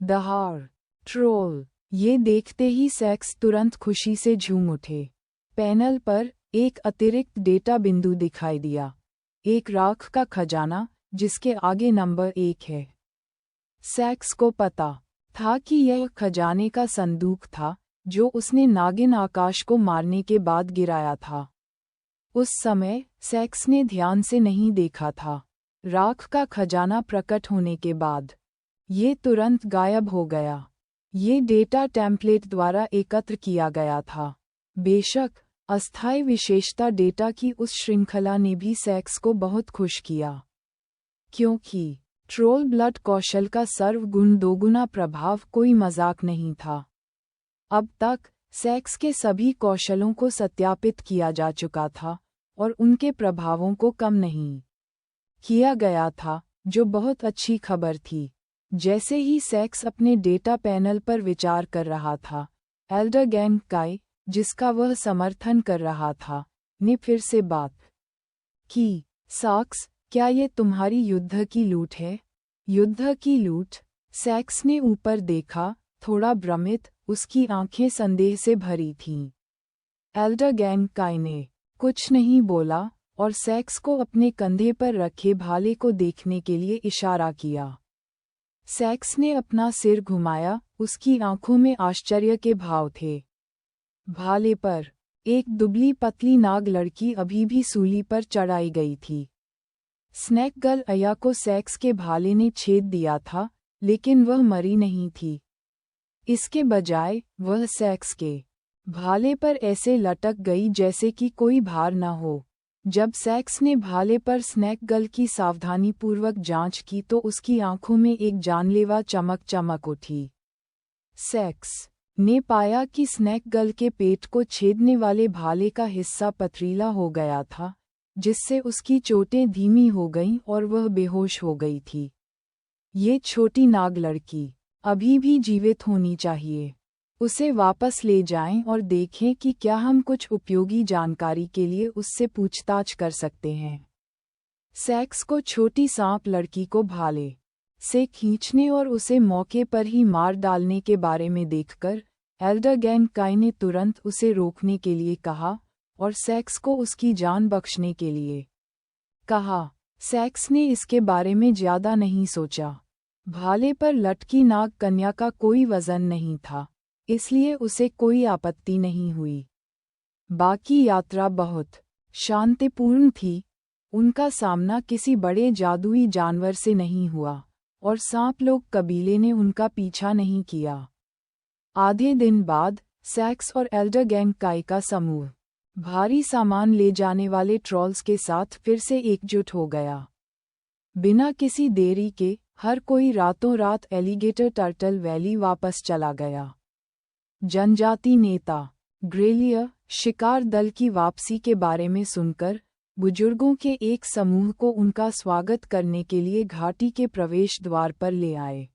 दहाड़ ट्रोल। ये देखते ही सैक्स तुरंत खुशी से झूम उठे। पैनल पर एक अतिरिक्त डेटा बिंदु दिखाई दिया। एक राख का खजाना जिसके आगे नंबर 1 है। सैक्स को पता था कि यह खजाने का संदूक था जो उसने नागिन आकाश को मारने के बाद गिराया था। उस समय सैक्स ने ध्यान से नहीं देखा था। राख का खजाना प्रकट होने के बाद ये तुरंत गायब हो गया। ये डेटा टेम्पलेट द्वारा एकत्र किया गया था। बेशक अस्थायी विशेषता डेटा की उस श्रृंखला ने भी सैक्स को बहुत खुश किया, क्योंकि ट्रोल ब्लड कौशल का सर्वगुण दोगुना प्रभाव कोई मजाक नहीं था। अब तक सैक्स के सभी कौशलों को सत्यापित किया जा चुका था और उनके प्रभावों को कम नहीं किया गया था, जो बहुत अच्छी खबर थी। जैसे ही सैक्स अपने डेटा पैनल पर विचार कर रहा था, एल्डरगैंग काई, जिसका वह समर्थन कर रहा था, ने फिर से बात की। सैक्स, क्या ये तुम्हारी युद्ध की लूट है? युद्ध की लूट? सैक्स ने ऊपर देखा, थोड़ा भ्रमित। उसकी आंखें संदेह से भरी थीं। एल्डर गैंग काई ने कुछ नहीं बोला और सैक्स को अपने कंधे पर रखे भाले को देखने के लिए इशारा किया। सैक्स ने अपना सिर घुमाया, उसकी आंखों में आश्चर्य के भाव थे। भाले पर एक दुबली पतली नाग लड़की अभी भी सूली पर चढ़ाई गई थी। स्नैक गर्ल अया को सैक्स के भाले ने छेद दिया था, लेकिन वह मरी नहीं थी। इसके बजाय वह सैक्स के भाले पर ऐसे लटक गई जैसे कि कोई भार न हो। जब सैक्स ने भाले पर स्नैक गर्ल की सावधानीपूर्वक जांच की तो उसकी आंखों में एक जानलेवा चमक चमक उठी। सैक्स ने पाया कि स्नैक गर्ल के पेट को छेदने वाले भाले का हिस्सा पथरीला हो गया था, जिससे उसकी चोटें धीमी हो गईं और वह बेहोश हो गई थी। ये छोटी नाग लड़की अभी भी जीवित होनी चाहिए। उसे वापस ले जाएं और देखें कि क्या हम कुछ उपयोगी जानकारी के लिए उससे पूछताछ कर सकते हैं। सैक्स को छोटी सांप लड़की को भाले से खींचने और उसे मौके पर ही मार डालने के बारे में देखकर एल्डर गैंग काई ने तुरंत उसे रोकने के लिए कहा और सैक्स को उसकी जान बख्शने के लिए कहा। सैक्स ने इसके बारे में ज्यादा नहीं सोचा। भाले पर लटकी नाग कन्या का कोई वजन नहीं था, इसलिए उसे कोई आपत्ति नहीं हुई। बाकी यात्रा बहुत शांतिपूर्ण थी। उनका सामना किसी बड़े जादुई जानवर से नहीं हुआ और सांप लोग कबीले ने उनका पीछा नहीं किया। आधे दिन बाद सैक्स और एल्डर गैंग काई का समूह भारी सामान ले जाने वाले ट्रॉल्स के साथ फिर से एकजुट हो गया। बिना किसी देरी के हर कोई रातों रात एलिगेटर टर्टल वैली वापस चला गया। जनजाति नेता ग्रेलियर शिकार दल की वापसी के बारे में सुनकर बुजुर्गों के एक समूह को उनका स्वागत करने के लिए घाटी के प्रवेश द्वार पर ले आए।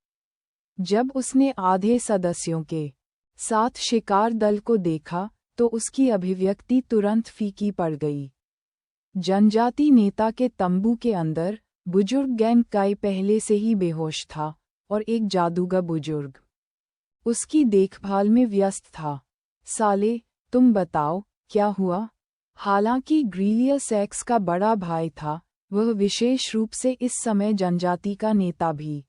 जब उसने आधे सदस्यों के साथ शिकार दल को देखा तो उसकी अभिव्यक्ति तुरंत फीकी पड़ गई। जनजाति नेता के तंबू के अंदर बुजुर्ग गैंग काई पहले से ही बेहोश था और एक जादूगर बुजुर्ग उसकी देखभाल में व्यस्त था। साले, तुम बताओ क्या हुआ? हालांकि ग्रेलियर सैक्स का बड़ा भाई था, वह विशेष रूप से इस समय जनजाति का नेता भी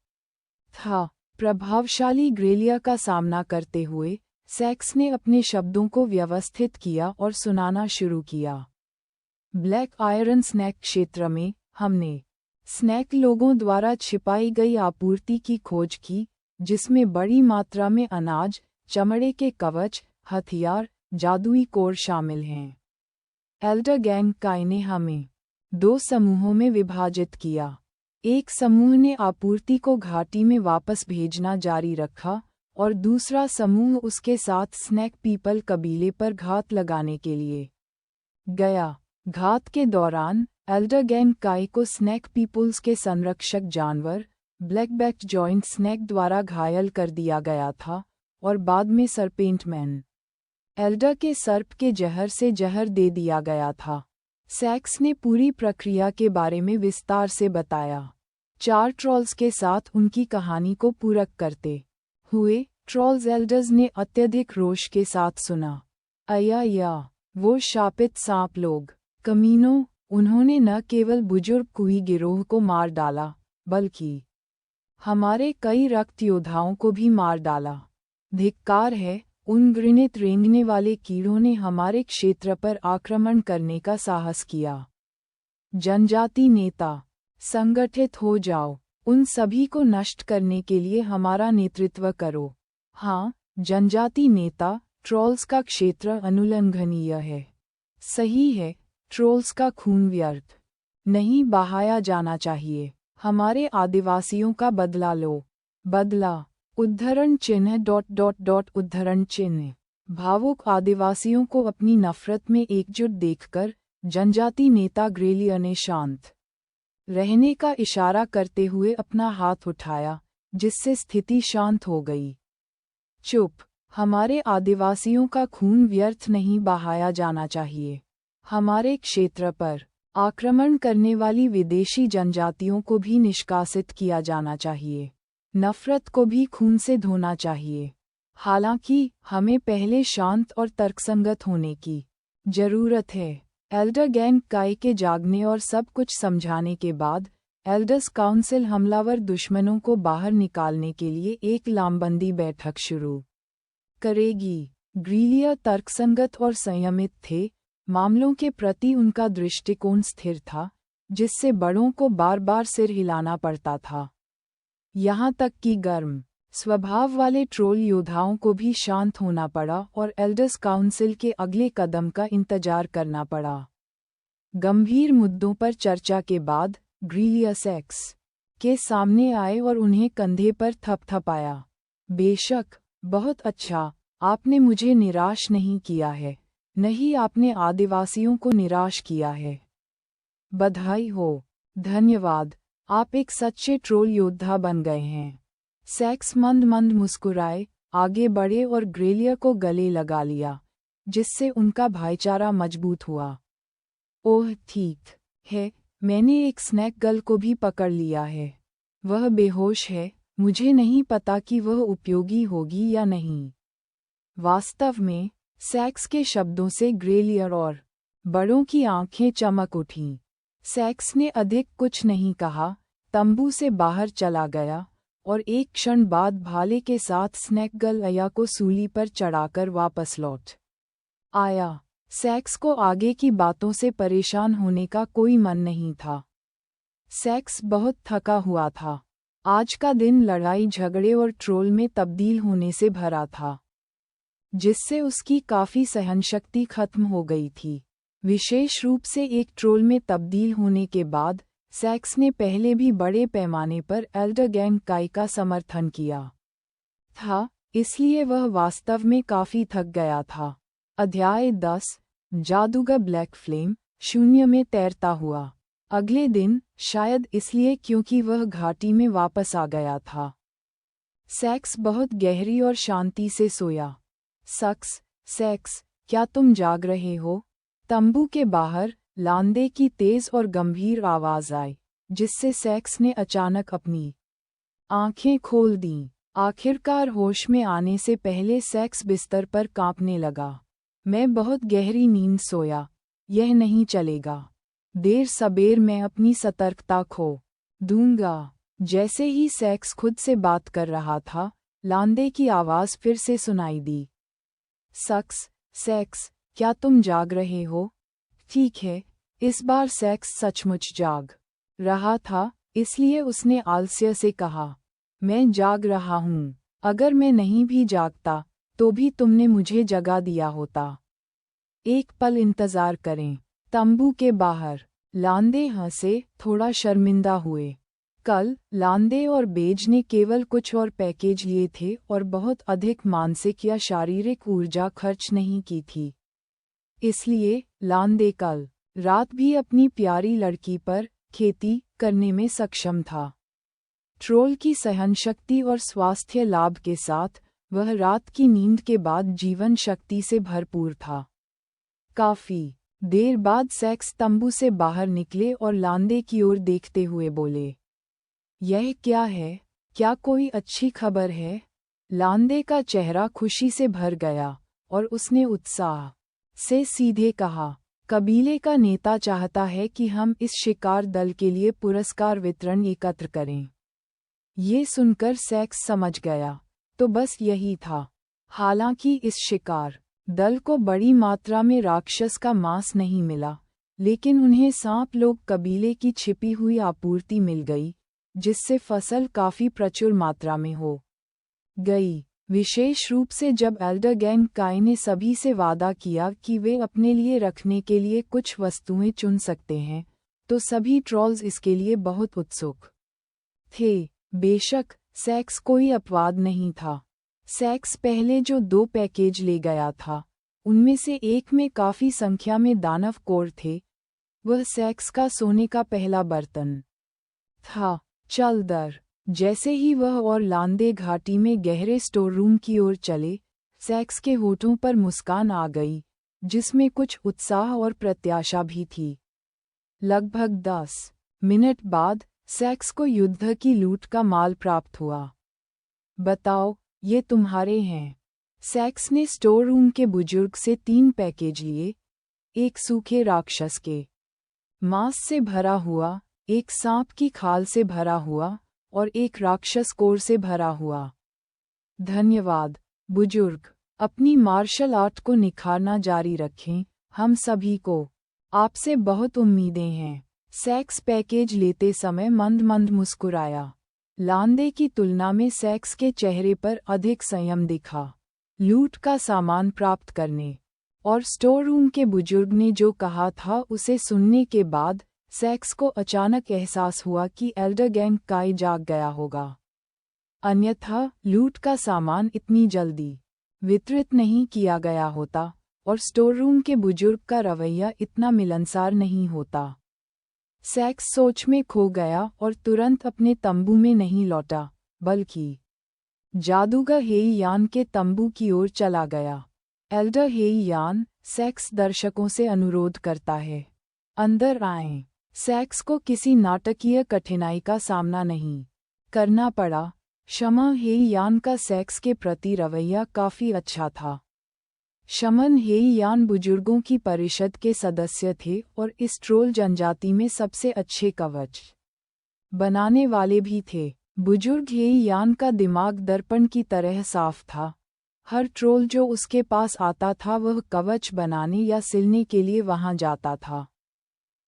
था। प्रभावशाली ग्रेलियर का सामना करते हुए सैक्स ने अपने शब्दों को व्यवस्थित किया और सुनाना शुरू किया। ब्लैक आयरन स्नैक क्षेत्र में हमने स्नैक लोगों द्वारा छिपाई गई आपूर्ति की खोज की, जिसमें बड़ी मात्रा में अनाज, चमड़े के कवच, हथियार, जादुई कोर शामिल हैं। एल्डर गैंग काई ने हमें 2 समूहों में विभाजित किया। एक समूह ने आपूर्ति को घाटी में वापस भेजना जारी रखा और दूसरा समूह उसके साथ स्नैक पीपल कबीले पर घात लगाने के लिए गया। घात के दौरान एल्डर गैंग काई को स्नैक पीपल्स के संरक्षक जानवर ब्लैकबैक जॉइंट स्नैक द्वारा घायल कर दिया गया था और बाद में सरपेंट मैन एल्डर के सर्प के जहर से जहर दे दिया गया था। सैक्स ने पूरी प्रक्रिया के बारे में विस्तार से बताया। 4 ट्रॉल्स के साथ उनकी कहानी को पूरक करते हुए ट्रॉल्स एल्डर्स ने अत्यधिक रोष के साथ सुना। अया, वो शापित सांप लोग, कमीनों, उन्होंने न केवल बुजुर्ग कुई गिरोह को मार डाला, बल्कि हमारे कई रक्त योद्धाओं को भी मार डाला। धिक्कार है, उन घृणित रेंगने वाले कीड़ों ने हमारे क्षेत्र पर आक्रमण करने का साहस किया। जनजाति नेता, संगठित हो जाओ, उन सभी को नष्ट करने के लिए हमारा नेतृत्व करो। हाँ, जनजाति नेता, ट्रॉल्स का क्षेत्र अनुल्लंघनीय है। सही है, ट्रॉल्स का खून व्यर्थ नहीं बहाया जाना चाहिए। हमारे आदिवासियों का बदला लो। बदला उद्धरण चिन्ह ... उद्धरण चिन्ह। भावुक आदिवासियों को अपनी नफरत में एकजुट देखकर जनजाति नेता ग्रेलियर ने शांत रहने का इशारा करते हुए अपना हाथ उठाया, जिससे स्थिति शांत हो गई। चुप, हमारे आदिवासियों का खून व्यर्थ नहीं बहाया जाना चाहिए। हमारे क्षेत्र पर आक्रमण करने वाली विदेशी जनजातियों को भी निष्कासित किया जाना चाहिए। नफरत को भी खून से धोना चाहिए। हालांकि हमें पहले शांत और तर्कसंगत होने की जरूरत है। एल्डर गैंग काई के जागने और सब कुछ समझाने के बाद एल्डर्स काउंसिल हमलावर दुश्मनों को बाहर निकालने के लिए एक लामबंदी बैठक शुरू करेगी। ग्रीलियर तर्कसंगत और संयमित थे, मामलों के प्रति उनका दृष्टिकोण स्थिर था, जिससे बड़ों को बार बार सिर हिलाना पड़ता था। यहाँ तक कि गर्म स्वभाव वाले ट्रोल योद्धाओं को भी शांत होना पड़ा और एल्डर्स काउंसिल के अगले कदम का इंतजार करना पड़ा। गंभीर मुद्दों पर चर्चा के बाद ग्रीलियर सेक्स के सामने आए और उन्हें कंधे पर थपथपाया। बेशक, बहुत अच्छा, आपने मुझे निराश नहीं किया है, नहीं आपने आदिवासियों को निराश किया है। बधाई हो, धन्यवाद, आप एक सच्चे ट्रोल योद्धा बन गए हैं। सेक्स मंद मंद मुस्कुराए, आगे बढ़े और ग्रेलियर को गले लगा लिया, जिससे उनका भाईचारा मजबूत हुआ। ओह ठीक है, मैंने एक स्नैक गर्ल को भी पकड़ लिया है। वह बेहोश है, मुझे नहीं पता कि वह उपयोगी होगी या नहीं। वास्तव में, सेक्स के शब्दों से ग्रेलियर और बड़ों की आंखें चमक उठीं। सेक्स ने अधिक कुछ नहीं कहा, तंबू से बाहर चला गया और एक क्षण बाद भाले के साथ स्नैक गर्ल अया को सूली पर चढ़ाकर वापस लौट आया। सेक्स को आगे की बातों से परेशान होने का कोई मन नहीं था। सेक्स बहुत थका हुआ था। आज का दिन लड़ाई झगड़े और ट्रोल में तब्दील होने से भरा था, जिससे उसकी काफ़ी सहनशक्ति खत्म हो गई थी। विशेष रूप से एक ट्रोल में तब्दील होने के बाद सेक्स ने पहले भी बड़े पैमाने पर एल्डर गैंग काई का समर्थन किया था, इसलिए वह वास्तव में काफ़ी थक गया था। अध्याय 10 जादूगर ब्लैक फ्लेम शून्य में तैरता हुआ। अगले दिन, शायद इसलिए क्योंकि वह घाटी में वापस आ गया था, सेक्स बहुत गहरी और शांति से सोया। सेक्स, क्या तुम जाग रहे हो? तंबू के बाहर लांदे की तेज और गंभीर आवाज आई, जिससे सेक्स ने अचानक अपनी आंखें खोल दीं। आखिरकार होश में आने से पहले सेक्स बिस्तर पर कांपने लगा। मैं बहुत गहरी नींद सोया, यह नहीं चलेगा। देर सबेर मैं अपनी सतर्कता खो दूंगा। जैसे ही सेक्स खुद से बात कर रहा था, लांदे की आवाज फिर से सुनाई दी। सेक्स, क्या तुम जाग रहे हो? ठीक है, इस बार सेक्स सचमुच जाग रहा था, इसलिए उसने आलस्य से कहा, मैं जाग रहा हूँ। अगर मैं नहीं भी जागता, तो भी तुमने मुझे जगा दिया होता। एक पल इंतजार करें। तंबू के बाहर लांदे हंसे, थोड़ा शर्मिंदा हुए। कल लांदे और बेज ने केवल कुछ और पैकेज लिए थे और बहुत अधिक मानसिक या शारीरिक ऊर्जा खर्च नहीं की थी। इसलिए लांदे कल रात भी अपनी प्यारी लड़की पर खेती करने में सक्षम था। ट्रोल की सहनशक्ति और स्वास्थ्य लाभ के साथ वह रात की नींद के बाद जीवन शक्ति से भरपूर था। काफी देर बाद सेक्स तंबू से बाहर निकले और लांदे की ओर देखते हुए बोले, यह क्या है? क्या कोई अच्छी खबर है? लांदे का चेहरा खुशी से भर गया और उसने उत्साह से सीधे कहा, कबीले का नेता चाहता है कि हम इस शिकार दल के लिए पुरस्कार वितरण एकत्र करें। ये सुनकर सेक्स समझ गया, तो बस यही था। हालांकि इस शिकार दल को बड़ी मात्रा में राक्षस का मांस नहीं मिला, लेकिन उन्हें सांप लोग कबीले की छिपी हुई आपूर्ति मिल गई, जिससे फसल काफी प्रचुर मात्रा में हो गई। विशेष रूप से जब एल्डर गैंग काई ने सभी से वादा किया कि वे अपने लिए रखने के लिए कुछ वस्तुएं चुन सकते हैं, तो सभी ट्रॉल्स इसके लिए बहुत उत्सुक थे। बेशक, सेक्स कोई अपवाद नहीं था। सेक्स पहले जो 2 पैकेज ले गया था, उनमें से एक में काफी संख्या में दानव कोर थे। वह सेक्स का सोने का पहला बर्तन था। चल दर जैसे ही वह और लांदे घाटी में गहरे स्टोर रूम की ओर चले, सेक्स के होठों पर मुस्कान आ गई, जिसमें कुछ उत्साह और प्रत्याशा भी थी। लगभग 10 मिनट बाद सेक्स को युद्ध की लूट का माल प्राप्त हुआ। बताओ, ये तुम्हारे हैं। सेक्स ने स्टोर रूम के बुजुर्ग से 3 पैकेज लिए, एक सूखे राक्षस के मांस से भरा हुआ, एक सांप की खाल से भरा हुआ और एक राक्षस कोर से भरा हुआ। धन्यवाद बुजुर्ग, अपनी मार्शल आर्ट को निखारना जारी रखें। हम सभी को आपसे बहुत उम्मीदें हैं। सेक्स पैकेज लेते समय मंद मंद मुस्कुराया। लांदे की तुलना में सेक्स के चेहरे पर अधिक संयम दिखा। लूट का सामान प्राप्त करने और स्टोर रूम के बुजुर्ग ने जो कहा था उसे सुनने के बाद सेक्स को अचानक एहसास हुआ कि एल्डर गैंग काय जाग गया होगा, अन्यथा लूट का सामान इतनी जल्दी वितरित नहीं किया गया होता और स्टोर रूम के बुजुर्ग का रवैया इतना मिलनसार नहीं होता। सेक्स सोच में खो गया और तुरंत अपने तंबू में नहीं लौटा, बल्कि जादूगर हेई यान के तंबू की ओर चला गया। एल्डर हेई यान सेक्स दर्शकों से अनुरोध करता है, अंदर आएं। सेक्स को किसी नाटकीय कठिनाई का सामना नहीं करना पड़ा। शमन हेई यान का सेक्स के प्रति रवैया काफी अच्छा था। शमन हेई यान बुजुर्गों की परिषद के सदस्य थे और इस ट्रोल जनजाति में सबसे अच्छे कवच बनाने वाले भी थे। बुजुर्ग हेई यान का दिमाग दर्पण की तरह साफ था। हर ट्रोल जो उसके पास आता था वह कवच बनाने या सिलने के लिए वहां जाता था।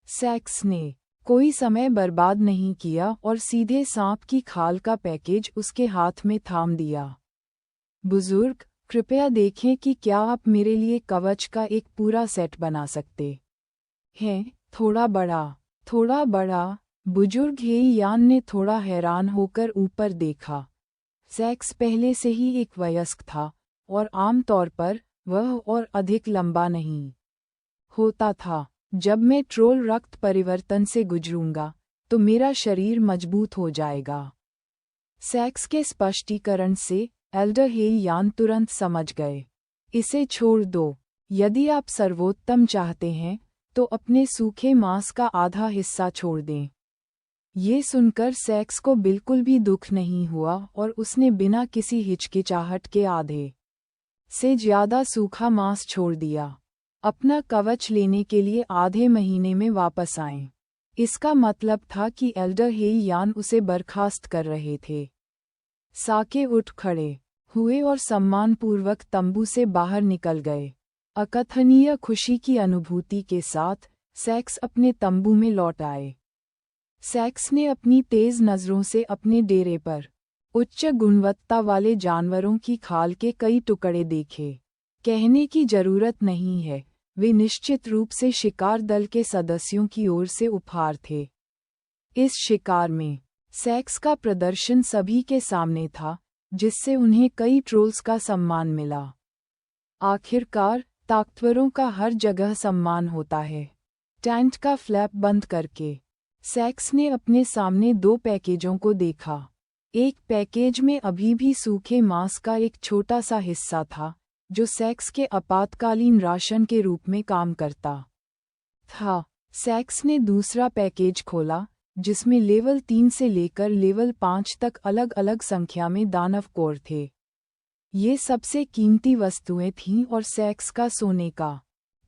सेक्स ने कोई समय बर्बाद नहीं किया और सीधे सांप की खाल का पैकेज उसके हाथ में थाम दिया। बुजुर्ग, कृपया देखें कि क्या आप मेरे लिए कवच का एक पूरा सेट बना सकते हैं। थोड़ा बड़ा। बुजुर्ग हेई यान ने थोड़ा हैरान होकर ऊपर देखा। सेक्स पहले से ही एक वयस्क था और आमतौर पर वह और अधिक लंबा नहीं होता था। जब मैं ट्रोल रक्त परिवर्तन से गुजरूंगा तो मेरा शरीर मजबूत हो जाएगा। सेक्स के स्पष्टीकरण से एल्डर हेई यान तुरंत समझ गए। इसे छोड़ दो। यदि आप सर्वोत्तम चाहते हैं तो अपने सूखे मांस का आधा हिस्सा छोड़ दें। ये सुनकर सेक्स को बिल्कुल भी दुख नहीं हुआ और उसने बिना किसी हिचकिचाहट के आधे से ज्यादा सूखा मांस छोड़ दिया। अपना कवच लेने के लिए आधे महीने में वापस आएं। इसका मतलब था कि एल्डर हेई यान उसे बर्खास्त कर रहे थे। साके उठ खड़े हुए और सम्मानपूर्वक तंबू से बाहर निकल गए। अकथनीय खुशी की अनुभूति के साथ सेक्स अपने तंबू में लौट आए। सेक्स ने अपनी तेज नज़रों से अपने डेरे पर उच्च गुणवत्ता वाले जानवरों की खाल के कई टुकड़े देखे। कहने की जरूरत नहीं है, वे निश्चित रूप से शिकार दल के सदस्यों की ओर से उपहार थे। इस शिकार में सेक्स का प्रदर्शन सभी के सामने था, जिससे उन्हें कई ट्रोल्स का सम्मान मिला। आखिरकार ताकतवरों का हर जगह सम्मान होता है। टेंट का फ्लैप बंद करके सेक्स ने अपने सामने 2 पैकेजों को देखा। एक पैकेज में अभी भी सूखे मांस का एक छोटा सा हिस्सा था, जो सेक्स के आपातकालीन राशन के रूप में काम करता था। सेक्स ने दूसरा पैकेज खोला, जिसमें लेवल 3 से लेकर लेवल 5 तक अलग अलग संख्या में दानव कोर थे। ये सबसे कीमती वस्तुएं थीं और सेक्स का सोने का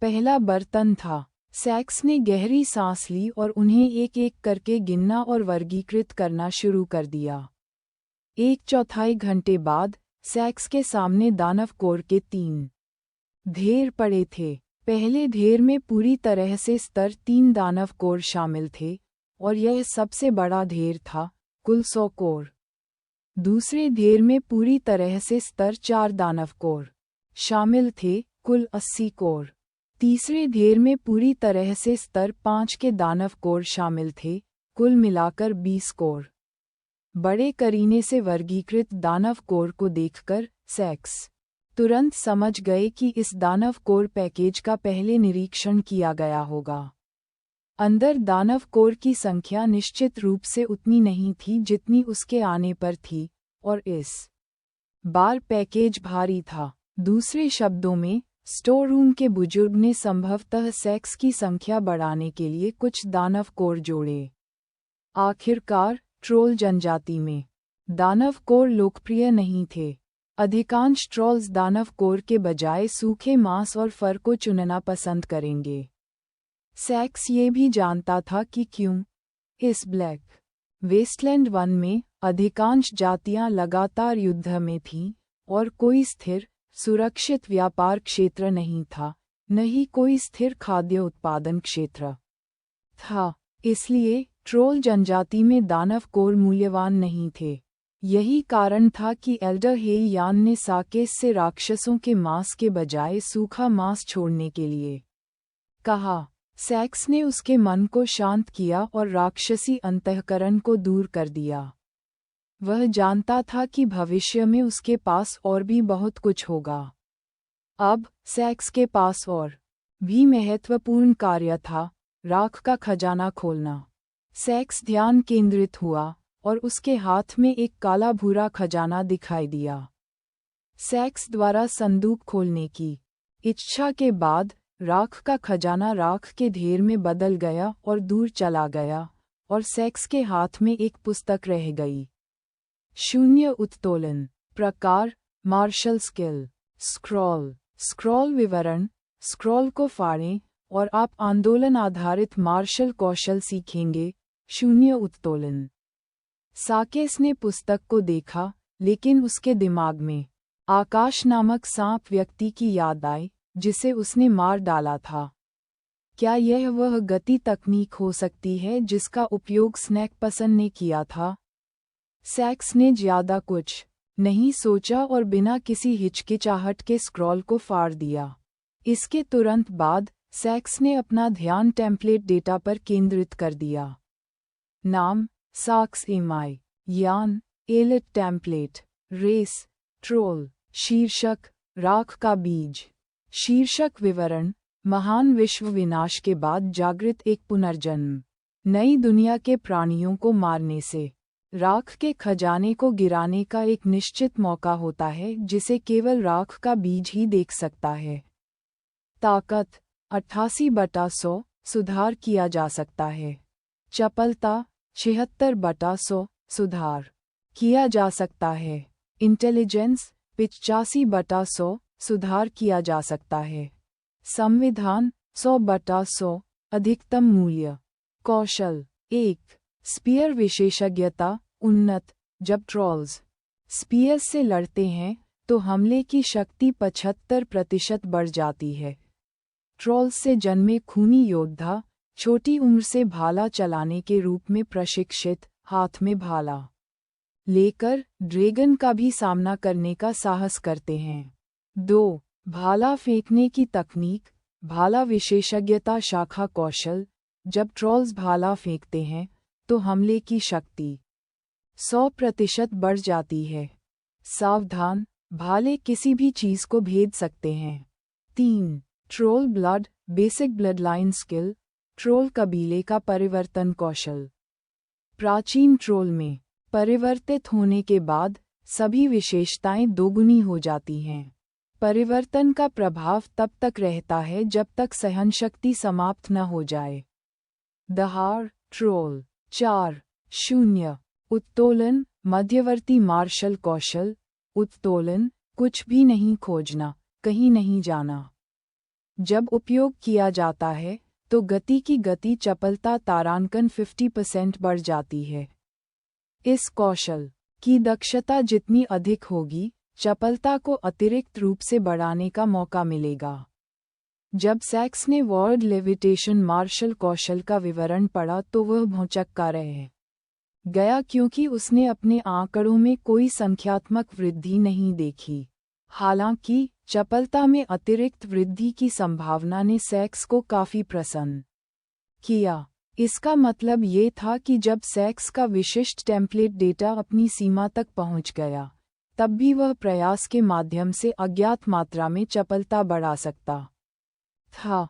पहला बर्तन था। सेक्स ने गहरी सांस ली और उन्हें एक एक करके गिनना और वर्गीकृत करना शुरू कर दिया। 1/4 घंटे बाद सेक्स के सामने दानव कोर के 3 ढेर पड़े थे। पहले ढेर में पूरी तरह से स्तर 3 दानव कोर शामिल थे और यह सबसे बड़ा ढेर था, कुल 100 कोर। दूसरे ढेर में पूरी तरह से स्तर 4 दानव कोर शामिल थे, कुल 80 कोर। तीसरे ढेर में पूरी तरह से स्तर 5 के दानव कोर शामिल थे, कुल मिलाकर 20 कोर। बड़े करीने से वर्गीकृत दानव कोर को देखकर सेक्स तुरंत समझ गए कि इस दानव कोर पैकेज का पहले निरीक्षण किया गया होगा। अंदर दानव कोर की संख्या निश्चित रूप से उतनी नहीं थी जितनी उसके आने पर थी, और इस बार पैकेज भारी था। दूसरे शब्दों में, स्टोर रूम के बुजुर्ग ने संभवतः सेक्स की संख्या बढ़ाने के लिए कुछ दानव कोर जोड़े। आखिरकार ट्रोल जनजाति में दानव कोर लोकप्रिय नहीं थे। अधिकांश ट्रोल्स दानव कोर के बजाय सूखे मांस और फर को चुनना पसंद करेंगे। सैक्स ये भी जानता था कि क्यों। इस ब्लैक वेस्टलैंड वन में अधिकांश जातियां लगातार युद्ध में थीं और कोई स्थिर, सुरक्षित व्यापार क्षेत्र नहीं था, न ही कोई स्थिर खाद्य उत्पादन क्षेत्र था। इसलिए ट्रोल जनजाति में दानव कोर मूल्यवान नहीं थे। यही कारण था कि एल्डर हेइयान ने साकेस से राक्षसों के मांस के बजाय सूखा मांस छोड़ने के लिए कहा। सैक्स ने उसके मन को शांत किया और राक्षसी अंतःकरण को दूर कर दिया। वह जानता था कि भविष्य में उसके पास और भी बहुत कुछ होगा। अब सैक्स के पास और भी महत्वपूर्ण कार्य था, राख का खजाना खोलना। सैक्स ध्यान केंद्रित हुआ और उसके हाथ में एक काला भूरा खजाना दिखाई दिया। सैक्स द्वारा संदूक खोलने की इच्छा के बाद राख का खजाना राख के ढेर में बदल गया और दूर चला गया, और सैक्स के हाथ में एक पुस्तक रह गई। शून्य उत्तोलन। प्रकार मार्शल स्किल। स्क्रॉल विवरण। स्क्रॉल को फाड़ें और आप आंदोलन आधारित मार्शल कौशल सीखेंगे। शून्य उत्तोलन। साकेस ने पुस्तक को देखा, लेकिन उसके दिमाग में आकाश नामक सांप व्यक्ति की याद आई जिसे उसने मार डाला था। क्या यह वह गति तकनीक हो सकती है जिसका उपयोग स्नैकपसन ने किया था? सैक्स ने ज्यादा कुछ नहीं सोचा और बिना किसी हिचकिचाहट के स्क्रॉल को फाड़ दिया। इसके तुरंत बाद सैक्स ने अपना ध्यान टेम्पलेट डेटा पर केंद्रित कर दिया। नाम साक्स एमआई यान एलिट टेम्पलेट। Race troll. शीर्षक राख का बीज। शीर्षक विवरण। महान विश्व विनाश के बाद जागृत एक पुनर्जन्म। नई दुनिया के प्राणियों को मारने से राख के खजाने को गिराने का एक निश्चित मौका होता है जिसे केवल राख का बीज ही देख सकता है। ताकत 88/100 सुधार किया जा सकता है। चपलता 76/100 सुधार किया जा सकता है। इंटेलिजेंस 85/100 सुधार किया जा सकता है। संविधान 100/100 अधिकतम मूल्य। कौशल 1 स्पीयर विशेषज्ञता उन्नत। जब ट्रोल्स स्पीयर से लड़ते हैं तो हमले की शक्ति 75% बढ़ जाती है। ट्रोल्स से जन्मे खूनी योद्धा छोटी उम्र से भाला चलाने के रूप में प्रशिक्षित, हाथ में भाला लेकर ड्रैगन का भी सामना करने का साहस करते हैं। 2 भाला फेंकने की तकनीक। भाला विशेषज्ञता शाखा कौशल। जब ट्रोल्स भाला फेंकते हैं तो हमले की शक्ति 100% बढ़ जाती है। सावधान, भाले किसी भी चीज को भेद सकते हैं। 3 troll blood basic blood line skill. Troll कबीले का परिवर्तन कौशल। प्राचीन ट्रोल में परिवर्तित होने के बाद सभी विशेषताएं दोगुनी हो जाती हैं। परिवर्तन का प्रभाव तब तक रहता है जब तक सहनशक्ति समाप्त न हो जाए। दहाड़ ट्रोल। 4 शून्य उत्तोलन मध्यवर्ती मार्शल कौशल। उत्तोलन कुछ भी नहीं खोजना, कहीं नहीं जाना। जब उपयोग किया जाता है तो गति की गति चपलता तारांकन 50% बढ़ जाती है। इस कौशल की दक्षता जितनी अधिक होगी, चपलता को अतिरिक्त रूप से बढ़ाने का मौका मिलेगा। जब सैक्स ने वर्ल्ड लेविटेशन मार्शल कौशल का विवरण पढ़ा तो वह भौंचक्का रह गया क्योंकि उसने अपने आंकड़ों में कोई संख्यात्मक वृद्धि नहीं देखी। हालांकि चपलता में अतिरिक्त वृद्धि की संभावना ने सैक्स को काफी प्रसन्न किया। इसका मतलब ये था कि जब सैक्स का विशिष्ट टेम्पलेट डेटा अपनी सीमा तक पहुंच गया, तब भी वह प्रयास के माध्यम से अज्ञात मात्रा में चपलता बढ़ा सकता था।